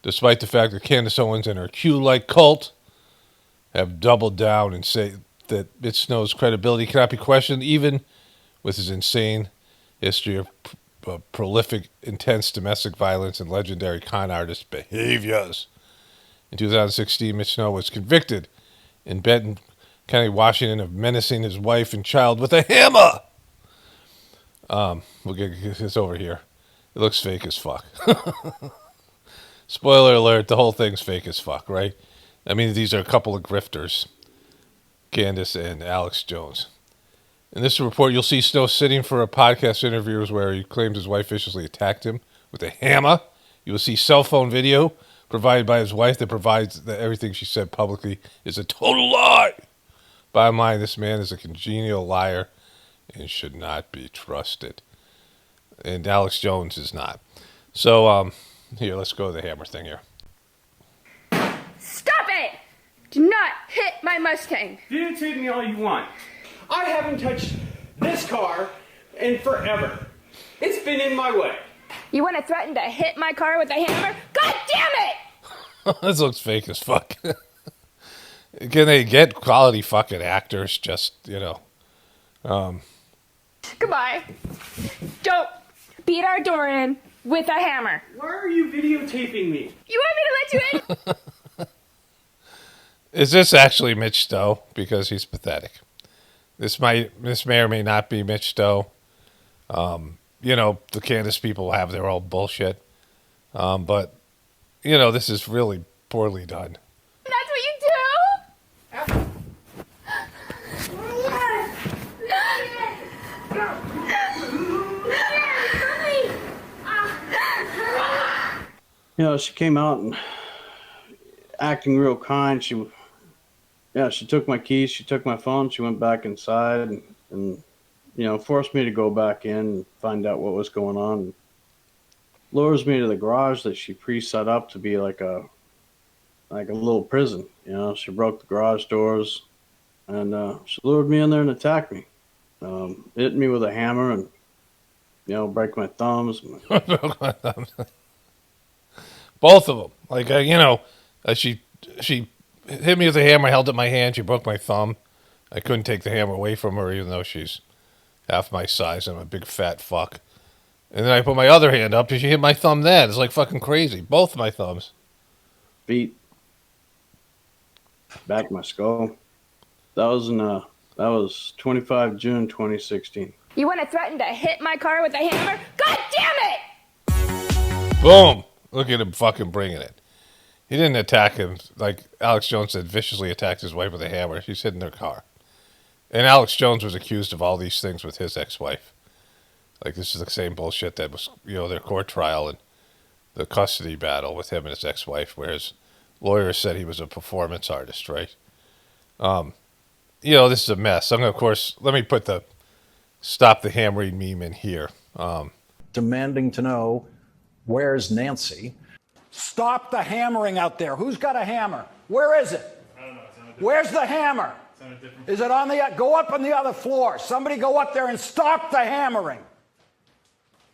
despite the fact that Candace Owens and her Q-like cult have doubled down and say that Mitch Snow's credibility cannot be questioned, even with his insane history of prolific, intense domestic violence and legendary con artist behaviors. In 2016, Mitch Snow was convicted in Benton County, Washington, of menacing his wife and child with a hammer. We'll get this over here. It looks fake as fuck. Spoiler alert, the whole thing's fake as fuck, right? I mean, these are a couple of grifters, Candace and Alex Jones. In this report, you'll see Snow sitting for a podcast interview where he claims his wife viciously attacked him with a hammer. You will see cell phone video provided by his wife that provides that everything she said publicly is a total lie. Bottom line, this man is a congenial liar and should not be trusted. And Alex Jones is not. So, here, let's go to the hammer thing here. Stop it! Do not hit my Mustang. Videotape me all you want. I haven't touched this car in forever. It's been in my way. You want to threaten to hit my car with a hammer? God damn it! This looks fake as fuck. Can they get quality fucking actors? Just, Goodbye. Don't beat our door in with a hammer. Why are you videotaping me? You want me to let you in? Is this actually Mitch Stowe? Because he's pathetic. This may or may not be Mitch Stowe. The Candace people have their own bullshit. But, this is really poorly done. That's what you do? She came out and acting real kind. She took my keys, she took my phone, she went back inside and forced me to go back in and find out what was going on. Lures me to the garage that she pre-set up to be like a little prison. She broke the garage doors and she lured me in there and attacked me. Hit me with a hammer and break my thumbs. Both of them. She hit me with a hammer, held up my hand, she broke my thumb. I couldn't take the hammer away from her, even though she's half my size and I'm a big fat fuck. And then I put my other hand up and she hit my thumb then. It's like fucking crazy. Both my thumbs. Feet. Back of my skull. That was 25 June 2016. You want to threaten to hit my car with a hammer? God damn it! Boom! Look at him fucking bringing it. He didn't attack him, like Alex Jones said, viciously attacked his wife with a hammer. She's hit in their car. And Alex Jones was accused of all these things with his ex-wife. Like, this is the same bullshit that was, their court trial and the custody battle with him and his ex-wife, where his lawyer said he was a performance artist, right? This is a mess. Of course, let me put the stop the hammering meme in here. Demanding to know, where's Nancy? Stop the hammering out there. Who's got a hammer? Where is it? I don't know. Where's the hammer? Is it on the, go up on the other floor. Somebody go up there and stop the hammering.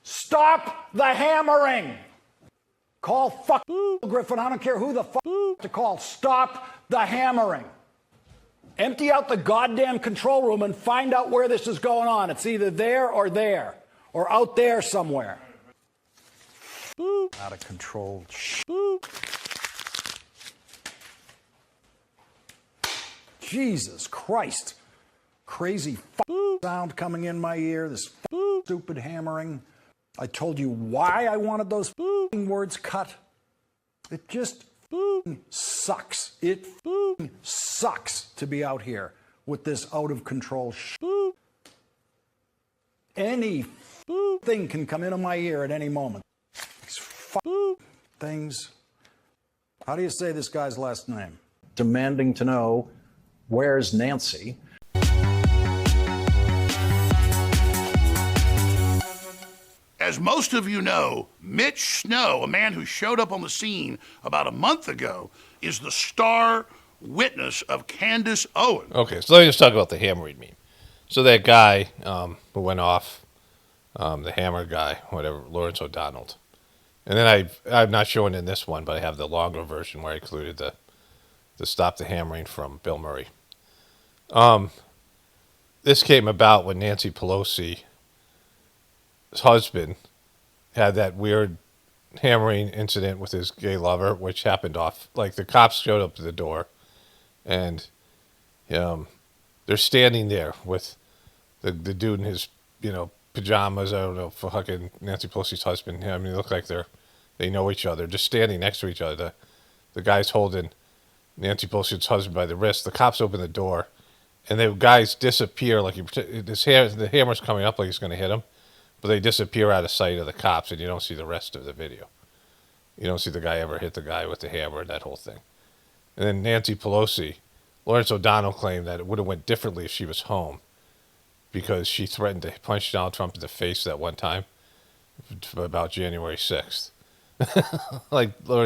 Stop the hammering. Call Griffin. I don't care who the fuck to call. Stop the hammering. Empty out the goddamn control room and find out where this is going on. It's either there or out there somewhere. Out of control. Jesus Christ. Crazy sound coming in my ear. This stupid hammering. I told you why I wanted those words cut. It just sucks. It sucks to be out here with this out of control Any thing can come into my ear at any moment. These things. How do you say this guy's last name? Demanding to know, where's Nancy? As most of you know, Mitch Snow, a man who showed up on the scene about a month ago, is the star witness of Candace Owen. Okay, so let me just talk about the hammering meme. So that guy who went off, the hammer guy, whatever, Lawrence O'Donnell. And then I'm not showing in this one, but I have the longer version where I included the Stop the Hammering from Bill Murray. This came about when Nancy Pelosi's husband had that weird hammering incident with his gay lover, which happened like the cops showed up to the door, and they're standing there with the dude in his pajamas. I don't know, for fucking Nancy Pelosi's husband. I mean, they look like they know each other, just standing next to each other. The guy's holding Nancy Pelosi's husband by the wrist. The cops open the door, and the guys disappear like the hammer's coming up like he's going to hit him, but they disappear out of sight of the cops, and you don't see the rest of the video. You don't see the guy ever hit the guy with the hammer and that whole thing. And then Nancy Pelosi, Lawrence O'Donnell claimed that it would have went differently if she was home, because she threatened to punch Donald Trump in the face that one time about January 6th.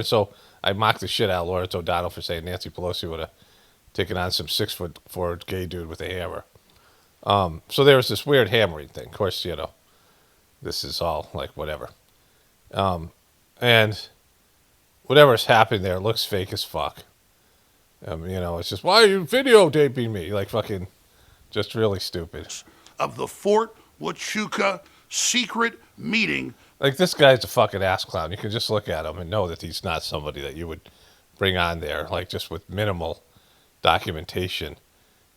So I mocked the shit out of Lawrence O'Donnell for saying Nancy Pelosi would have taken on some 6'4" gay dude with a hammer. So there was this weird hammering thing. Of course, this is all like whatever. And whatever's happened there looks fake as fuck. It's just, why are you videotaping me? Like fucking just really stupid. Of the Fort Huachuca secret meeting. Like, this guy's a fucking ass clown. You can just look at him and know that he's not somebody that you would bring on there, like, just with minimal documentation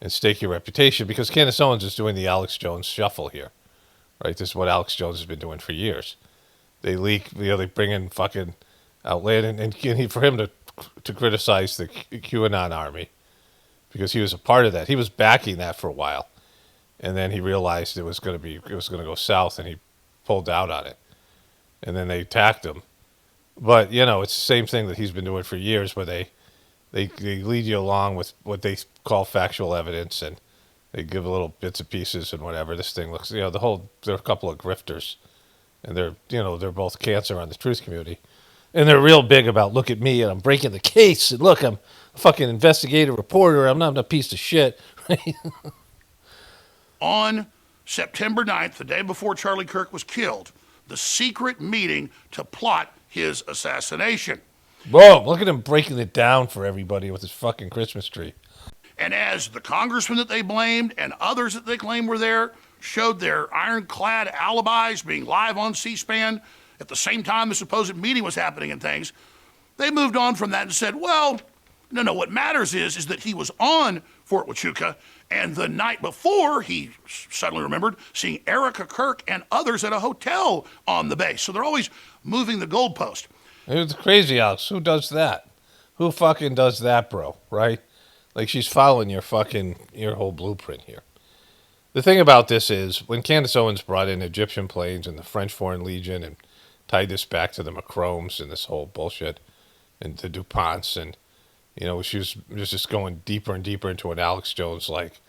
and stake your reputation, because Candace Owens is doing the Alex Jones shuffle here, right? This is what Alex Jones has been doing for years. They leak, they bring in fucking outland, and for him to criticize the QAnon army, because he was a part of that. He was backing that for a while, and then he realized it was going to go south, and he pulled out on it. And then they attacked him. But, it's the same thing that he's been doing for years, where they lead you along with what they call factual evidence, and they give little bits and pieces and whatever. This thing looks, they're a couple of grifters, and they're both cancer on the truth community. And they're real big about, look at me, and I'm breaking the case, and look, I'm a fucking investigative reporter, I'm not a piece of shit. On September 9th, the day before Charlie Kirk was killed, the secret meeting to plot his assassination. Whoa, look at him breaking it down for everybody with his fucking Christmas tree. And as the congressman that they blamed and others that they claimed were there showed their ironclad alibis being live on C-SPAN at the same time the supposed meeting was happening and things, they moved on from that and said, well, no, what matters is that he was on Fort Huachuca, and the night before, he suddenly remembered seeing Erica Kirk and others at a hotel on the base. So they're always moving the goalpost. It's crazy, Alex. Who does that? Who fucking does that, bro? Right? Like, she's following your whole blueprint here. The thing about this is, when Candace Owens brought in Egyptian planes and the French Foreign Legion and tied this back to the Macromes and this whole bullshit and the DuPonts, and, you know, she was just going deeper and deeper into an Alex Jones, like,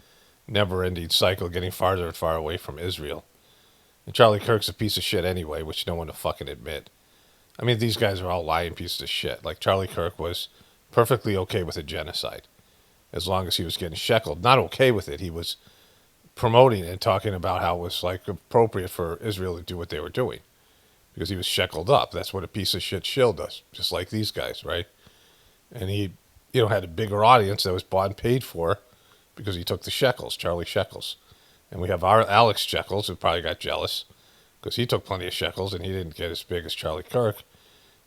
never-ending cycle, getting farther and far away from Israel. And Charlie Kirk's a piece of shit anyway, which no one will fucking admit. I mean, these guys are all lying pieces of shit. Like, Charlie Kirk was perfectly okay with a genocide, as long as he was getting sheckled. Not okay with it, he was promoting it and talking about how it was, like, appropriate for Israel to do what they were doing, because he was sheckled up. That's what a piece of shit shill does, just like these guys, right? And he, you know, had a bigger audience that was bought and paid for because he took the shekels, Charlie Shekels. And we have our Alex Shekels, who probably got jealous because he took plenty of shekels and he didn't get as big as Charlie Kirk.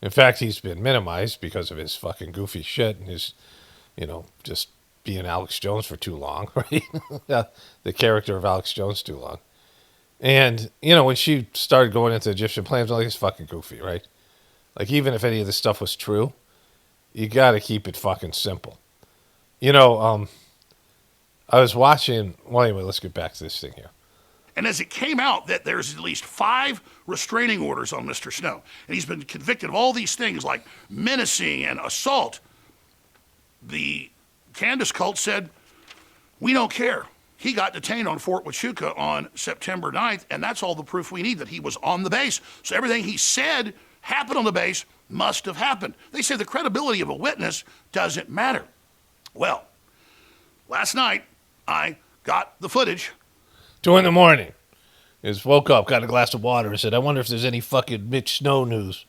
In fact, he's been minimized because of his fucking goofy shit and his, you know, just being Alex Jones for too long, right? The character of Alex Jones too long. And, you know, when she started going into Egyptian planes, I'm like, it's fucking goofy, right? Like, even if any of this stuff was true, you got to keep it fucking simple. You know, I was watching, well, anyway, let's get back to this thing here. And as it came out that there's at least 5 restraining orders on Mr. Snow, and he's been convicted of all these things like menacing and assault, the Candace cult said, we don't care. He got detained on Fort Huachuca on September 9th, and that's all the proof we need, that he was on the base. So everything he said happened on the base must have happened. They say the credibility of a witness doesn't matter. Well, last night, I got the footage. 2 in the morning. Just woke up, got a glass of water, and said, I wonder if there's any fucking Mitch Snow news.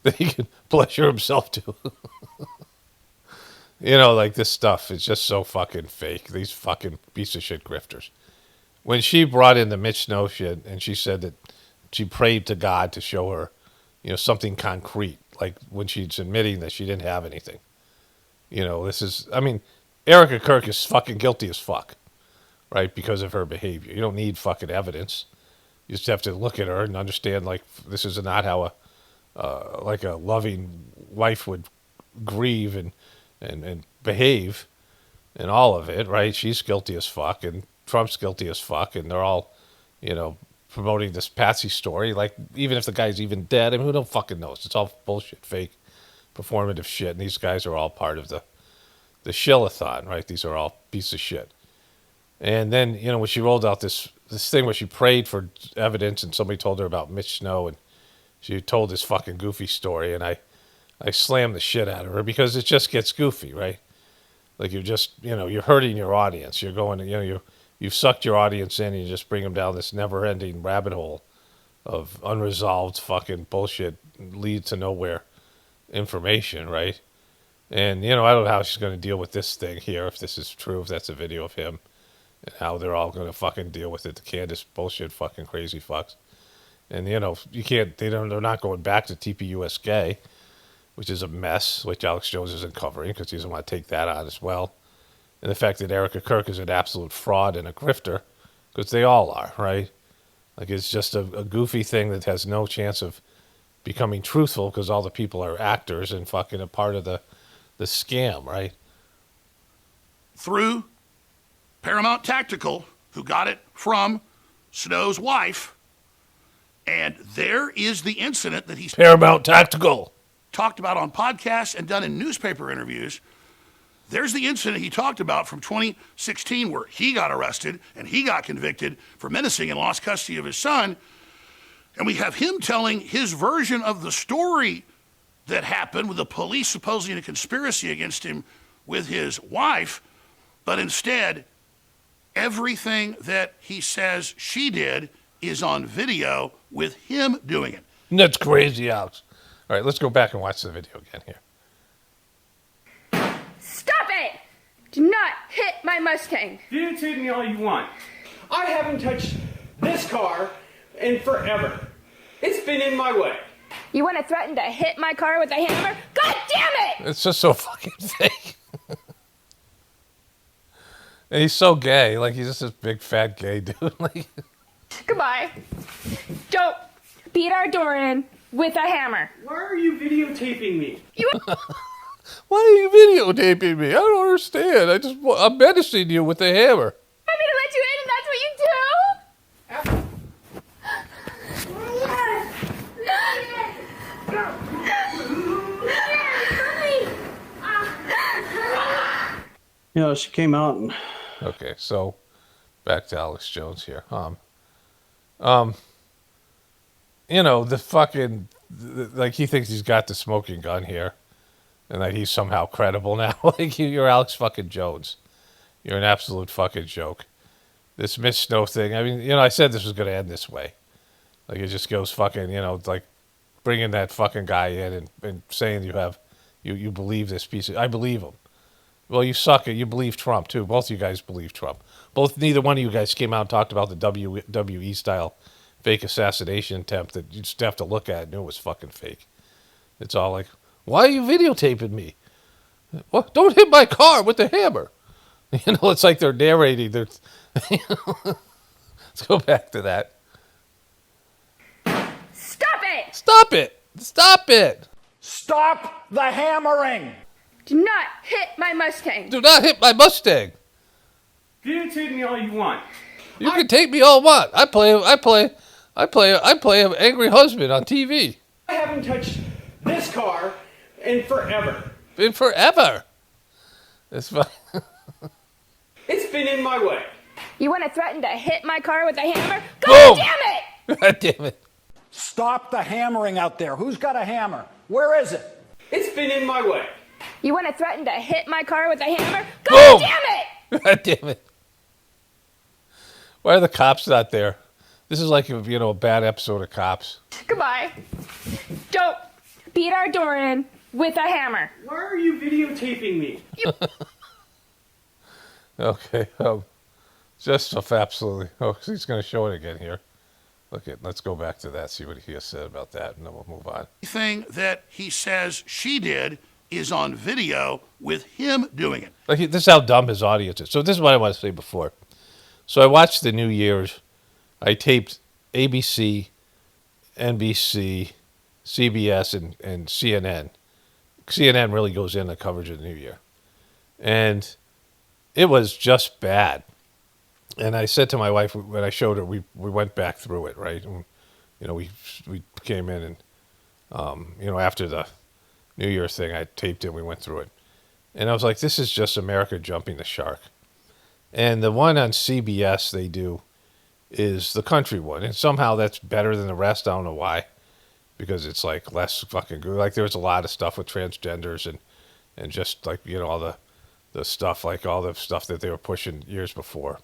That he can pleasure himself to. You know, like, this stuff is just so fucking fake. These fucking piece of shit grifters. When she brought in the Mitch Snow shit and she said that she prayed to God to show her, you know, something concrete, like when she's admitting that she didn't have anything. You know, this is, I mean, Erica Kirk is fucking guilty as fuck, right, because of her behavior. You don't need fucking evidence. You just have to look at her and understand, like, this is not how like a loving wife would grieve and behave and all of it, right? She's guilty as fuck, and Trump's guilty as fuck, and they're all, you know, promoting this Patsy story. Like, even if the guy's even dead, I mean, who don't fucking knows? It's all bullshit, fake, performative shit, and these guys are all part of the shillathon, right? These are all pieces of shit. And then, you know, when she rolled out this thing where she prayed for evidence and somebody told her about Mitch Snow and she told this fucking goofy story, and I slammed the shit out of her because it just gets goofy, right? Like, you're just, you know, you're hurting your audience. You're going, you know, you've sucked your audience in and you just bring them down this never-ending rabbit hole of unresolved fucking bullshit, lead to nowhere information, right? And, you know, I don't know how she's going to deal with this thing here, if this is true, if that's a video of him, and how they're all going to fucking deal with it, the Candace bullshit fucking crazy fucks. And, you know, they're not going back to TPUSGAY, which is a mess, which Alex Jones isn't covering because he doesn't want to take that on as well. And the fact that Erica Kirk is an absolute fraud and a grifter, because they all are, right? Like, it's just a goofy thing that has no chance of becoming truthful because all the people are actors and fucking a part of the scam, right? Through Paramount Tactical, who got it from Snow's wife. And there is the incident that he's Paramount Tactical talked about on podcasts and done in newspaper interviews. There's the incident he talked about from 2016 where he got arrested and he got convicted for menacing and lost custody of his son. And we have him telling his version of the story that happened with the police supposedly in a conspiracy against him with his wife. But instead, everything that he says she did is on video with him doing it. That's crazy, Alex. All right, let's go back and watch the video again here. Stop it! Do not hit my Mustang. Videotape me all you want. I haven't touched this car in forever. It's been in my way. You want to threaten to hit my car with a hammer? God damn it! It's just so fucking fake. And he's so gay. Like, he's just this big, fat gay dude. Like, Goodbye. Don't beat our door in with a hammer. Why are you videotaping me? Why are you videotaping me? I don't understand. I'm menacing you with a hammer. I'm gonna let you in, and that's what you do? You know, she came out and Okay, so back to Alex Jones here. You know, like he thinks he's got the smoking gun here, and that he's somehow credible now. Like you're Alex fucking Jones. You're an absolute fucking joke. This Miss Snow thing. I mean, you know, I said this was going to end this way. Like it just goes fucking, you know, like bringing that fucking guy in and saying you believe this piece of. I believe him. Well, you suck it. You believe Trump too. Both of you guys believe Trump. Neither one of you guys came out and talked about the WWE style fake assassination attempt that you just have to look at and knew it was fucking fake. It's all like, why are you videotaping me? Well, don't hit my car with the hammer. You know, it's like they're narrating. Let's go back to that. Stop it! Stop it! Stop it! Stop the hammering! Do not hit my Mustang. Do not hit my Mustang. Videotape me all you want. You can take me all you want. I play an angry husband on TV. I haven't touched this car in forever. In forever. It's fine. It's been in my way. You want to threaten to hit my car with a hammer? Boom! God damn it! God damn it. Stop the hammering out there. Who's got a hammer? Where is it? It's been in my way. You want to threaten to hit my car with a hammer? Boom! God damn it! God damn it. Why are the cops not there? This is like, you know, a bad episode of Cops. Goodbye. Don't beat our door in with a hammer. Why are you videotaping me? Okay, just absolutely. Oh, he's going to show it again here. Let's go back to that, see what he has said about that, and then we'll move on. Anything that he says she did is on video with him doing it. Like this is how dumb his audience is. So this is what I want to say before. So I watched the New Year's. I taped ABC, NBC, CBS, and CNN. CNN really goes into coverage of the New Year. And it was just bad. And I said to my wife when I showed her, we went back through it, right? And, you know, we came in and, you know, after the New Year's thing, I taped it and we went through it. And I was like, this is just America jumping the shark. And the one on CBS they do is the country one. And somehow that's better than the rest. I don't know why. Because it's like less fucking good. Like there was a lot of stuff with transgenders and just like, you know, all the stuff, like all the stuff that they were pushing years before.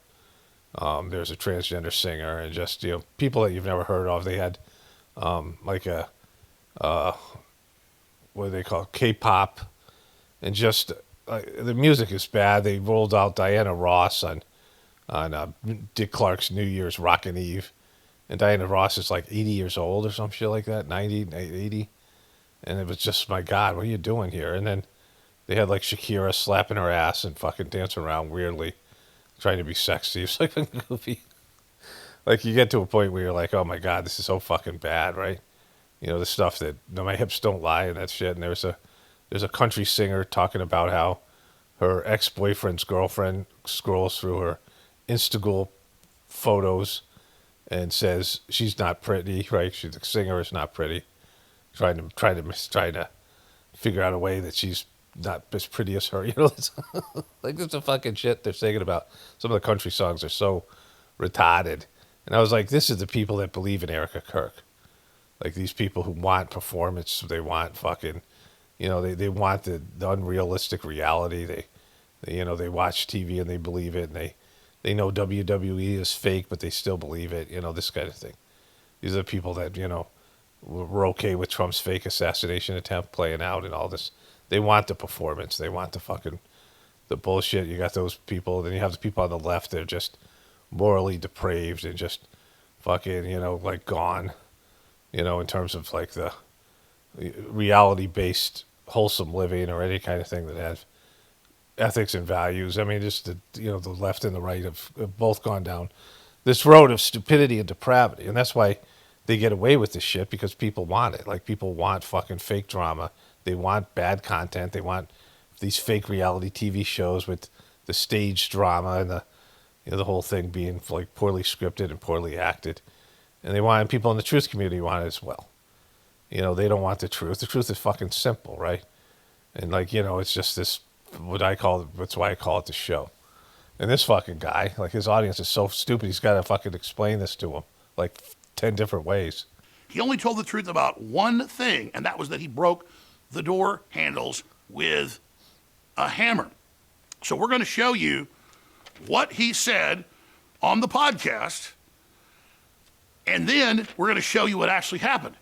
There's a transgender singer and just, you know, people that you've never heard of. They had like a, what do they call it? K-pop. And just the music is bad. They rolled out Diana Ross on Dick Clark's New Year's Rockin' Eve. And Diana Ross is like 80 years old or some shit like that, 90, 80. And it was just, my God, what are you doing here? And then they had like Shakira slapping her ass and fucking dancing around weirdly, trying to be sexy. It's like goofy. Like you get to a point where you're like, oh my God, this is so fucking bad, right? You know, the stuff that, you know, my hips don't lie and that shit. And there's a country singer talking about how her ex-boyfriend's girlfriend scrolls through her Instagram photos and says she's not pretty, right? The singer is not pretty. Trying to figure out a way that she's not as pretty as her. You know, it's like this is the fucking shit they're singing about. Some of the country songs are so retarded. And I was like, this is the people that believe in Erica Kirk. Like these people who want performance, they want fucking, you know, they want the unrealistic reality. They you know, they watch TV and they believe it, and they know WWE is fake, but they still believe it. You know, this kind of thing. These are the people that, you know, were okay with Trump's fake assassination attempt playing out and all this. They want the performance. They want the bullshit. You got those people. Then you have the people on the left that are just morally depraved and just fucking, you know, like gone, you know, in terms of like the reality-based wholesome living or any kind of thing that has ethics and values. I mean, just you know, the left and the right have both gone down this road of stupidity and depravity. And that's why they get away with this shit, because people want it. Like people want fucking fake drama They want bad content. They want these fake reality TV shows with the stage drama and the whole thing being like poorly scripted and poorly acted. And they want people in the truth community want it as well. They don't want the truth. The truth is fucking simple, right? And it's just this, that's why I call it the show. And this fucking guy, his audience is so stupid, he's got to fucking explain this to them 10 different ways. He only told the truth about one thing, and that was that he broke the door handles with a hammer. So we're going to show you what he said on the podcast, and then we're going to show you what actually happened.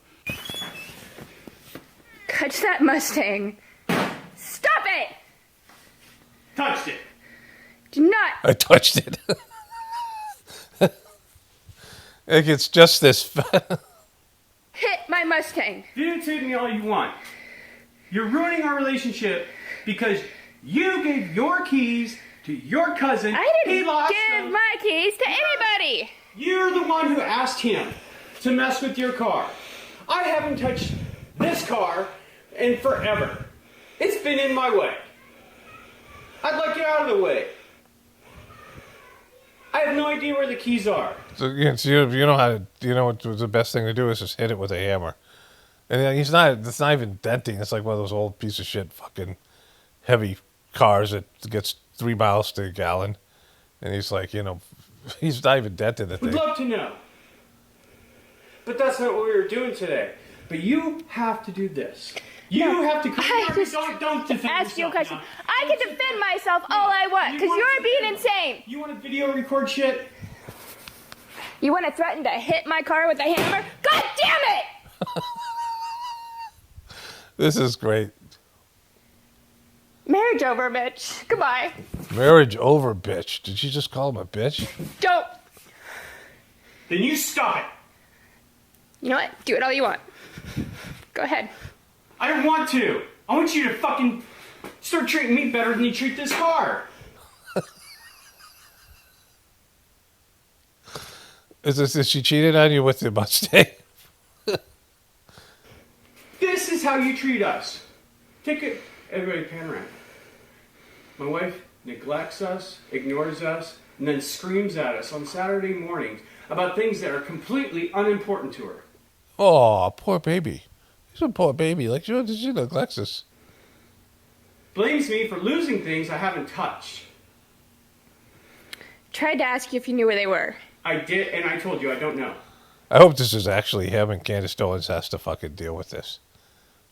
Touch that Mustang. Stop it! Touched it. Do not. I touched it. It's just this. Hit my Mustang. Videotape me all you want. You're ruining our relationship because you gave your keys to your cousin. I didn't He lost give them. my keys to anybody. You're the one who asked him to mess with your car. I haven't touched this car in forever. It's been in my way. I'd like it out of the way. I have no idea where the keys are. So you know how to, what the best thing to do is just hit it with a hammer. And it's not even denting. It's like one of those old piece of shit fucking heavy cars that gets 3 miles to a gallon. And he's like, he's not even dented the Would thing. love to know. But that's not what we were doing today. But you have to do this. You have to don't defend ask you a yourself question. now. I can defend myself all I want because you're being insane. You want to video record shit? You want to threaten to hit my car with a hammer? God damn it! This is great. Marriage over, bitch. Goodbye. Marriage over, bitch. Did you just call him a bitch? Don't. Then you stop it. You know what? Do it all you want. Go ahead. I don't want to. I want you to fucking start treating me better than you treat this car. Is she cheated on you with the Mustang? This is how you treat us. Take it. Everybody pan around. My wife neglects us, ignores us, and then screams at us on Saturday mornings about things that are completely unimportant to her. Oh, poor baby. He's a poor baby. She neglects us. Blames me for losing things I haven't touched. Tried to ask you if you knew where they were. I did, and I told you I don't know. I hope this is actually him and Candace Owens has to fucking deal with this.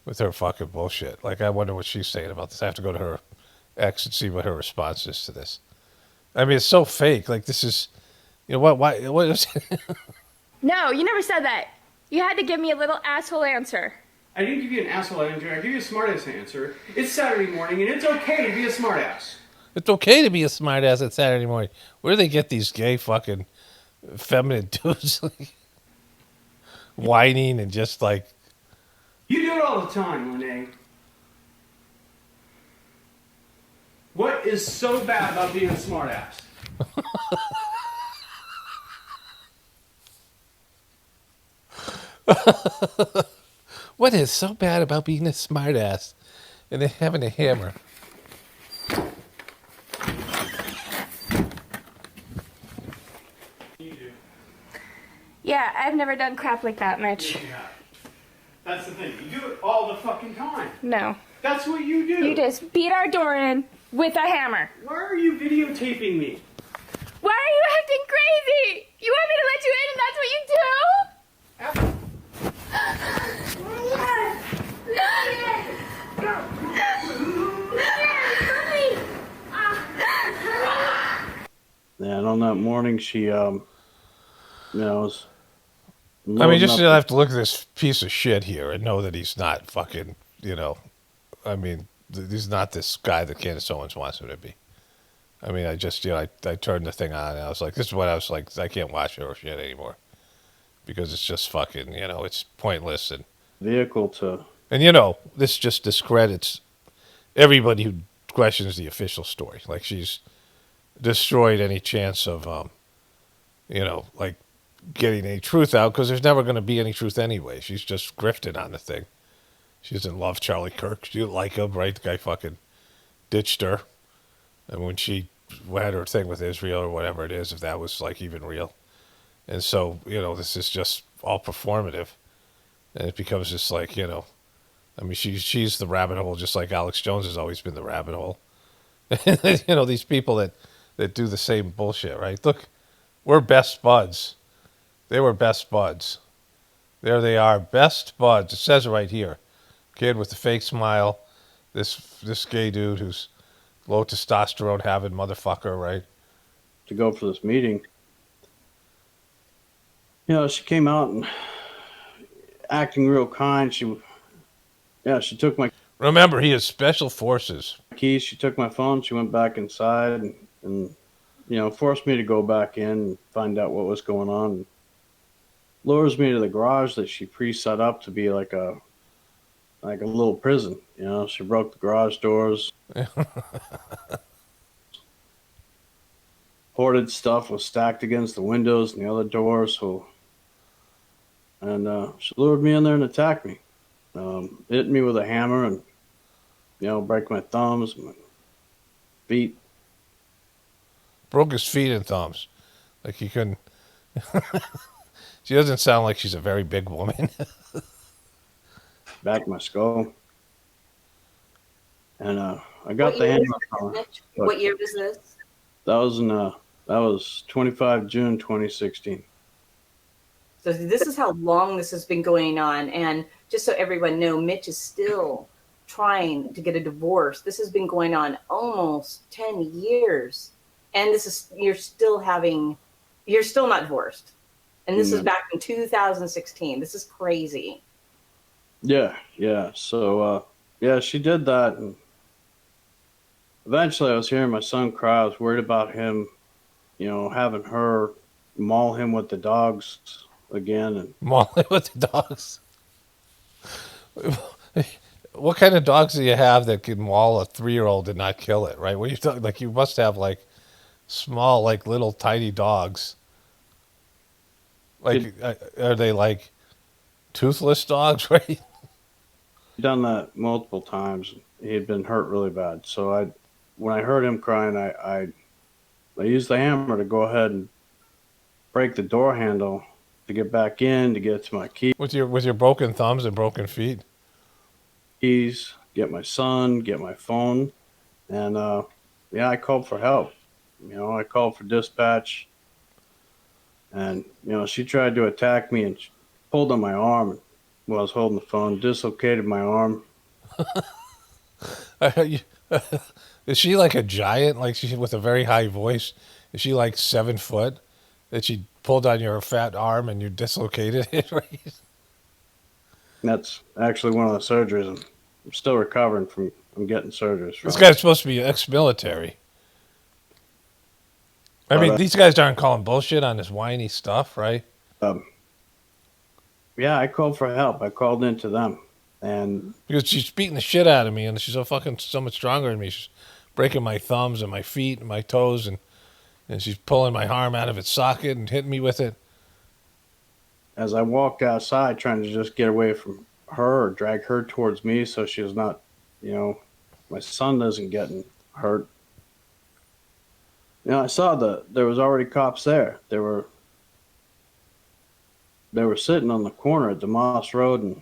With her fucking bullshit. I wonder what she's saying about this. I have to go to her ex and see what her response is to this. I mean, it's so fake. This is, what is it? No, you never said that. You had to give me a little asshole answer. I didn't give you an asshole answer. I gave you a smartass answer. It's Saturday morning, and it's okay to be a smartass. It's okay to be a smartass at Saturday morning. Where do they get these gay fucking feminine dudes? Whining and just You do it all the time, Lene. What is so bad about being a smartass? What is so bad about being a smartass and then having a hammer? You do. Yeah, I've never done crap like that, Mitch. Yeah. That's the thing. You do it all the fucking time. No. That's what you do. You just beat our door in with a hammer. Why are you videotaping me? Why are you acting crazy? You want me to let you in and that's what you do? Yeah, and on that morning, she, was. I mean, just have to look at this piece of shit here and know that he's not fucking, I mean, he's not this guy that Candace Owens wants him to be. I mean, I just, I turned the thing on and I was like, this is what I was like, I can't watch her shit anymore. Because it's just fucking, it's pointless. And vehicle to... And, this just discredits everybody who questions the official story. She's destroyed any chance of, getting any truth out because there's never going to be any truth anyway. She's just grifted on the thing. She doesn't love Charlie Kirk. She didn't like him, right? The guy fucking ditched her. And when she had her thing with Israel or whatever it is, if that was like even real. And so, this is just all performative. And it becomes just like, I mean, she's the rabbit hole, just like Alex Jones has always been the rabbit hole. These people that do the same bullshit, right? Look, we're best buds. They were best buds. There they are, best buds. It says it right here. Kid with the fake smile, this gay dude who's low testosterone having motherfucker, right? To go for this meeting. She came out and acting real kind. She took my... Remember, he is special forces. Keys. She took my phone. She went back inside and forced me to go back in and find out what was going on. Lures me to the garage that she pre-set up to be like a little prison. She broke the garage doors. Hoarded stuff was stacked against the windows and the other doors. And she lured me in there and attacked me. Hit me with a hammer and, break my thumbs, my feet. Broke his feet and thumbs. Like he couldn't. She doesn't sound like she's a very big woman. Back my skull. And I got the hammer. What year was this? That was 25 June 2016. So this is how long this has been going on. And just so everyone know, Mitch is still trying to get a divorce. This has been going on almost 10 years. And you're still not divorced. And this is back in 2016. This is crazy. Yeah. So, she did that. And eventually I was hearing my son cry. I was worried about him, having her maul him with the dogs again. And maul him with the dogs? What kind of dogs do you have that can maul a 3-year-old and not kill it, right? What are you talking, like, you must have, like, small, like, little tiny dogs. Like, are they, like, toothless dogs, right? He'd done that multiple times. He had been hurt really bad. So when I heard him crying, I used the hammer to go ahead and break the door handle to get back in, to get to my keys. With your broken thumbs and broken feet? Keys, get my son, get my phone. And, I called for help. I called for dispatch. And, she tried to attack me and she pulled on my arm while I was holding the phone, dislocated my arm. Is she like a giant, like she's with a very high voice? Is she like 7 foot that she pulled on your fat arm and you dislocated it, right? That's actually one of the surgeries. I'm still recovering from getting surgeries. This guy's supposed to be ex-military. I mean, these guys aren't calling bullshit on this whiny stuff, right? Yeah, I called for help. I called into them. And because she's beating the shit out of me, and she's so much stronger than me. She's breaking my thumbs and my feet and my toes, and she's pulling my arm out of its socket and hitting me with it. As I walked outside, trying to just get away from her or drag her towards me so she was not, my son isn't getting hurt. I saw there was already cops there. They were sitting on the corner at DeMoss Road and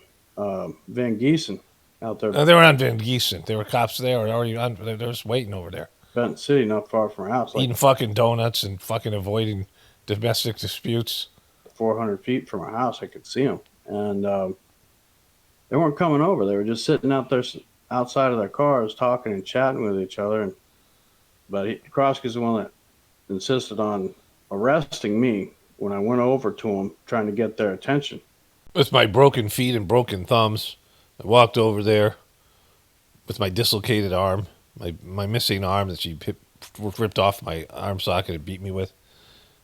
Van Giesen out there. No, they were on Van Giesen. There were cops there. They were just waiting over there. Benton City, not far from our house. Eating fucking donuts and fucking avoiding domestic disputes. 400 feet from our house, I could see them. And they weren't coming over. They were just sitting out there outside of their cars talking and chatting with each other. But Krosky's the one that insisted on arresting me when I went over to him, trying to get their attention. With my broken feet and broken thumbs, I walked over there with my dislocated arm, my missing arm that she ripped off my arm socket and beat me with.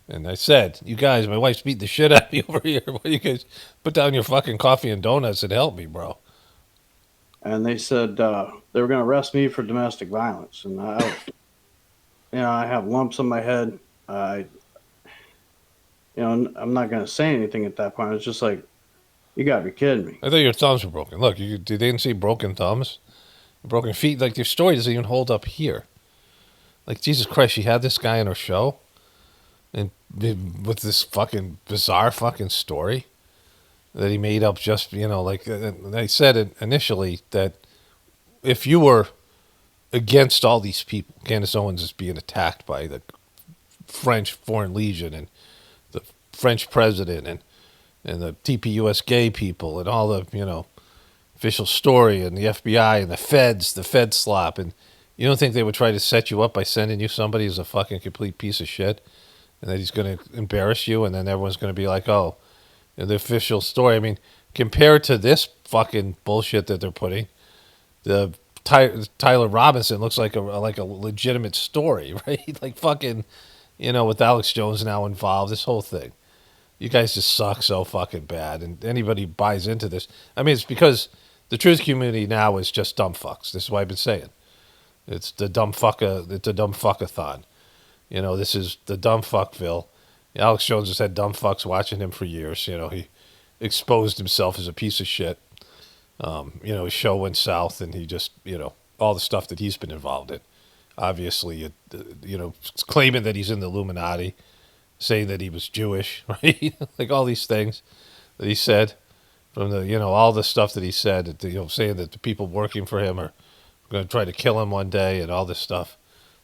And I said, you guys, my wife's beating the shit out of me over here. Why don't you guys put down your fucking coffee and donuts and help me, bro? And they said they were going to arrest me for domestic violence. And I have lumps on my head. I'm not going to say anything at that point. It's just like, You got to be kidding me. I thought your thumbs were broken. Look, you didn't see broken thumbs, broken feet. Like your story doesn't even hold up here. Like Jesus Christ, she had this guy on her show, and with this fucking bizarre fucking story that he made up. Just like they said initially that if you were against all these people, Candace Owens is being attacked by the French Foreign Legion and the French president and the TPUSGay people and all the, official story and the FBI and the Fed slop. And you don't think they would try to set you up by sending you somebody who's a fucking complete piece of shit and that he's going to embarrass you and then everyone's going to be like, oh, the official story. I mean, compared to this fucking bullshit that they're putting, the Tyler Robinson looks like a legitimate story, right? Like fucking, with Alex Jones now involved, this whole thing. You guys just suck so fucking bad, and anybody buys into this. I mean, it's because the truth community now is just dumb fucks. This is what I've been saying. It's the dumb fucka. It's a dumb fuckathon. This is the dumb fuckville. Alex Jones has had dumb fucks watching him for years. He exposed himself as a piece of shit. His show went south, and he just, all the stuff that he's been involved in. Obviously, claiming that he's in the Illuminati, saying that he was Jewish, right? Like all these things that he said from the, all the stuff that he said, that, saying that the people working for him are going to try to kill him one day and all this stuff.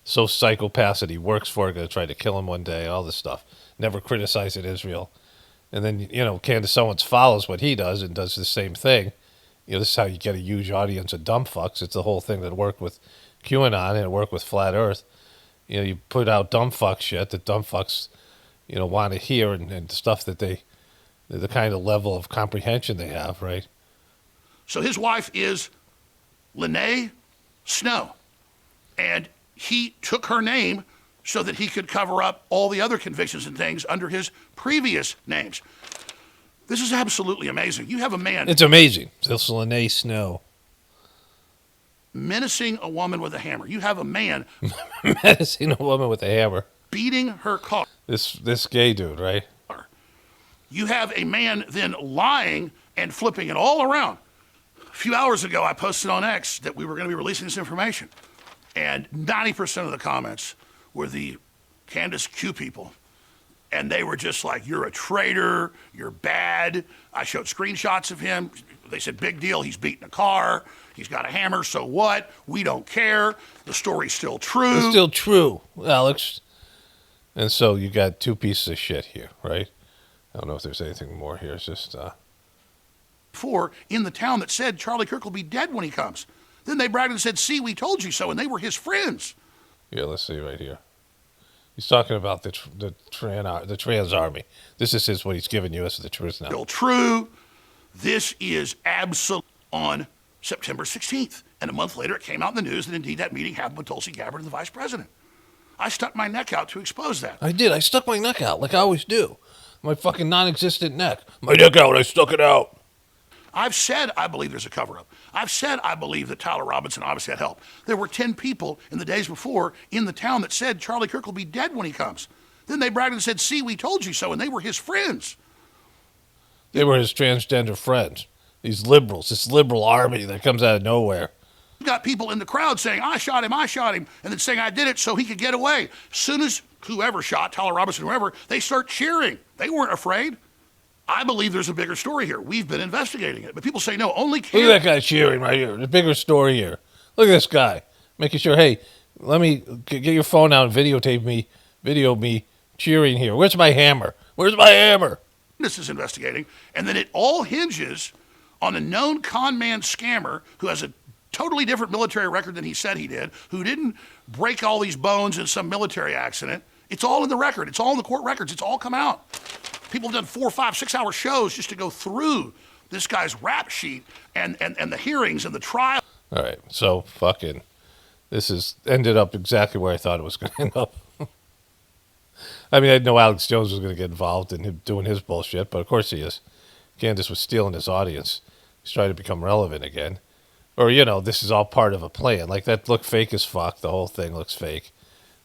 So psychopaths that he works for are going to try to kill him one day, all this stuff. Never criticizing Israel. And then, Candace Owens follows what he does and does the same thing. This is how you get a huge audience of dumb fucks. It's the whole thing that worked with QAnon and it worked with Flat Earth. You put out dumb fuck shit that dumb fucks, want to hear and stuff that the kind of level of comprehension they have, right? So his wife is Lene Snow, and he took her name so that he could cover up all the other convictions and things under his previous names. This is absolutely amazing. You have a man... It's amazing. This Lene Snow. Menacing a woman with a hammer. You have a man... menacing a woman with a hammer. Beating her car. This gay dude, right? You have a man then lying and flipping it all around. A few hours ago, I posted on X that we were going to be releasing this information. And 90% of the comments were the Candace Q people. And they were just like, you're a traitor, you're bad. I showed screenshots of him. They said, big deal, he's beating a car, he's got a hammer, so what? We don't care. The story's still true. It's still true, Alex. And so you got two pieces of shit here, right? I don't know if there's anything more here. It's just... in the town that said Charlie Kirk will be dead when he comes. Then they bragged and said, see, we told you so, and they were his friends. Yeah, let's see right here. He's talking about the trans army. This is what he's giving you as the truth now. Still true. This is absolute on September 16th. And a month later, it came out in the news that indeed that meeting happened with Tulsi Gabbard and the vice president. I stuck my neck out to expose that. I did. I stuck my neck out like I always do. My fucking non-existent neck. My neck out. I stuck it out. I've said I believe there's a cover-up. I've said I believe that Tyler Robinson obviously had help. There were 10 people in the days before in the town that said Charlie Kirk will be dead when he comes. Then they bragged and said, see, we told you so, and they were his friends. They were his transgender friends. These liberals, this liberal army that comes out of nowhere. You got people in the crowd saying, I shot him, and then saying I did it so he could get away. As soon as whoever shot, Tyler Robinson, whoever, they start cheering. They weren't afraid. I believe there's a bigger story here. We've been investigating it. But people say, no, only Candace. Look at that guy cheering right here. The bigger story here. Look at this guy. Making sure, hey, let me get your phone out and video me cheering here. Where's my hammer? Where's my hammer? This is investigating. And then it all hinges on a known con man scammer who has a totally different military record than he said he did, who didn't break all these bones in some military accident. It's all in the record. It's all in the court records. It's all come out. People have done 4, 5, 6 hour shows just to go through this guy's rap sheet and the hearings and the trial. All right. So fucking, this has ended up exactly where I thought it was going to end up. I mean, I didn't know Alex Jones was going to get involved in him doing his bullshit, but of course he is. Candace was stealing his audience. He's trying to become relevant again. Or, this is all part of a plan. Like, that looked fake as fuck. The whole thing looks fake.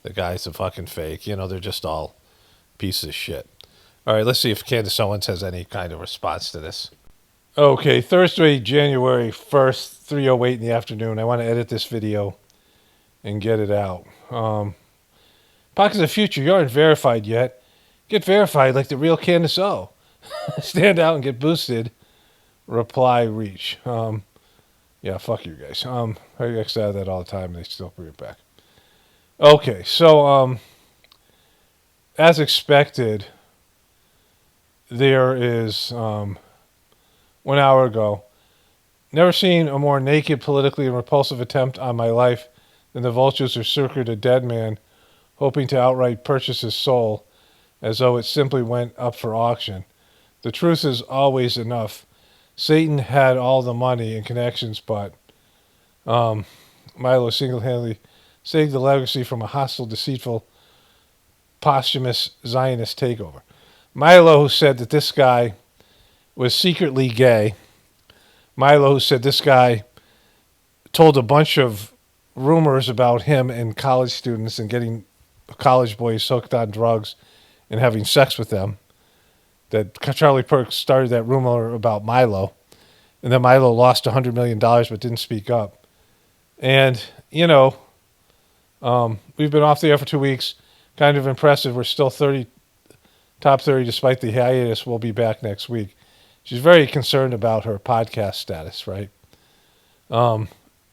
The guy's a fucking fake. They're just all pieces of shit. All right, let's see if Candace Owens has any kind of response to this. Okay, Thursday, January 1st, 3:08 in the afternoon. I want to edit this video and get it out. Pockets of Future, you aren't verified yet. Get verified like the real Candace O. Stand out and get boosted. Reply reach. Yeah, fuck you guys. I get out of that all the time. They still bring it back. Okay, so as expected, there is 1 hour ago. Never seen a more naked, politically and repulsive attempt on my life than the vultures who circled a dead man, hoping to outright purchase his soul, as though it simply went up for auction. The truth is always enough. Satan had all the money and connections, but Milo single-handedly saved the legacy from a hostile, deceitful, posthumous Zionist takeover. Milo, who said that this guy was secretly gay. Milo, who said this guy told a bunch of rumors about him and college students and getting college boys hooked on drugs and having sex with them. That Charlie Perks started that rumor about Milo. And then Milo lost $100 million but didn't speak up. And, you know, we've been off the air for 2 weeks. Kind of impressive. We're still top 30 despite the hiatus. We'll be back next week. She's very concerned about her podcast status, right?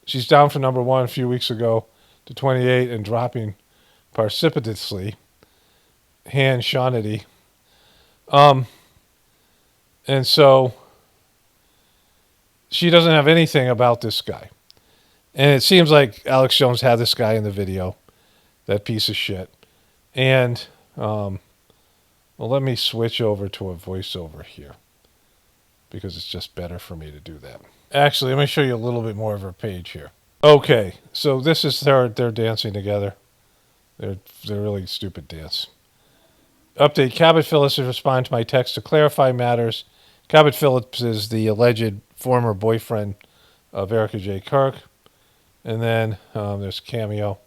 She's down from number 1 a few weeks ago to 28 and dropping precipitously. Han Shawnity. And so she doesn't have anything about this guy. And it seems like Alex Jones had this guy in the video, that piece of shit. And, well, let me switch over to a voiceover here because it's just better for me to do that. Actually, let me show you a little bit more of her page here. Okay, so this is they're dancing together. They're really stupid dance. Update, Cabot Phillips has responded to my text to clarify matters. Cabot Phillips is the alleged former boyfriend of Erica J. Kirk. And then there's Cameo.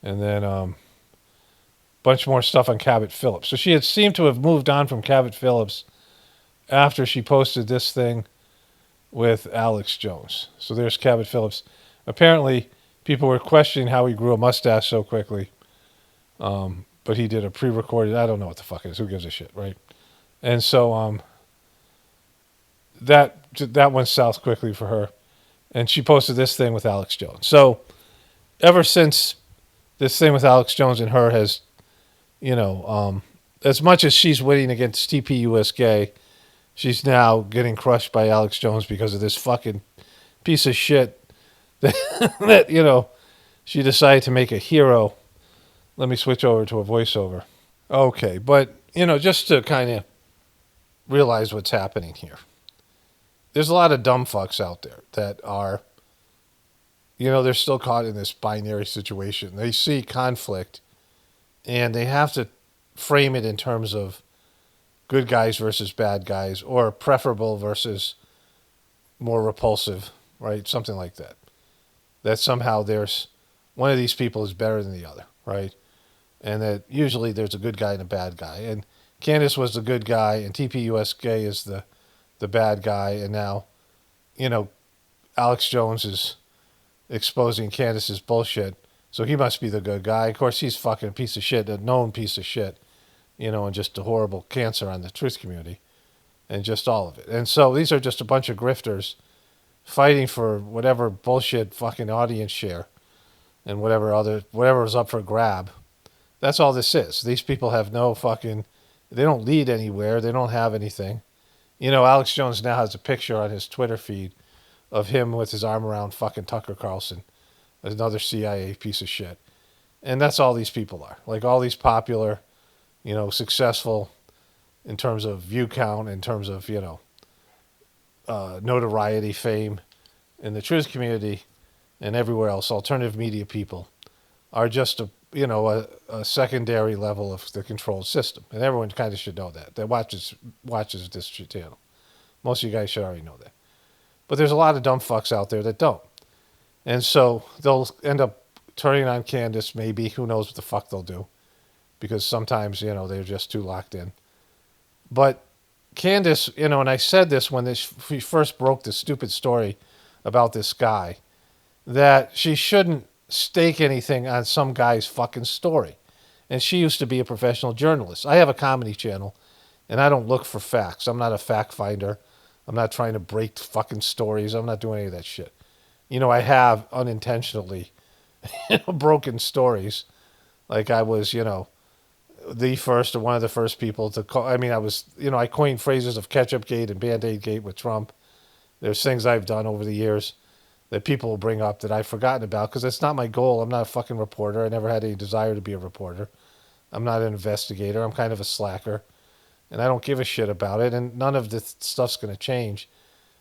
And then a bunch more stuff on Cabot Phillips. So she had seemed to have moved on from Cabot Phillips after she posted this thing with Alex Jones. So there's Cabot Phillips. Apparently, people were questioning how he grew a mustache so quickly. But he did a pre-recorded, I don't know what the fuck it is. Who gives a shit, right? And so that went south quickly for her. And she posted this thing with Alex Jones. So ever since this thing with Alex Jones and her has, you know, as much as she's winning against TPUSGay, she's now getting crushed by Alex Jones because of this fucking piece of shit that you know, she decided to make a hero. Let me switch over to a voiceover. Okay, but, you know, just to kind of realize what's happening here. There's a lot of dumb fucks out there that are, you know, they're still caught in this binary situation. They see conflict, and they have to frame it in terms of good guys versus bad guys, or preferable versus more repulsive, right? Something like that. That somehow there's one of these people is better than the other, right? And that usually there's a good guy and a bad guy. And Candace was the good guy, and TPUSGay is the bad guy. And now, you know, Alex Jones is exposing Candace's bullshit, so he must be the good guy. Of course, he's fucking a piece of shit, a known piece of shit, you know, and just a horrible cancer on the truth community, and just all of it. And so these are just a bunch of grifters fighting for whatever bullshit fucking audience share and whatever is up for grab. That's all this is. These people have no fucking, they don't lead anywhere. They don't have anything. You know, Alex Jones now has a picture on his Twitter feed of him with his arm around fucking Tucker Carlson, another CIA piece of shit. And that's all these people are. Like all these popular, you know, successful in terms of view count, in terms of, you know, notoriety, fame in the truth community and everywhere else, alternative media people are just a secondary level of the controlled system. And everyone kind of should know that watches this channel. Most of you guys should already know that. But there's a lot of dumb fucks out there that don't. And so they'll end up turning on Candace, maybe. Who knows what the fuck they'll do. Because sometimes, you know, they're just too locked in. But Candace, you know, and I said this when we first broke the stupid story about this guy, that she shouldn't stake anything on some guy's fucking story. And she used to be a professional journalist. I have a comedy channel, and I don't look for facts. I'm not a fact finder. I'm not trying to break fucking stories. I'm not doing any of that shit. You know, I have unintentionally broken stories. Like I was, you know, the first or one of the first people to call. I mean, I was, you know, I coined phrases of Ketchup Gate and Band-Aid Gate with Trump. There's things I've done over the years that people will bring up that I've forgotten about because it's not my goal. I'm not a fucking reporter. I never had any desire to be a reporter. I'm not an investigator. I'm kind of a slacker. And I don't give a shit about it. And none of this stuff's going to change.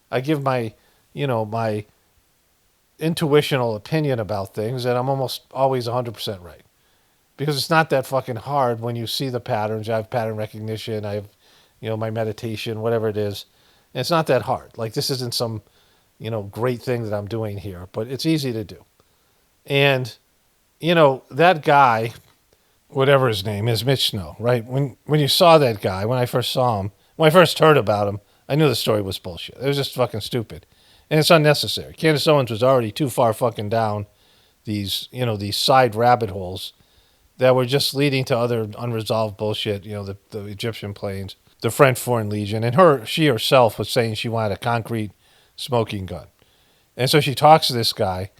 I give my, you know, my intuitional opinion about things, and I'm almost always 100% right. Because it's not that fucking hard when you see the patterns. I have pattern recognition. I have, you know, my meditation, whatever it is. And it's not that hard. Like, this isn't some, you know, great thing that I'm doing here, but it's easy to do. And, you know, that guy, whatever his name is, Mitch Snow, right? When you saw that guy, when I first saw him, when I first heard about him, I knew the story was bullshit. It was just fucking stupid. And it's unnecessary. Candace Owens was already too far fucking down these, you know, these side rabbit holes that were just leading to other unresolved bullshit, you know, the Egyptian planes, the French Foreign Legion. And she herself was saying she wanted a concrete smoking gun. And so she talks to this guy,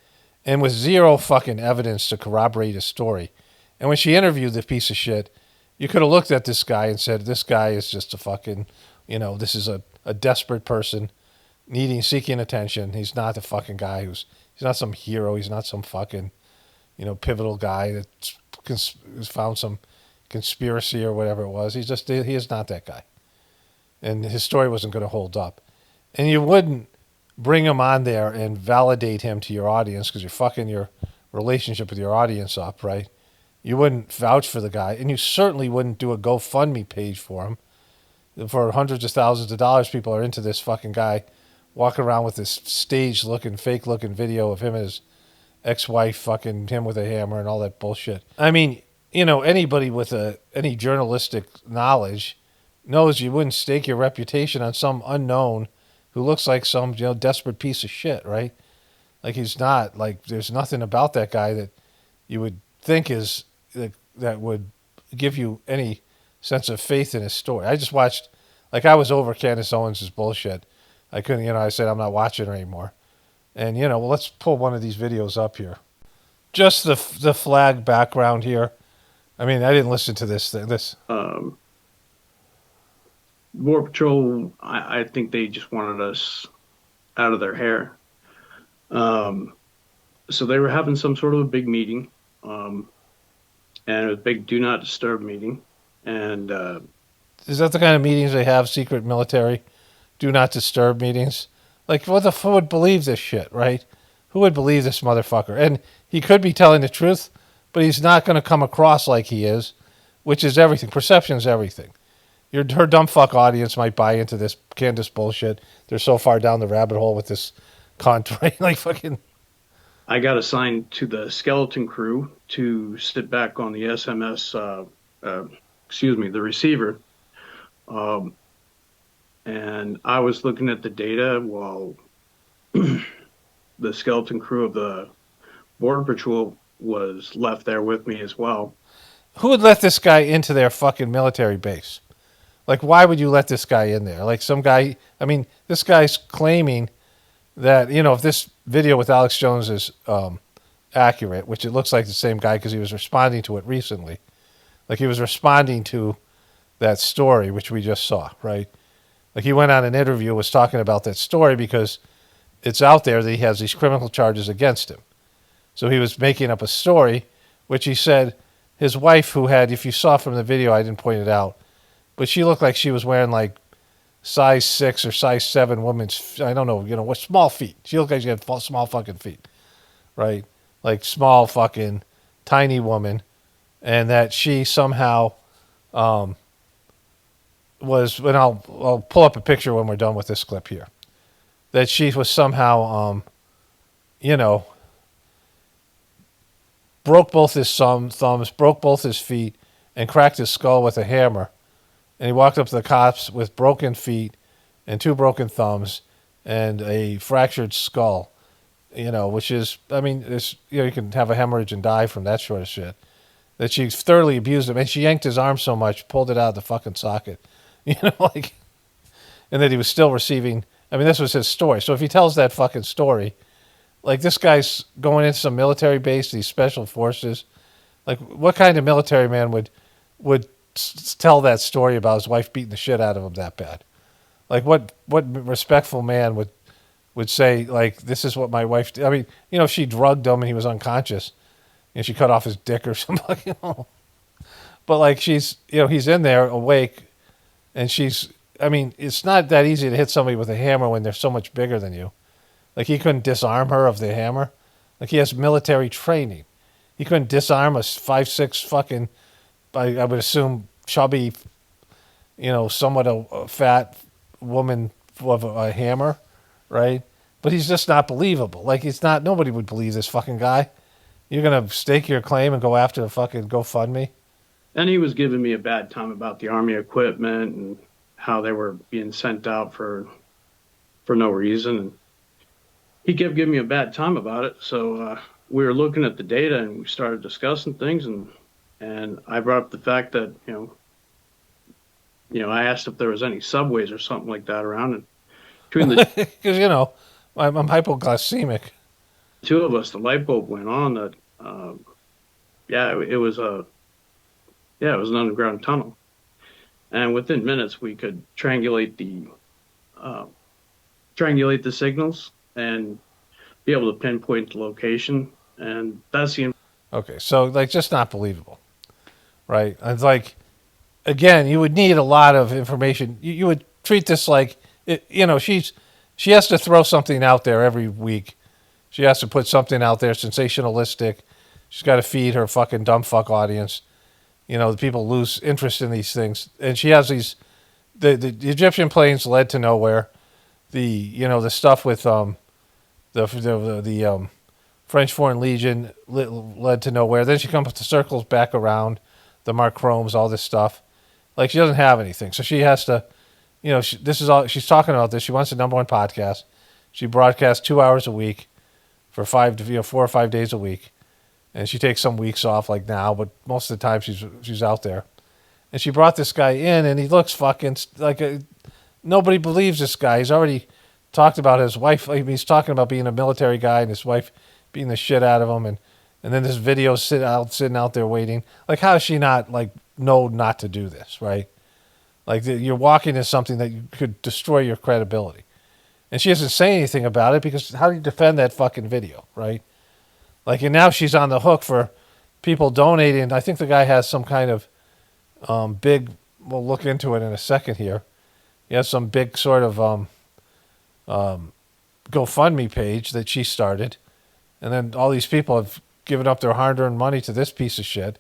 and with zero fucking evidence to corroborate his story. And when she interviewed the piece of shit, you could have looked at this guy and said, this guy is just a fucking, you know, this is a desperate person seeking attention. He's not the fucking guy he's not some hero. He's not some fucking, you know, pivotal guy that's found some conspiracy or whatever it was. He is not that guy. And his story wasn't going to hold up. And you wouldn't bring him on there and validate him to your audience because you're fucking your relationship with your audience up, right? You wouldn't vouch for the guy. And you certainly wouldn't do a GoFundMe page for him. For hundreds of thousands of dollars, people are into this fucking guy walking around with this stage-looking, fake-looking video of him and his ex-wife fucking him with a hammer and all that bullshit. I mean, you know, anybody with any journalistic knowledge knows you wouldn't stake your reputation on some unknown who looks like some, you know, desperate piece of shit, right? Like, he's not. Like, there's nothing about that guy that you would think is that would give you any sense of faith in his story. I just watched, like, I was over Candace Owens' bullshit. I couldn't, you know, I said I'm not watching her anymore. And, you know, well, let's pull one of these videos up here. Just the flag background here. I mean, I didn't listen to this thing. Border Patrol, I think they just wanted us out of their hair. So they were having some sort of a big meeting, and it was a big do not disturb meeting. And is that the kind of meetings they have, secret military? Do not disturb meetings? Like, who would believe this shit, right? Who would believe this motherfucker? And he could be telling the truth, but he's not going to come across like he is, which is everything. Perception is everything. Her dumb fuck audience might buy into this Candace bullshit. They're so far down the rabbit hole with this contouring, like fucking. I got assigned to the skeleton crew to sit back on the SMS, the receiver. And I was looking at the data while the skeleton crew of the Border Patrol was left there with me as well. Who would let this guy into their fucking military base? Like, why would you let this guy in there? Like, some guy, I mean, this guy's claiming that, you know, if this video with Alex Jones is accurate, which it looks like the same guy because he was responding to it recently. Like, he was responding to that story, which we just saw, right? Like, he went on an interview, was talking about that story because it's out there that he has these criminal charges against him. So he was making up a story, which he said his wife, who had, if you saw from the video, I didn't point it out, but she looked like she was wearing like size 6 or size 7 women's, I don't know, you know, what, small feet. She looked like she had small fucking feet, right? Like small fucking tiny woman. And that she somehow was, and I'll pull up a picture when we're done with this clip here, that she was somehow, you know, broke both his thumbs, broke both his feet, and cracked his skull with a hammer and he walked up to the cops with broken feet and 2 broken thumbs and a fractured skull, which is, I mean, it's, you can have a hemorrhage and die from that sort of shit. That she thoroughly abused him, and she yanked his arm so much, pulled it out of the fucking socket, and that he was still receiving. I mean, this was his story. So if he tells that fucking story, like this guy's going into some military base, these special forces, like what kind of military man would tell that story about his wife beating the shit out of him that bad? Like what respectful man would say, like, this is what my wife did? I mean, she drugged him and he was unconscious and she cut off his dick or something. But like he's in there awake, and I mean, it's not that easy to hit somebody with a hammer when they're so much bigger than you. Like he couldn't disarm her of the hammer. Like he has military training. He couldn't disarm a 5'6" fucking, I would assume, chubby, somewhat a fat woman with a hammer, right? But he's just not believable. Like nobody would believe this fucking guy. You're going to stake your claim and go after the fucking GoFundMe? And he was giving me a bad time about the Army equipment and how they were being sent out for no reason. And he kept giving me a bad time about it. So we were looking at the data and we started discussing things. And I brought up the fact that, I asked if there was any subways or something like that around. And between the because I'm hypoglycemic. 2 of us, the light bulb went on that. It was an underground tunnel, and within minutes we could triangulate the signals and be able to pinpoint the location. And that's the okay. So like, just not believable, right? It's like, again, you would need a lot of information. You would treat this like she has to throw something out there every week. She has to put something out there sensationalistic. She's got to feed her fucking dumb fuck audience. The people lose interest in these things. And she has these, the Egyptian planes led to nowhere. The stuff with the French Foreign Legion led to nowhere. Then she comes to circles back around, the Mark Chromes, all this stuff. Like she doesn't have anything. So she has to, this is all, she's talking about this. She wants the #1 podcast. She broadcasts 2 hours a week for 4 or 5 days a week. And she takes some weeks off like now, but most of the time she's out there. And she brought this guy in, and he looks fucking like nobody believes this guy. He's already talked about his wife. He's talking about being a military guy and his wife beating the shit out of him. And then this video sitting out there waiting. Like, how does she not know not to do this, right? Like you're walking into something that you could destroy your credibility. And she doesn't say anything about it because how do you defend that fucking video, right? Like, and now she's on the hook for people donating. I think the guy has some kind of big, we'll look into it in a second here. He has some big sort of GoFundMe page that she started. And then all these people have given up their hard-earned money to this piece of shit,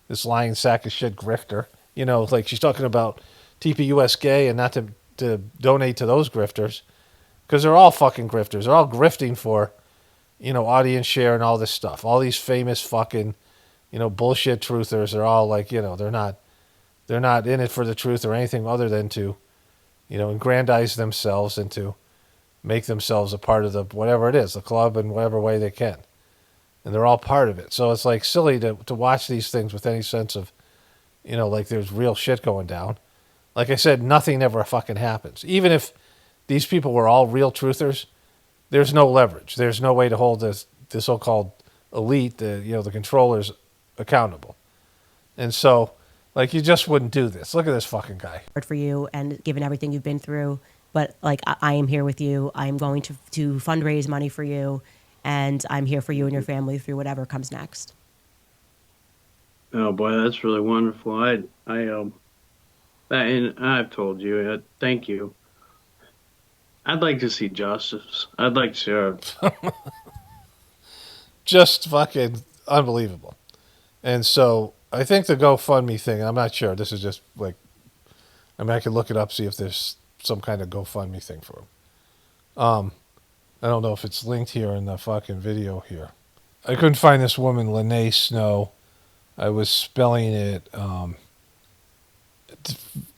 this lying sack of shit grifter. Like she's talking about TPUSGAY and not to donate to those grifters because they're all fucking grifters. They're all grifting for audience share and all this stuff. All these famous fucking, bullshit truthers are all like, they're not in it for the truth or anything other than to, aggrandize themselves and to make themselves a part of the, whatever it is, the club in whatever way they can. And they're all part of it. So it's like silly to watch these things with any sense of, like there's real shit going down. Like I said, nothing ever fucking happens. Even if these people were all real truthers, there's no leverage. There's no way to hold the so-called elite, the controllers, accountable. And so, like, you just wouldn't do this. Look at this fucking guy. For you, and given everything you've been through, but like I am here with you. I'm going to fundraise money for you, and I'm here for you and your family through whatever comes next. Oh boy, that's really wonderful. And I've told you, thank you. I'd like to see justice. I'd like to see her. Just fucking unbelievable. And so I think the GoFundMe thing, I'm not sure. This is just like, I can look it up, see if there's some kind of GoFundMe thing for him. I don't know if it's linked here in the fucking video here. I couldn't find this woman, Lene Snow. I was spelling it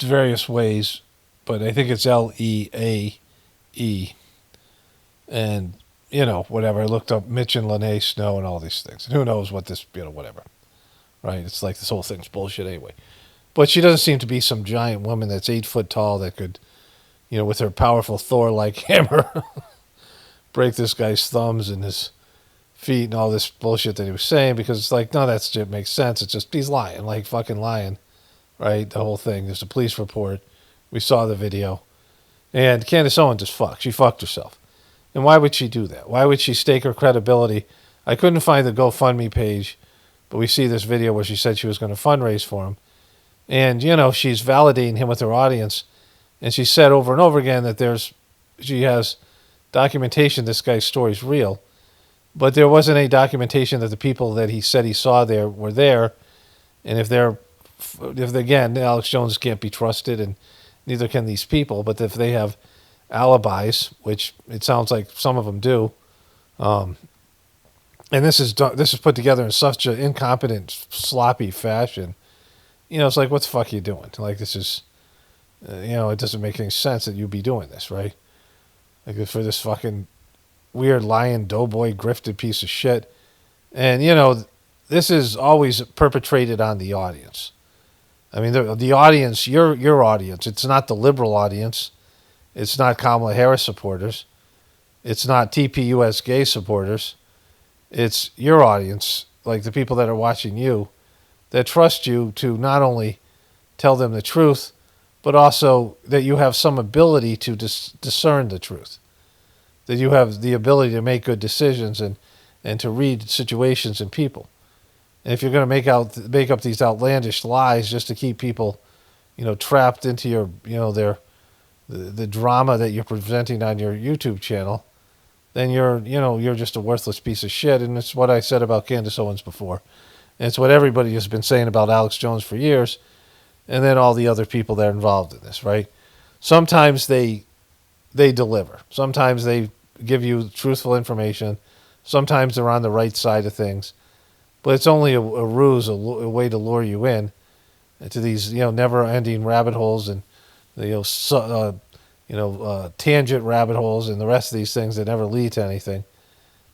various ways, but I think it's Leae. And, whatever. I looked up Mitch and Lene Snow and all these things. And who knows what this, whatever. Right? It's like this whole thing's bullshit anyway. But she doesn't seem to be some giant woman that's 8 foot tall that could, with her powerful Thor-like hammer, break this guy's thumbs and his feet and all this bullshit that he was saying, because it's like, no, that shit makes sense. It's just, he's lying, like fucking lying, right? The whole thing. There's a police report. We saw the video. And Candace Owens just fucked. She fucked herself. And why would she do that? Why would she stake her credibility? I couldn't find the GoFundMe page, but we see this video where she said she was going to fundraise for him. And, she's validating him with her audience. And she said over and over again that she has documentation this guy's story is real. But there wasn't any documentation that the people that he said he saw there were there. And if again, Alex Jones can't be trusted, and neither can these people. But if they have alibis, which it sounds like some of them do, and this is put together in such an incompetent, sloppy fashion, it's like, what the fuck are you doing? Like, this is, it doesn't make any sense that you'd be doing this, right? Like, for this fucking weird lying doughboy grifted piece of shit. And, this is always perpetrated on the audience. I mean, the audience, your audience, it's not the liberal audience. It's not Kamala Harris supporters. It's not TPUSGAY supporters. It's your audience, like the people that are watching you, that trust you to not only tell them the truth, but also that you have some ability to discern the truth. That you have the ability to make good decisions and to read situations and people. And if you're going to make up these outlandish lies just to keep people, trapped into your, the drama that you're presenting on your YouTube channel, then you're just a worthless piece of shit. And it's what I said about Candace Owens before. And it's what everybody has been saying about Alex Jones for years. And then all the other people that are involved in this, right? Sometimes they deliver. Sometimes they give you truthful information. Sometimes they're on the right side of things. But it's only a ruse, a way to lure you in to these, never-ending rabbit holes and, tangent rabbit holes and the rest of these things that never lead to anything.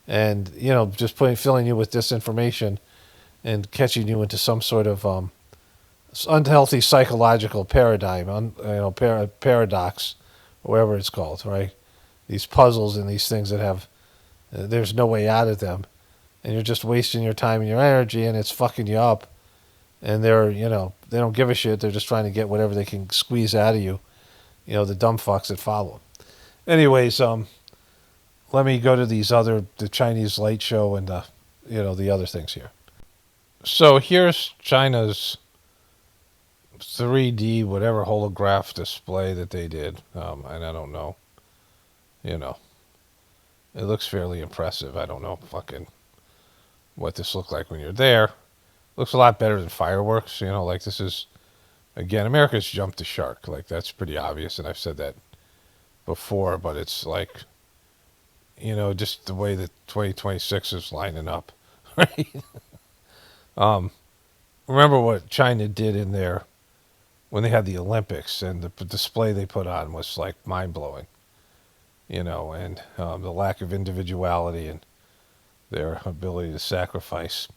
And, just filling you with disinformation and catching you into some sort of unhealthy psychological paradigm, paradox, whatever it's called, right? These puzzles and these things that have, there's no way out of them. And you're just wasting your time and your energy, and it's fucking you up. And they're, they don't give a shit. They're just trying to get whatever they can squeeze out of you, the dumb fucks that follow them. Anyways, let me go to the Chinese light show and, the other things here. So here's China's 3D, whatever holograph display that they did. And I don't know, it looks fairly impressive. I don't know fucking what this looked like when you're there. Looks a lot better than fireworks, like this is, again, America's jumped the shark. Like, that's pretty obvious, and I've said that before, but it's like, just the way that 2026 is lining up, right? Remember what China did in there when they had the Olympics, and the display they put on was like mind-blowing, and the lack of individuality and their ability to sacrifice.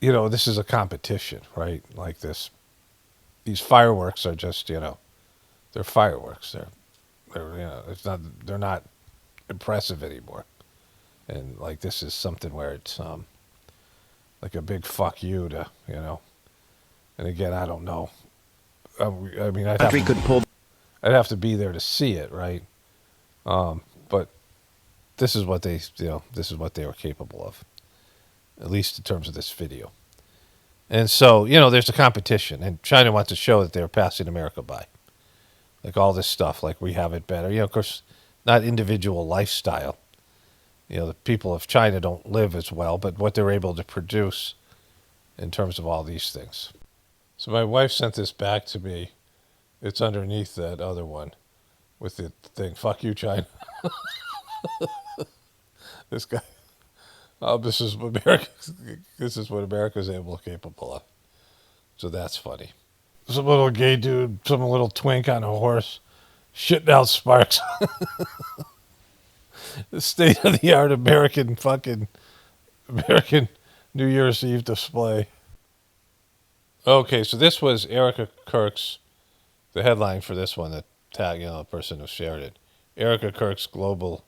This is a competition, right? Like these fireworks are just, they're fireworks. They're not impressive anymore. And like, this is something where it's like a big fuck you to, and again, I don't know. I mean, I'd have to be there to see it, right? But this is what this is what they were capable of, at least in terms of this video. And so, there's a competition, and China wants to show that they're passing America by. Like all this stuff, like we have it better. Of course, not individual lifestyle. The people of China don't live as well, but what they're able to produce in terms of all these things. So my wife sent this back to me. It's underneath that other one with the thing, fuck you, China. This guy. This is what America's capable of. So that's funny. some little gay dude, some little twink on a horse, shitting out sparks. The state of the art American New Year's Eve display. Okay, so this was Erica Kirk's, the headline for this one, the tag, the person who shared it. Erica Kirk's global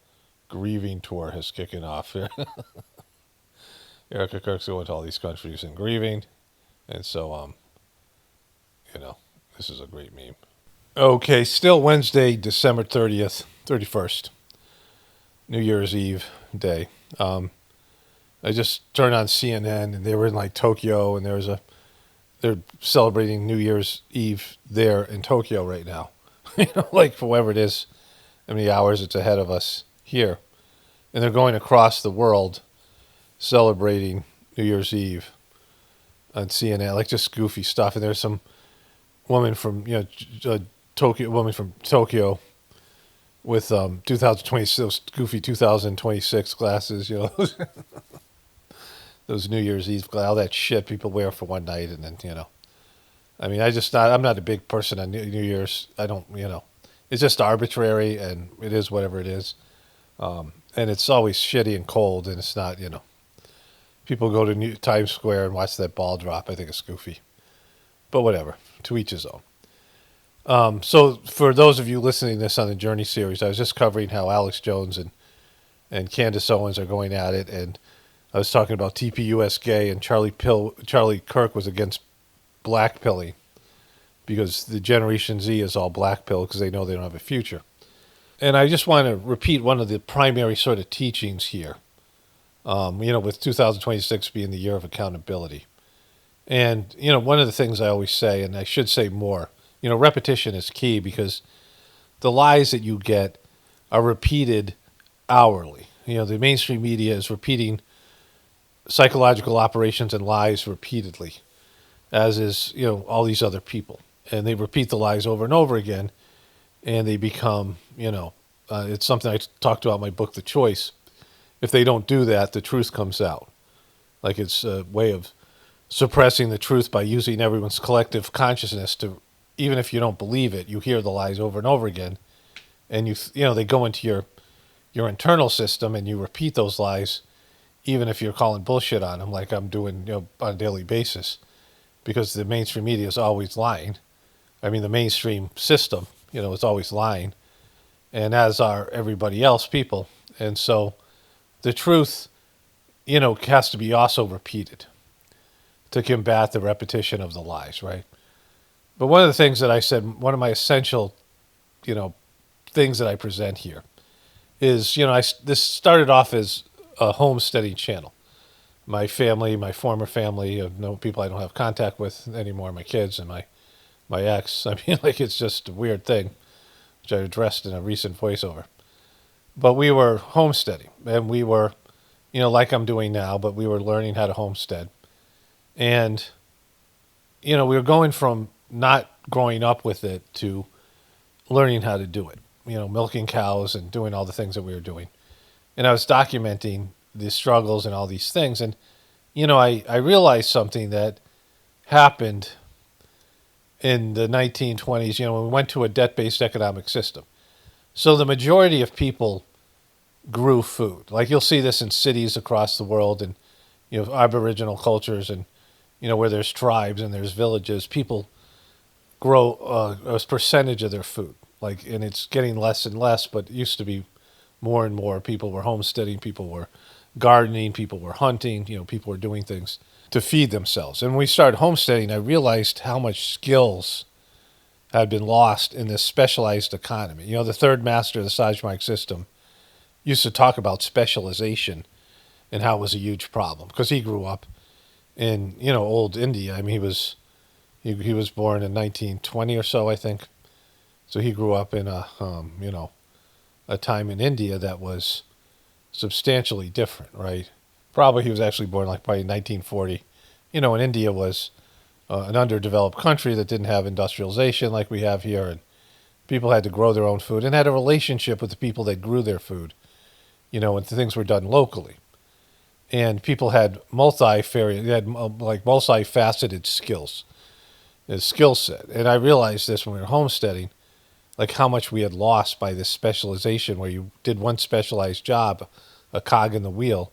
grieving tour has kicking off here. Erica Kirk's going to all these countries and grieving. And so, this is a great meme. Okay, still Wednesday, December 30th, 31st, New Year's Eve day. I just turned on CNN and they were in like Tokyo, and they're celebrating New Year's Eve there in Tokyo right now. Like whoever it is, how many hours it's ahead of us here. And they're going across the world celebrating New Year's Eve on CNN, like just goofy stuff. And there's some woman from, Tokyo with 2026, those goofy 2026 glasses, those New Year's Eve, all that shit people wear for one night. And then, I mean, I'm not a big person on New Year's. I don't, it's just arbitrary, and it is whatever it is. And it's always shitty and cold, and it's not, people go to Times Square and watch that ball drop. I think it's goofy. But whatever, to each his own. So for those of you listening to this on the Journey series, I was just covering how Alex Jones and Candace Owens are going at it, and I was talking about TPUSGAY, and Charlie Kirk was against black pilling because the Generation Z is all black pill because they know they don't have a future. And I just want to repeat one of the primary sort of teachings here, with 2026 being the year of accountability. And, one of the things I always say, and I should say more, repetition is key because the lies that you get are repeated hourly. The mainstream media is repeating psychological operations and lies repeatedly, as is, all these other people. And they repeat the lies over and over again, and they become, it's something I talked about in my book, The Choice. If they don't do that, the truth comes out. Like it's a way of suppressing the truth by using everyone's collective consciousness to, even if you don't believe it, you hear the lies over and over again, and they go into your internal system, and you repeat those lies, even if you're calling bullshit on them, like I'm doing, on a daily basis, because the mainstream media is always lying. I mean, the mainstream system, is always lying, and as are everybody else, people. And so the truth, has to be also repeated to combat the repetition of the lies, right? But one of the things that I said, one of my essential, things that I present here is, this started off as a homesteading channel. My family, my former family, people I don't have contact with anymore, my kids and my ex. I mean, like, it's just a weird thing, which I addressed in a recent voiceover. But we were homesteading, and we were, like I'm doing now, but we were learning how to homestead. And, we were going from not growing up with it to learning how to do it, milking cows and doing all the things that we were doing. And I was documenting the struggles and all these things. And, I realized something that happened in the 1920s, when we went to a debt-based economic system. So the majority of people grew food. Like you'll see this in cities across the world and, Aboriginal cultures and, where there's tribes and there's villages, people grow a percentage of their food. And it's getting less and less, but it used to be more and more. People were homesteading, people were gardening, people were hunting, people were doing things to feed themselves. And when we started homesteading, I realized how much skills had been lost in this specialized economy. The third master of the Sajmark system used to talk about specialization and how it was a huge problem because he grew up in, old India. I mean, he was born in 1920 or so, I think. So he grew up in a time in India that was substantially different, right? Probably he was actually born probably 1940. And India was an underdeveloped country that didn't have industrialization like we have here, and people had to grow their own food and had a relationship with the people that grew their food, and things were done locally. And people had multifaceted skills. his skill set. And I realized this when we were homesteading, like how much we had lost by this specialization where you did one specialized job, a cog in the wheel,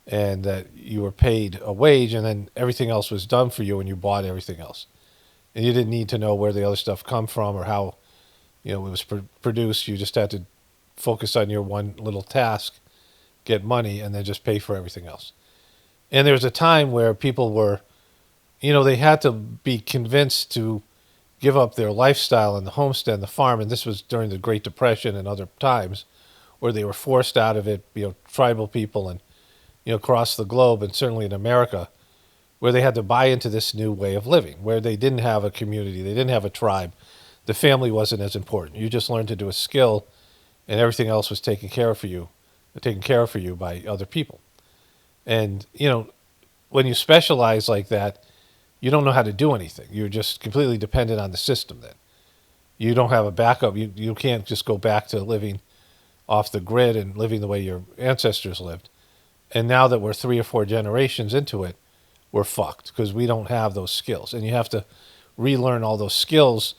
and that you were paid a wage and then everything else was done for you and you bought everything else. And you didn't need to know where the other stuff come from or how, it was produced. You just had to focus on your one little task, get money, and then just pay for everything else. And there was a time where people were, they had to be convinced to give up their lifestyle and the homestead and the farm. And this was during the Great Depression and other times where they were forced out of it, tribal people and, across the globe and certainly in America, where they had to buy into this new way of living, where they didn't have a community, they didn't have a tribe. The family wasn't as important. You just learned to do a skill and everything else was taken care of for you by other people. And, when you specialize like that, you don't know how to do anything. You're just completely dependent on the system then. You don't have a backup. You can't just go back to living off the grid and living the way your ancestors lived. And now that we're 3 or 4 generations into it, we're fucked because we don't have those skills. And you have to relearn all those skills,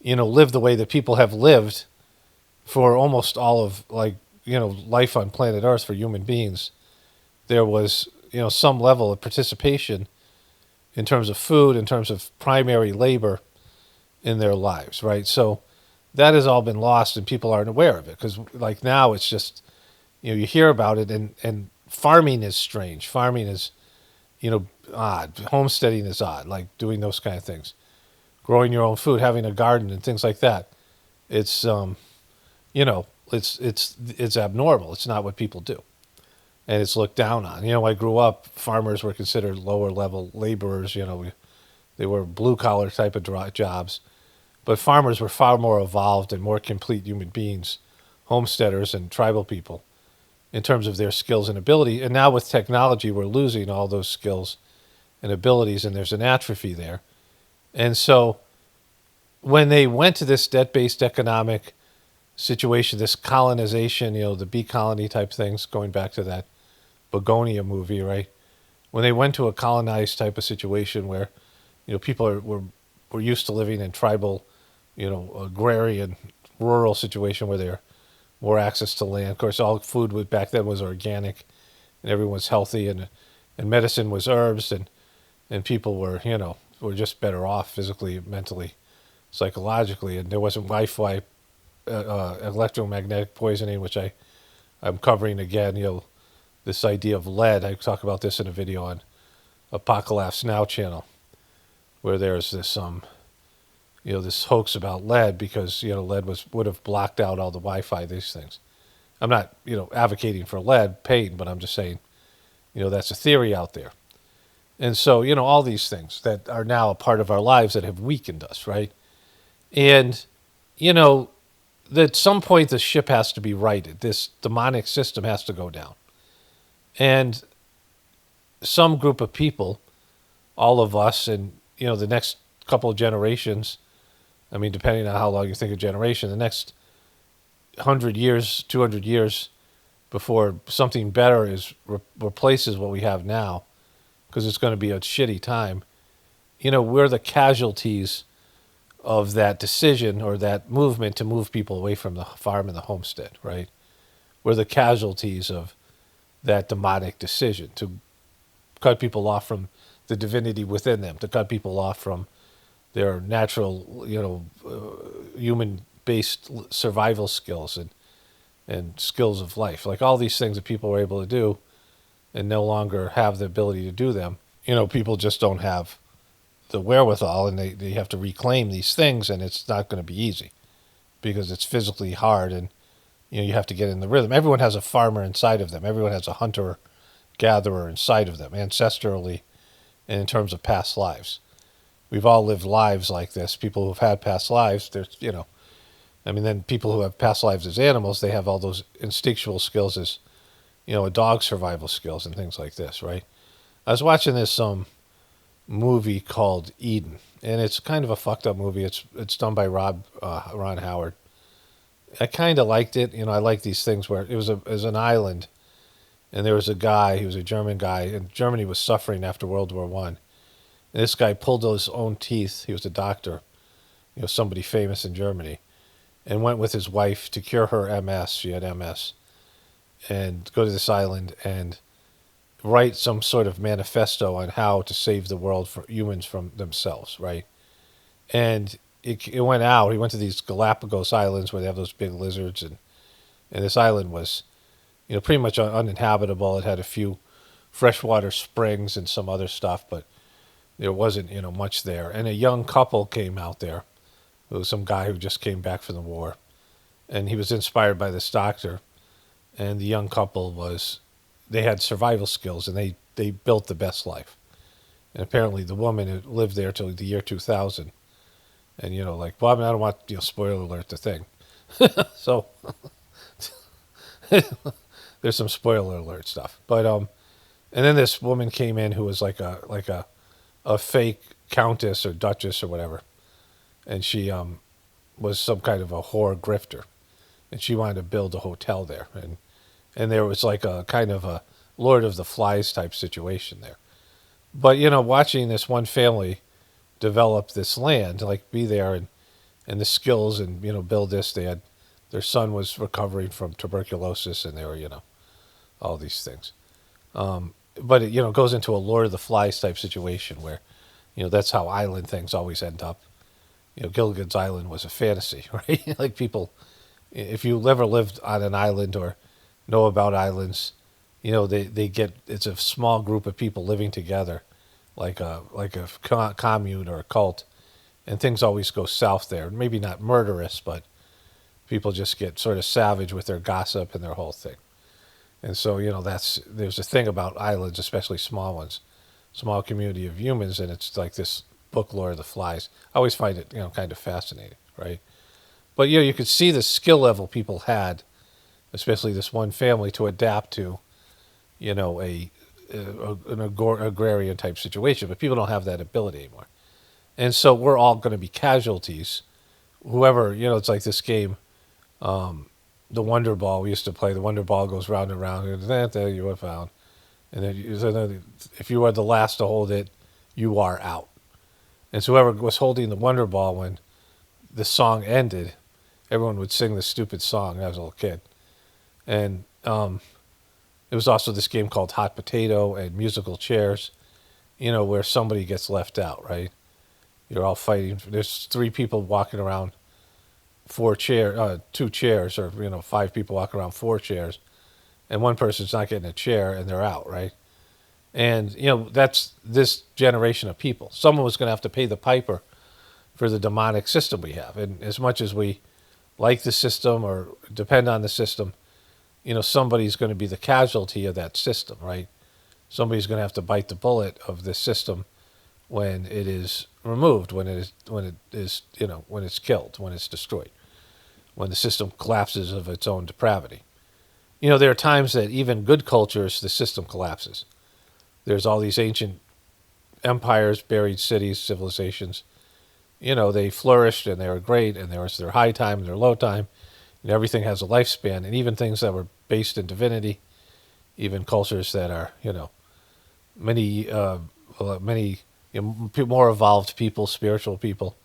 live the way that people have lived for almost all of life on planet Earth for human beings. There was, some level of participation in terms of food, in terms of primary labor in their lives, right? So that has all been lost and people aren't aware of it because now it's just, you hear about it and farming is strange. Farming is, odd. Homesteading is odd, like doing those kind of things. Growing your own food, having a garden and things like that. It's, it's abnormal. It's not what people do. And it's looked down on. I grew up, farmers were considered lower level laborers, they were blue collar type of jobs. But farmers were far more evolved and more complete human beings, homesteaders and tribal people, in terms of their skills and ability. And now with technology, we're losing all those skills and abilities, and there's an atrophy there. And so when they went to this debt-based economic situation, this colonization, the bee colony type things, going back to that Begonia movie, right? When they went to a colonized type of situation where, people were used to living in tribal, agrarian, rural situation where they're more access to land. Of course, all food back then was organic, and everyone was healthy, and medicine was herbs, and people were, were just better off physically, mentally, psychologically, and there wasn't Wi-Fi, electromagnetic poisoning, which I'm covering again. This idea of lead. I talk about this in a video on Apocalypse Now channel, where there's this this hoax about lead because lead would have blocked out all the Wi-Fi. These things. I'm not advocating for lead paint, but I'm just saying that's a theory out there. And so all these things that are now a part of our lives that have weakened us, right? And at some point the ship has to be righted. This demonic system has to go down. And some group of people, all of us, and the next couple of generations, I mean, depending on how long you think of generation, the next 100 years, 200 years before something better replaces what we have now, because it's going to be a shitty time, we're the casualties of that decision or that movement to move people away from the farm and the homestead, right? We're the casualties of that demonic decision to cut people off from the divinity within them, to cut people off from their natural, human-based survival skills and skills of life. Like all these things that people were able to do and no longer have the ability to do them. People just don't have the wherewithal, and they have to reclaim these things, and it's not going to be easy because it's physically hard, and you have to get in the rhythm. Everyone has a farmer inside of them. Everyone has a hunter-gatherer inside of them, ancestrally and in terms of past lives. We've all lived lives like this. People who've had past lives, there's, then people who have past lives as animals, they have all those instinctual skills as, a dog's survival skills and things like this, right? I was watching this movie called Eden, and it's kind of a fucked up movie. It's done by Ron Howard. I kind of liked it. I like these things where it was an island, and there was a guy, he was a German guy, and Germany was suffering after World War I. And this guy pulled his own teeth. He was a doctor, somebody famous in Germany, and went with his wife to cure her MS. She had MS, and go to this island and write some sort of manifesto on how to save the world for humans from themselves, right? And it went out. He went to these Galapagos Islands where they have those big lizards, and this island was, pretty much uninhabitable. It had a few freshwater springs and some other stuff, but there wasn't, much there. And a young couple came out there. It was some guy who just came back from the war, and he was inspired by this doctor. And the young couple they had survival skills, and they built the best life. And apparently the woman had lived there till the year 2000. And, well, I don't want, spoiler alert the thing. So, there's some spoiler alert stuff. But, and then this woman came in who was like a fake countess or duchess or whatever. And she was some kind of a whore grifter. And she wanted to build a hotel there. And there was like a kind of a Lord of the Flies type situation there. But, watching this one family develop this land, like be there and the skills and, build this, their son was recovering from tuberculosis and they were, all these things. But it, goes into a Lord of the Flies type situation where, that's how island things always end up. Gilligan's Island was a fantasy, right? Like people, if you ever lived on an island or know about islands, it's a small group of people living together, like a commune or a cult, and things always go south there. Maybe not murderous, but people just get sort of savage with their gossip and their whole thing. And so, there's a thing about islands, especially small ones, small community of humans, and it's like this book Lord of the Flies. I always find it, kind of fascinating, right? But, you could see the skill level people had, especially this one family, to adapt to, an agrarian type situation. But people don't have that ability anymore. And so we're all going to be casualties. Whoever, it's like this game, the Wonder Ball we used to play. The Wonder Ball goes round and round, and there you were found. And then if you are the last to hold it, you are out. And so whoever was holding the Wonder Ball when the song ended, everyone would sing this stupid song. I was a little kid. And it was also this game called Hot Potato and musical chairs, where somebody gets left out, right? You're all fighting. There's 3 people walking around 2 chairs, or 5 people walking around 4 chairs, and one person's not getting a chair and they're out, right? And that's this generation of people. Someone was going to have to pay the piper for the demonic system we have. And as much as we like the system or depend on the system, somebody's going to be the casualty of that system, right? Somebody's going to have to bite the bullet of this system when it is removed, when it's killed, when it's destroyed, when the system collapses of its own depravity. There are times that even good cultures, the system collapses. There's all these ancient empires, buried cities, civilizations. They flourished and they were great, and there was their high time and their low time, and everything has a lifespan. And even things that were based in divinity, even cultures that are, many more evolved people, spiritual people,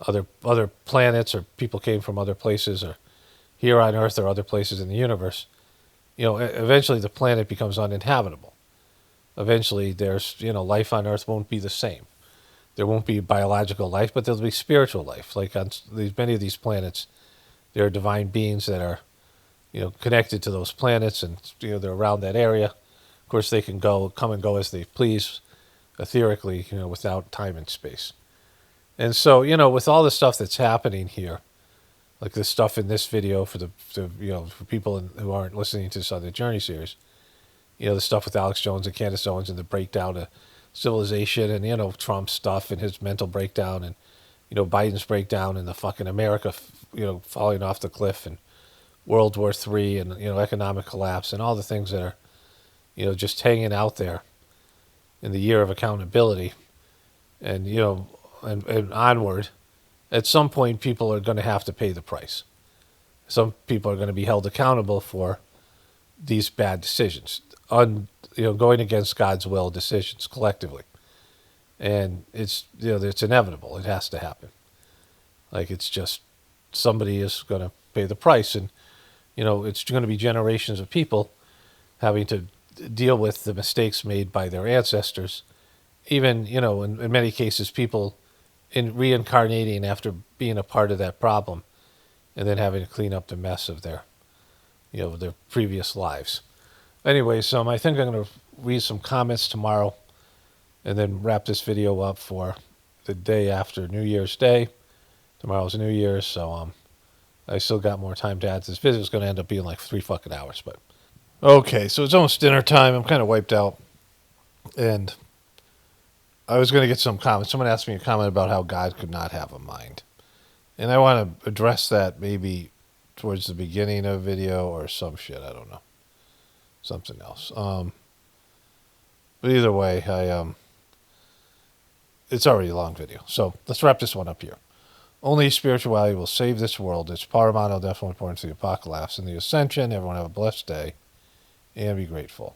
other planets, or people came from other places, or here on Earth or other places in the universe. Eventually the planet becomes uninhabitable. Eventually there's, life on Earth won't be the same. There won't be biological life, but there'll be spiritual life. Like on many of these planets, there are divine beings that are, connected to those planets, and they're around that area. Of course, they can come and go as they please, etherically, without time and space. And so, with all the stuff that's happening here, like the stuff in this video for for people who aren't listening to this on the Journey series, the stuff with Alex Jones and Candace Owens and the breakdown of civilization, and Trump's stuff and his mental breakdown, and Biden's breakdown, and the fucking America, falling off the cliff, and World War III, and economic collapse, and all the things that are just hanging out there in the year of accountability, and and onward. At some point, people are going to have to pay the price. Some people are going to be held accountable for these bad decisions, going against God's will decisions collectively. And it's, it's inevitable. It has to happen. Like, it's just somebody is going to pay the price. And, it's going to be generations of people having to deal with the mistakes made by their ancestors. Even, in many cases, people in reincarnating after being a part of that problem and then having to clean up the mess of their previous lives. Anyways, I think I'm going to read some comments tomorrow and then wrap this video up for the day after New Year's Day. Tomorrow's New Year's, so I still got more time to add. This video is going to end up being like 3 fucking hours, but okay. So it's almost dinner time. I'm kind of wiped out, and I was going to get some comments. Someone asked me a comment about how God could not have a mind, and I want to address that maybe towards the beginning of a video or some shit. I don't know, something else. But either way, it's already a long video, so let's wrap this one up here. Only spirituality will save this world. It's paramount, definitely important to the apocalypse and the ascension. Everyone have a blessed day and be grateful.